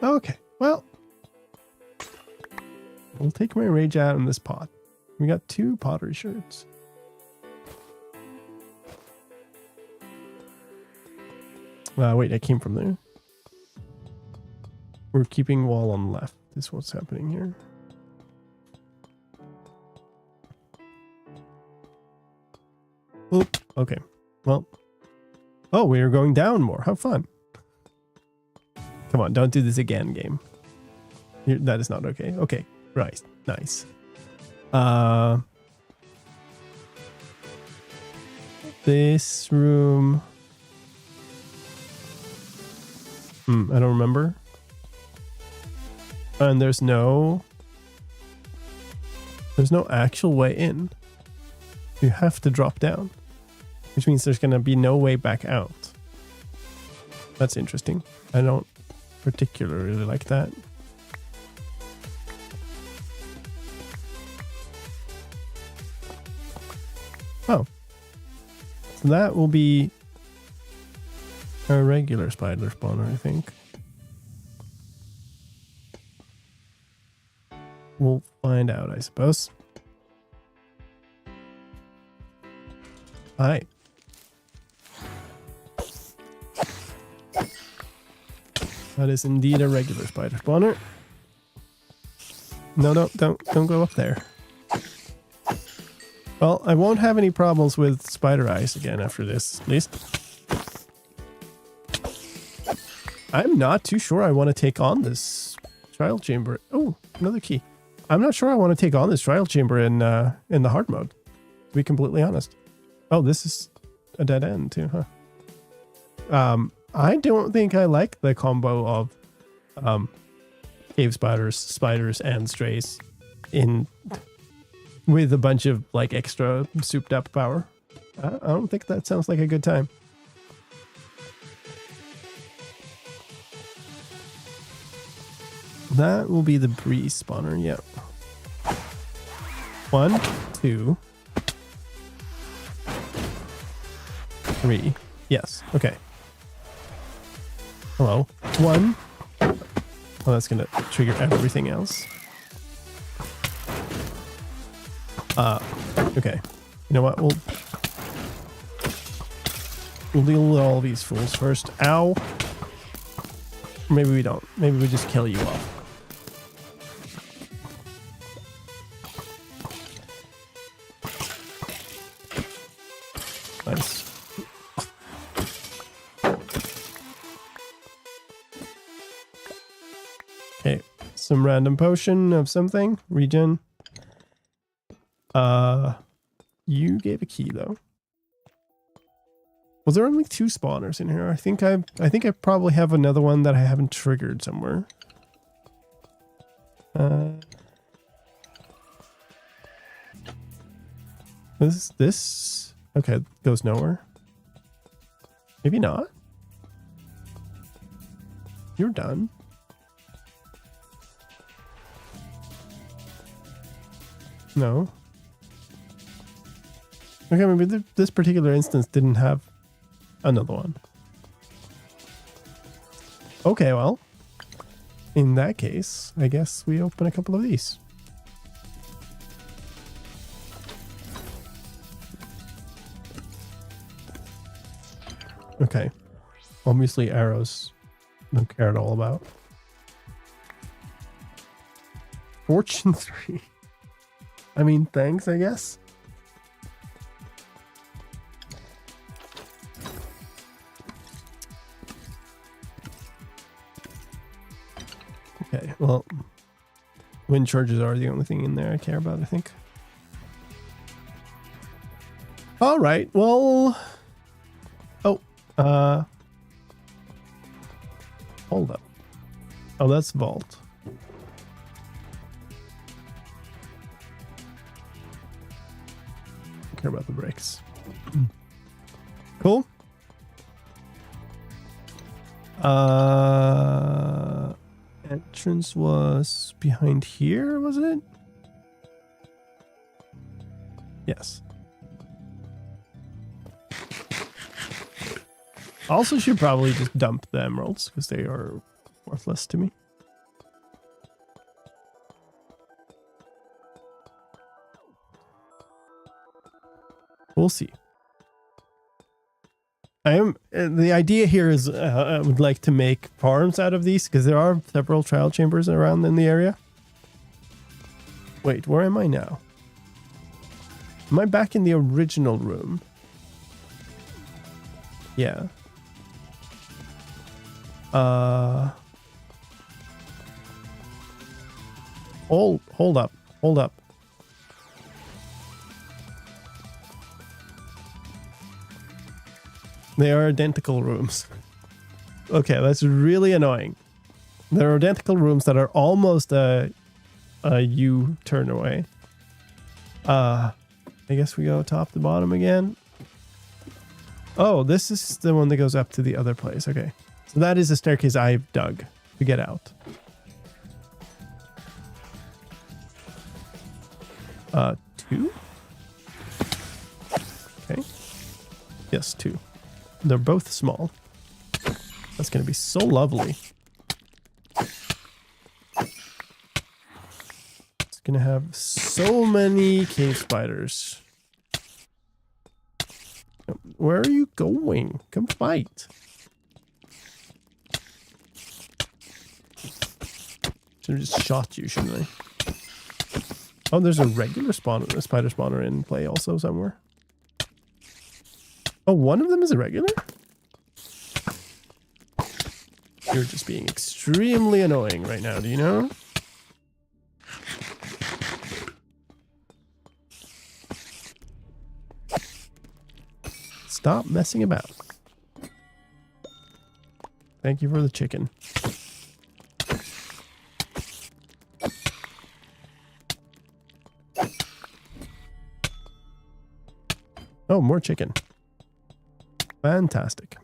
Okay, well. We'll take my rage out in this pot. We got 2 pottery shards. Wait, I came from there. We're keeping wall on the left. This is what's happening here. Oop. Okay. Well. Oh, we are going down more. How fun. Come on, don't do this again, game. That is not okay. Okay. Right. Nice. This room. I don't remember. And there's no actual way in. You have to drop down, which means there's going to be no way back out. That's interesting. I don't particularly like that. Oh. So that will be a regular spider spawner, I think. We'll find out, I suppose. Hi. That is indeed a regular spider spawner. No, don't go up there. Well, I won't have any problems with spider eyes again after this, at least. I'm not too sure I want to take on this trial chamber. Oh, another key. I'm not sure I want to take on this trial chamber in the hard mode, to be completely honest. Oh, this is a dead end too, huh? I don't think I like the combo of cave spiders, and strays with a bunch of like extra souped up power. I don't think that sounds like a good time. That will be the breeze spawner. Yep. 1, 2, 3. Yes. Okay. Hello. 1. Oh, that's gonna trigger everything else. Okay. You know what? We'll deal with all these fools first. Ow. Maybe we don't. Maybe we just kill you off. Nice. Okay. Some random potion of something. Regen. You gave a key though. Was there only 2 spawners in here? I think I probably have another one that I haven't triggered somewhere. This okay, goes nowhere. Maybe not. You're done. No. Okay, maybe this particular instance didn't have another one. Okay, well, in that case, I guess we open a couple of these. Okay. Obviously arrows don't care at all about. Fortune 3. I mean, thanks, I guess. Okay, well, wind charges are the only thing in there I care about, I think. All right, well... Oh, hold up. Oh, that's vault. Don't care about the bricks. Cool. Entrance was behind here, was it? Yes. Also should probably just dump the emeralds because they are worthless to me. We'll see. The idea here is I would like to make farms out of these because there are several trial chambers around in the area. Wait, where am I now? Am I back in the original room? Yeah. Hold up. They are identical rooms. Okay, that's really annoying. There are identical rooms that are almost a U-turn away. I guess we go top to bottom again. Oh, this is the one that goes up to the other place. Okay. So that is a staircase I've dug to get out. 2? Okay. Yes, 2. They're both small. That's going to be so lovely. It's going to have so many cave spiders. Where are you going? Come fight. Should have just shot you, shouldn't I? Oh, there's a regular spawner, a spider spawner in play also somewhere. Oh, one of them is a regular? You're just being extremely annoying right now, do you know? Stop messing about. Thank you for the chicken. Oh, more chicken. Fantastic.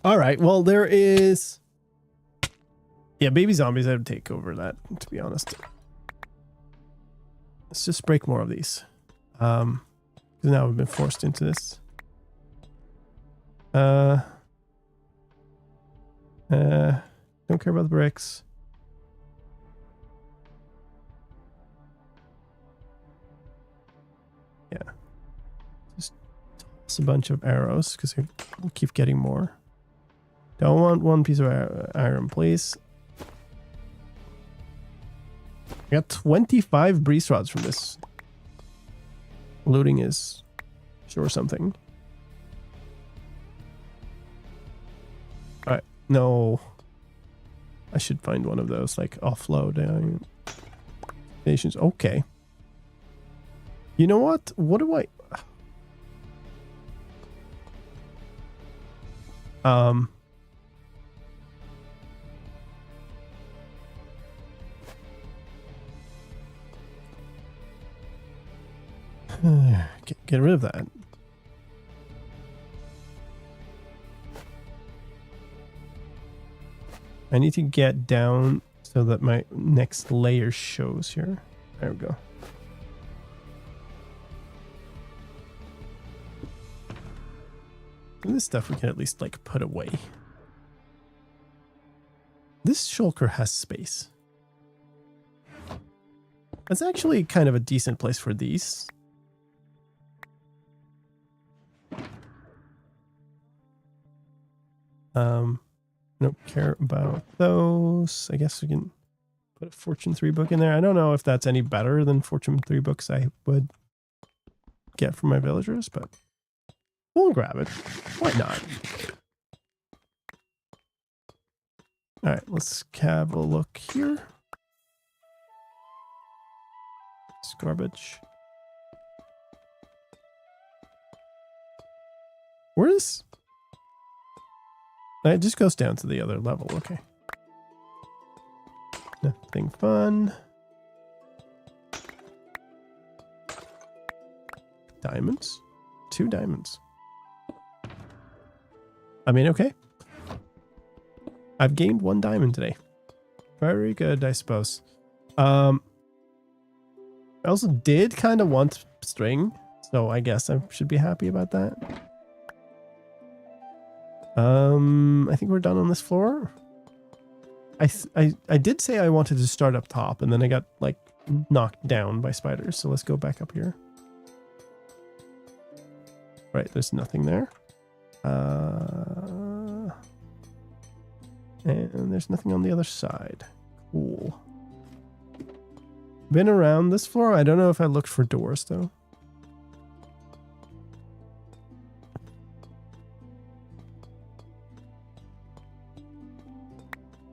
All right. Well, there is. Yeah, baby zombies. I would take over that. To be honest. Let's just break more of these. Because now we've been forced into this. Don't care about the bricks. Yeah. Just toss a bunch of arrows because we'll keep getting more. Don't want one piece of iron, please. I got 25 breeze rods from this. Looting is sure something. Alright, no. I should find one of those, like, offload stations. Okay. You know what? What do I... Get rid of that. I need to get down so that my next layer shows here. There we go. And this stuff we can at least like put away. This shulker has space. That's actually kind of a decent place for these. Don't care about those. I guess we can put a Fortune 3 book in there. I don't know if that's any better than Fortune 3 books I would get from my villagers, but we'll grab it. Why not? All right, let's have a look here. It's garbage. Where's... It just goes down to the other level. Okay. Nothing fun. Diamonds? 2 diamonds. I mean, okay. I've gained 1 diamond today. Very good, I suppose. I also did kind of want string, so I guess I should be happy about that. I think we're done on this floor. I did say I wanted to start up top, and then I got like knocked down by spiders. So let's go back up here. Right, there's nothing there. And there's nothing on the other side. Cool. Been around this floor. I don't know if I looked for doors though.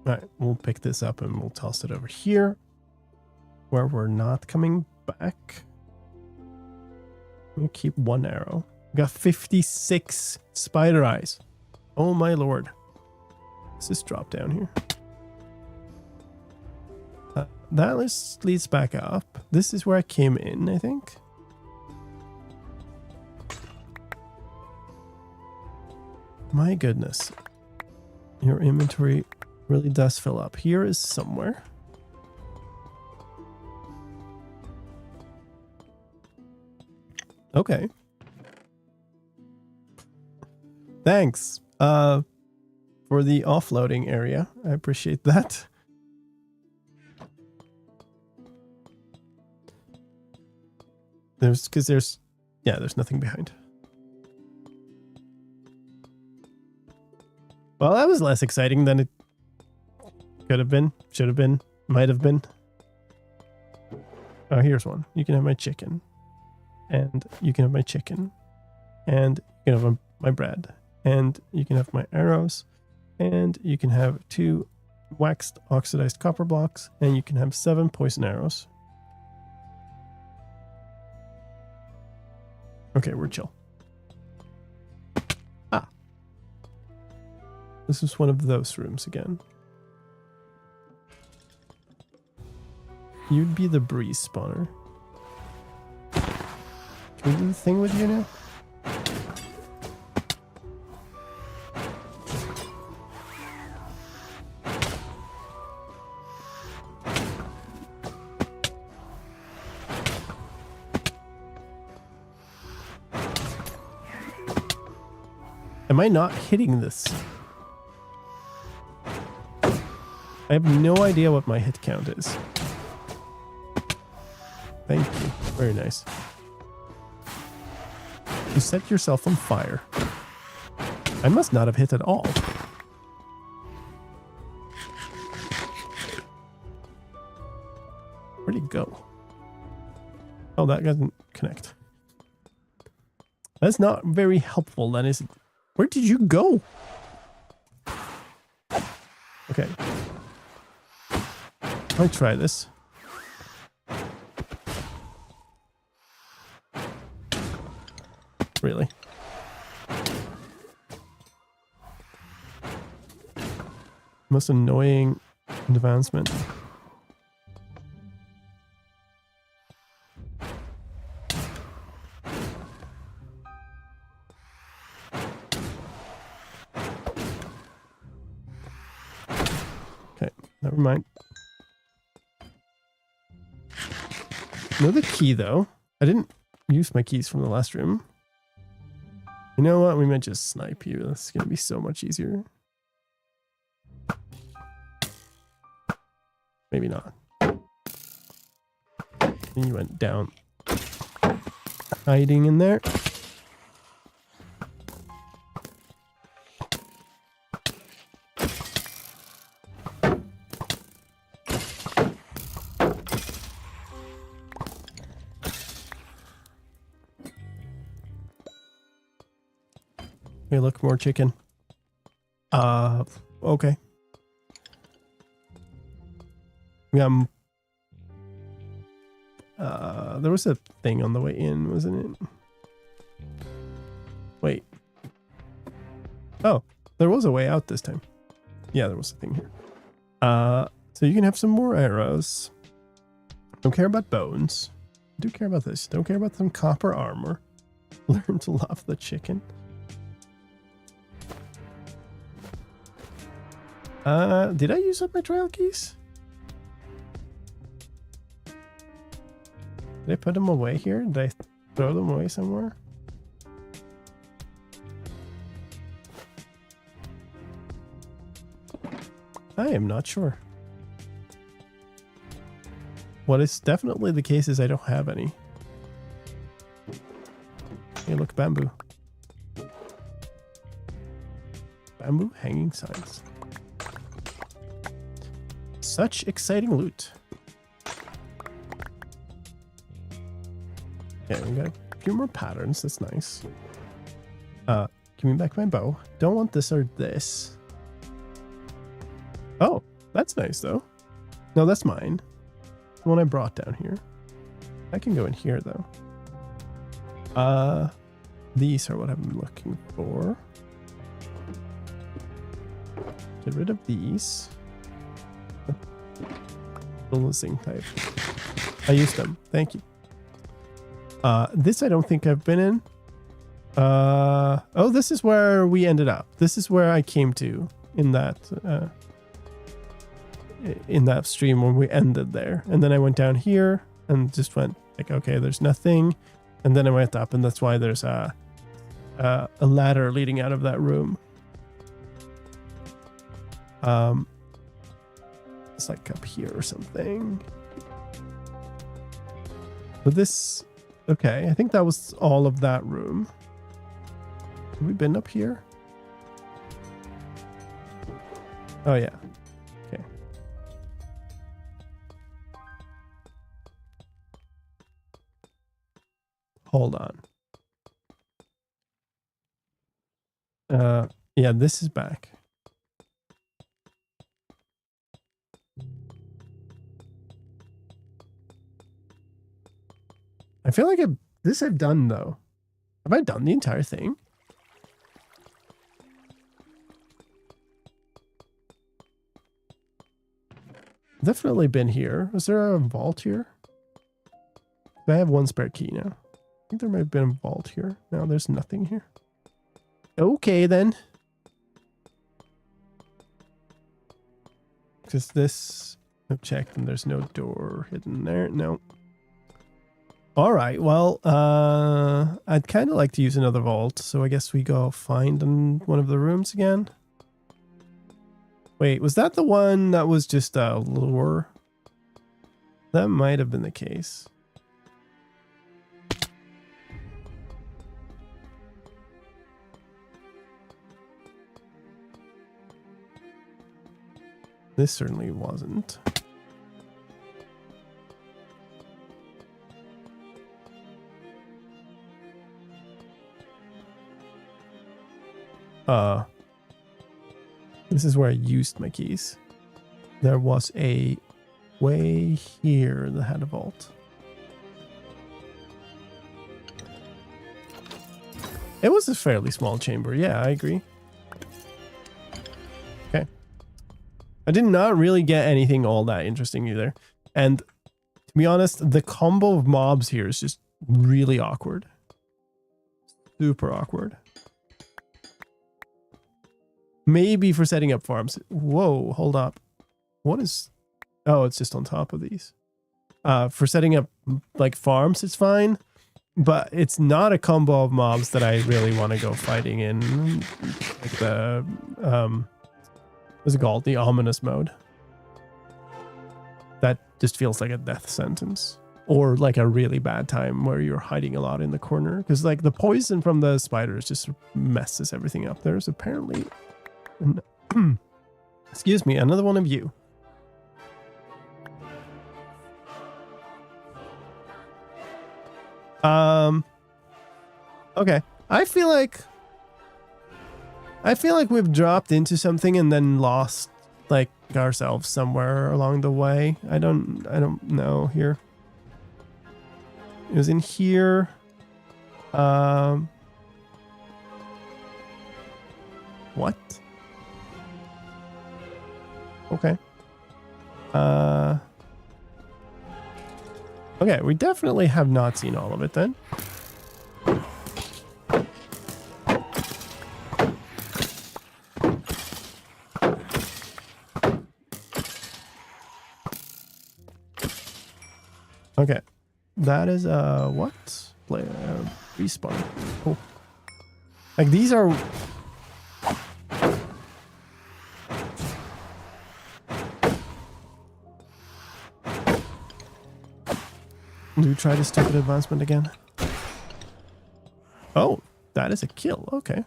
All right, we'll pick this up and we'll toss it over here where we're not coming back. We'll keep 1 arrow. We got 56 spider eyes. Oh my lord. Let's just drop down here. That leads back up. This is where I came in, I think. My goodness. Your inventory really does fill up. Here is somewhere. Okay. Thanks for the offloading area. I appreciate that. There's nothing behind. Well, that was less exciting than it could have been, should have been, might have been. Oh, here's one. You can have my chicken. And you can have my chicken. And you can have my bread. And you can have my arrows. And you can have 2 waxed oxidized copper blocks. And you can have 7 poison arrows. Okay, we're chill. Ah. This is one of those rooms again. You'd be the breeze spawner. Can we do the thing with you now? Am I not hitting this? I have no idea what my hit count is. Thank you. Very nice. You set yourself on fire. I must not have hit at all. Where'd he go? Oh, that doesn't connect. That's not very helpful, then, is it? Where did you go? Okay. I'll try this. Really? Most annoying advancement. Okay, never mind. Another key, though. I didn't use my keys from the last room. You know what? We might just snipe you. That's going to be so much easier. Maybe not. And you went down. Hiding in there. Hey, look, more chicken. Okay. There was a thing on the way in, wasn't it? Wait. Oh, there was a way out this time. Yeah, there was a thing here. So you can have some more arrows. Don't care about bones. Do care about this. Don't care about some copper armor. Learn to love the chicken. Did I use up my trail keys? Did I put them away here? Did I throw them away somewhere? I am not sure. What is definitely the case is I don't have any. Hey, look, bamboo. Bamboo hanging signs. Such exciting loot. Okay, we got a few more patterns. That's nice. Give me back my bow. Don't want this or this. Oh, that's nice though. No, that's mine. The one I brought down here. I can go in here though. These are what I'm looking for. Get rid of these. Zinc type. I used them. Thank you. This I don't think I've been in. Oh, this is where we ended up. This is where I came to in that stream when we ended there. And then I went down here and just went like, okay, there's nothing. And then I went up, and that's why there's a ladder leading out of that room. It's like up here or something. But this, okay, I think that was all of that room. Have we been up here? Oh yeah. Okay. Hold on. Yeah, this is back. I feel like this I've done though. Have I done the entire thing? Definitely been here. Is there a vault here? I have one spare key now. I think there might have been a vault here. No, there's nothing here. Okay then. Because this, I've checked and there's no door hidden there. No. All right. Well, I'd kind of like to use another vault, so I guess we go find in one of the rooms again. Wait, was that the one that was just a lure? That might have been the case. This certainly wasn't. This is where I used my keys. There was a way here that had a vault. It was a fairly small chamber. Yeah, I agree. Okay. I did not really get anything all that interesting either. And to be honest, the combo of mobs here is just really awkward. Super awkward. Maybe for setting up farms. Whoa, hold up. What is... Oh, it's just on top of these. For setting up, like, farms, it's fine. But it's not a combo of mobs that I really want to go fighting in. Like the... what's it called? The ominous mode. That just feels like a death sentence. Or like a really bad time where you're hiding a lot in the corner. Because, like, the poison from the spiders just messes everything up. There's apparently... excuse me, another one of you. Okay. I feel like we've dropped into something and then lost like ourselves somewhere along the way. I don't know here. It was in here. What? Okay. Okay, we definitely have not seen all of it then. Okay. That is what? Respawn. Cool. Like these are... Do we try this stupid advancement again? Oh, that is a kill. Okay.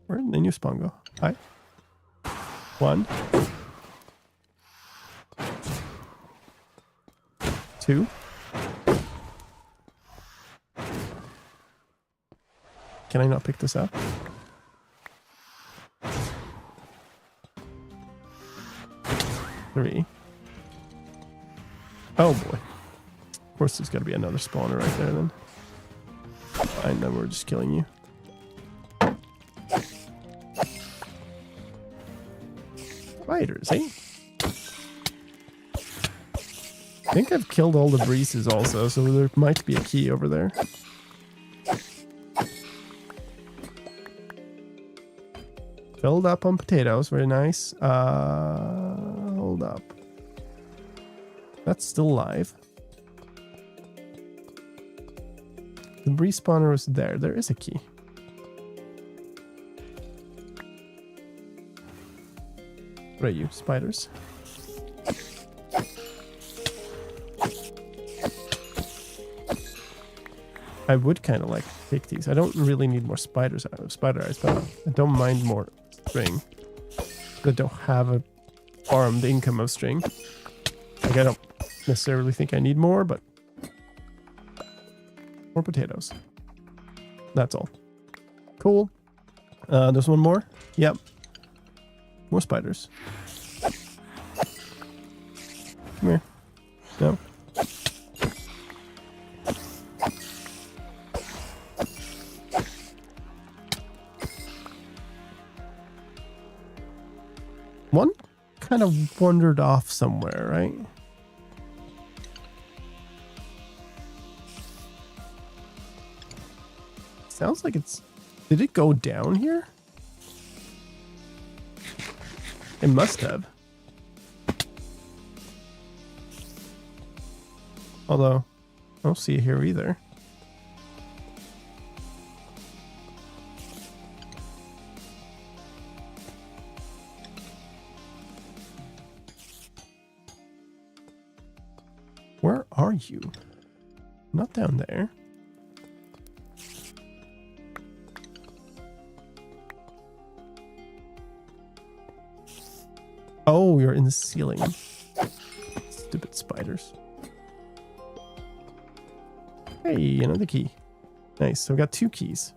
Where did the new spawn go? Hi. 1. 2. Can I not pick this up? 3. Oh boy. Of course there's got to be another spawner right there then. Fine, then we're just killing you. Spiders, eh? I think I've killed all the breezes also, so there might be a key over there. Filled up on potatoes, very nice. Hold up. That's still alive. The breeze spawner was there. There is a key. What are you, spiders? I would kind of like to take these. I don't really need more spiders out of spider eyes, but I don't mind more string. I don't have a farmed income of string. Like I don't necessarily think I need more, but more potatoes. That's all. Cool. There's one more. Yep. More spiders. Come here. No. One kind of wandered off somewhere, right? Sounds like it's... Did it go down here? It must have. Although, I don't see it here either. Where are you? Not down there. Oh, you're in the ceiling. Stupid spiders. Hey, another key. Nice. So I've got 2 keys.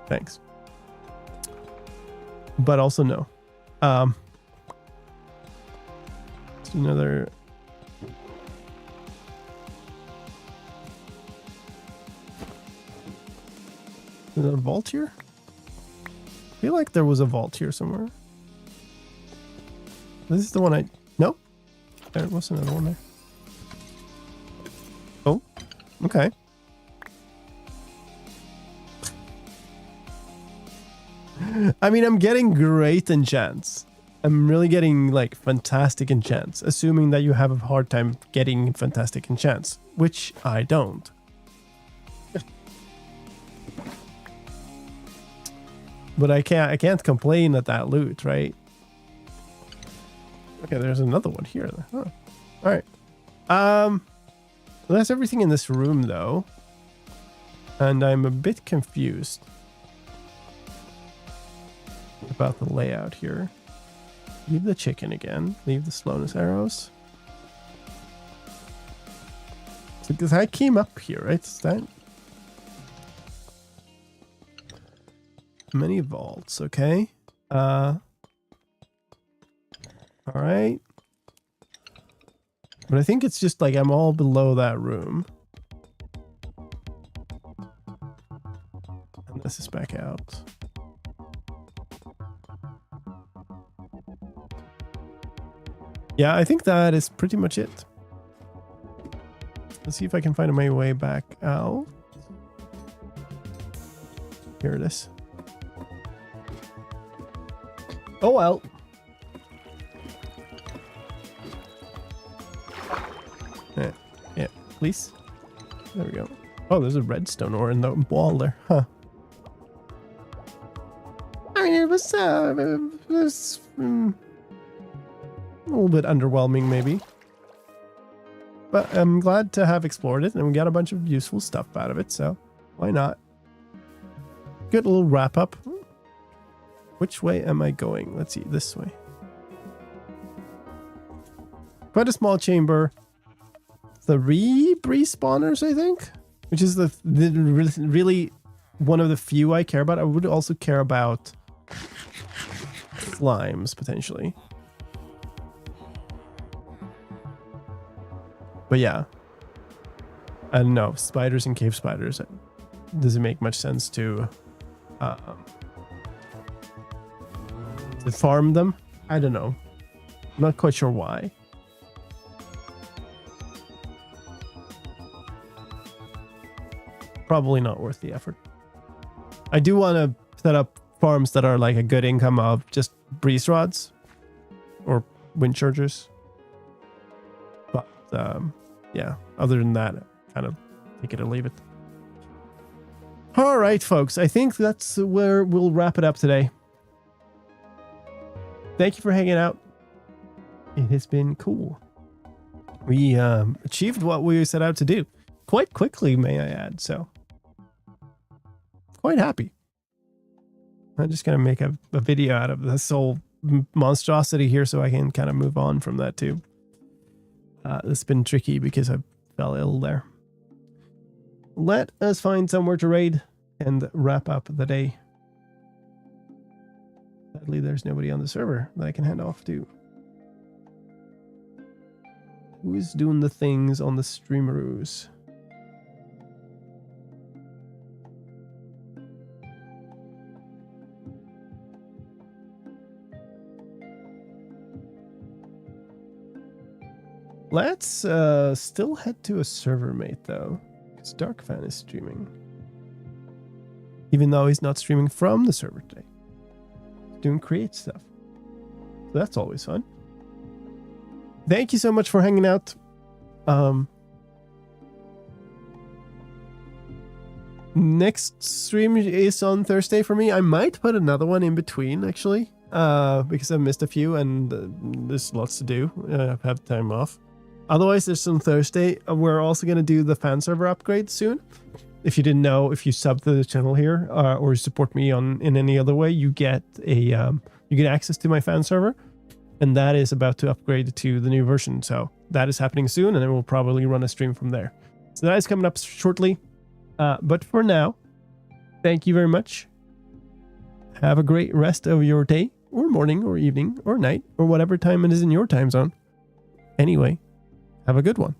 Thanks. But also no. It's another. Is there a vault here? I feel like there was a vault here somewhere. This is the one I... Nope. There was another one there. Oh. Okay. I mean, I'm getting great enchants. I'm really getting, like, fantastic enchants. Assuming that you have a hard time getting fantastic enchants. Which I don't. But I can't complain at that loot, right? Okay, there's another one here. Huh. All right. That's everything in this room, though. And I'm a bit confused about the layout here. Leave the chicken again. Leave the slowness arrows. So, because I came up here, right? Is that... Many vaults, okay. All right. But I think it's just like I'm all below that room. And this is back out. Yeah, I think that is pretty much it. Let's see if I can find my way back out. Here it is. Oh well. Yeah, please. There we go. Oh, there's a redstone ore in the wall there, huh? I mean, it was a little bit underwhelming, maybe. But I'm glad to have explored it, and we got a bunch of useful stuff out of it, so why not? Good little wrap up. Which way am I going? Let's see, this way. Quite a small chamber. 3 respawners, I think, which is the really one of the few I care about. I would also care about slimes potentially. But yeah, I don't know, spiders and cave spiders. It doesn't make much sense to farm them. I don't know. I'm not quite sure why. Probably not worth the effort. I do want to set up farms that are like a good income of just breeze rods or wind chargers. But yeah, other than that, kind of take it or leave it. All right, folks. I think that's where we'll wrap it up today. Thank you for hanging out. It has been cool. We achieved what we set out to do quite quickly, may I add. So quite happy. I'm just going to make a video out of this whole monstrosity here so I can kind of move on from that too. It's been tricky because I fell ill there. Let us find somewhere to raid and wrap up the day. Sadly, there's nobody on the server that I can hand off to. Who is doing the things on the streameroos? Let's still head to a server mate though, because Darkfan is streaming. Even though he's not streaming from the server today. doing create stuff. So that's always fun. Thank you so much for hanging out. Next stream is on Thursday for me. I might put another one in between, actually, because I've missed a few and there's lots to do. I've had time off. Otherwise, there's some Thursday. We're also going to do the fan server upgrade soon. If you didn't know, if you sub to the channel here or support me in any other way, you get access to my fan server, and that is about to upgrade to the new version. So that is happening soon, and then we'll probably run a stream from there. So that is coming up shortly. But for now, thank you very much. Have a great rest of your day, or morning, or evening, or night, or whatever time it is in your time zone. Anyway, have a good one,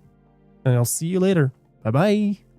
and I'll see you later. Bye-bye.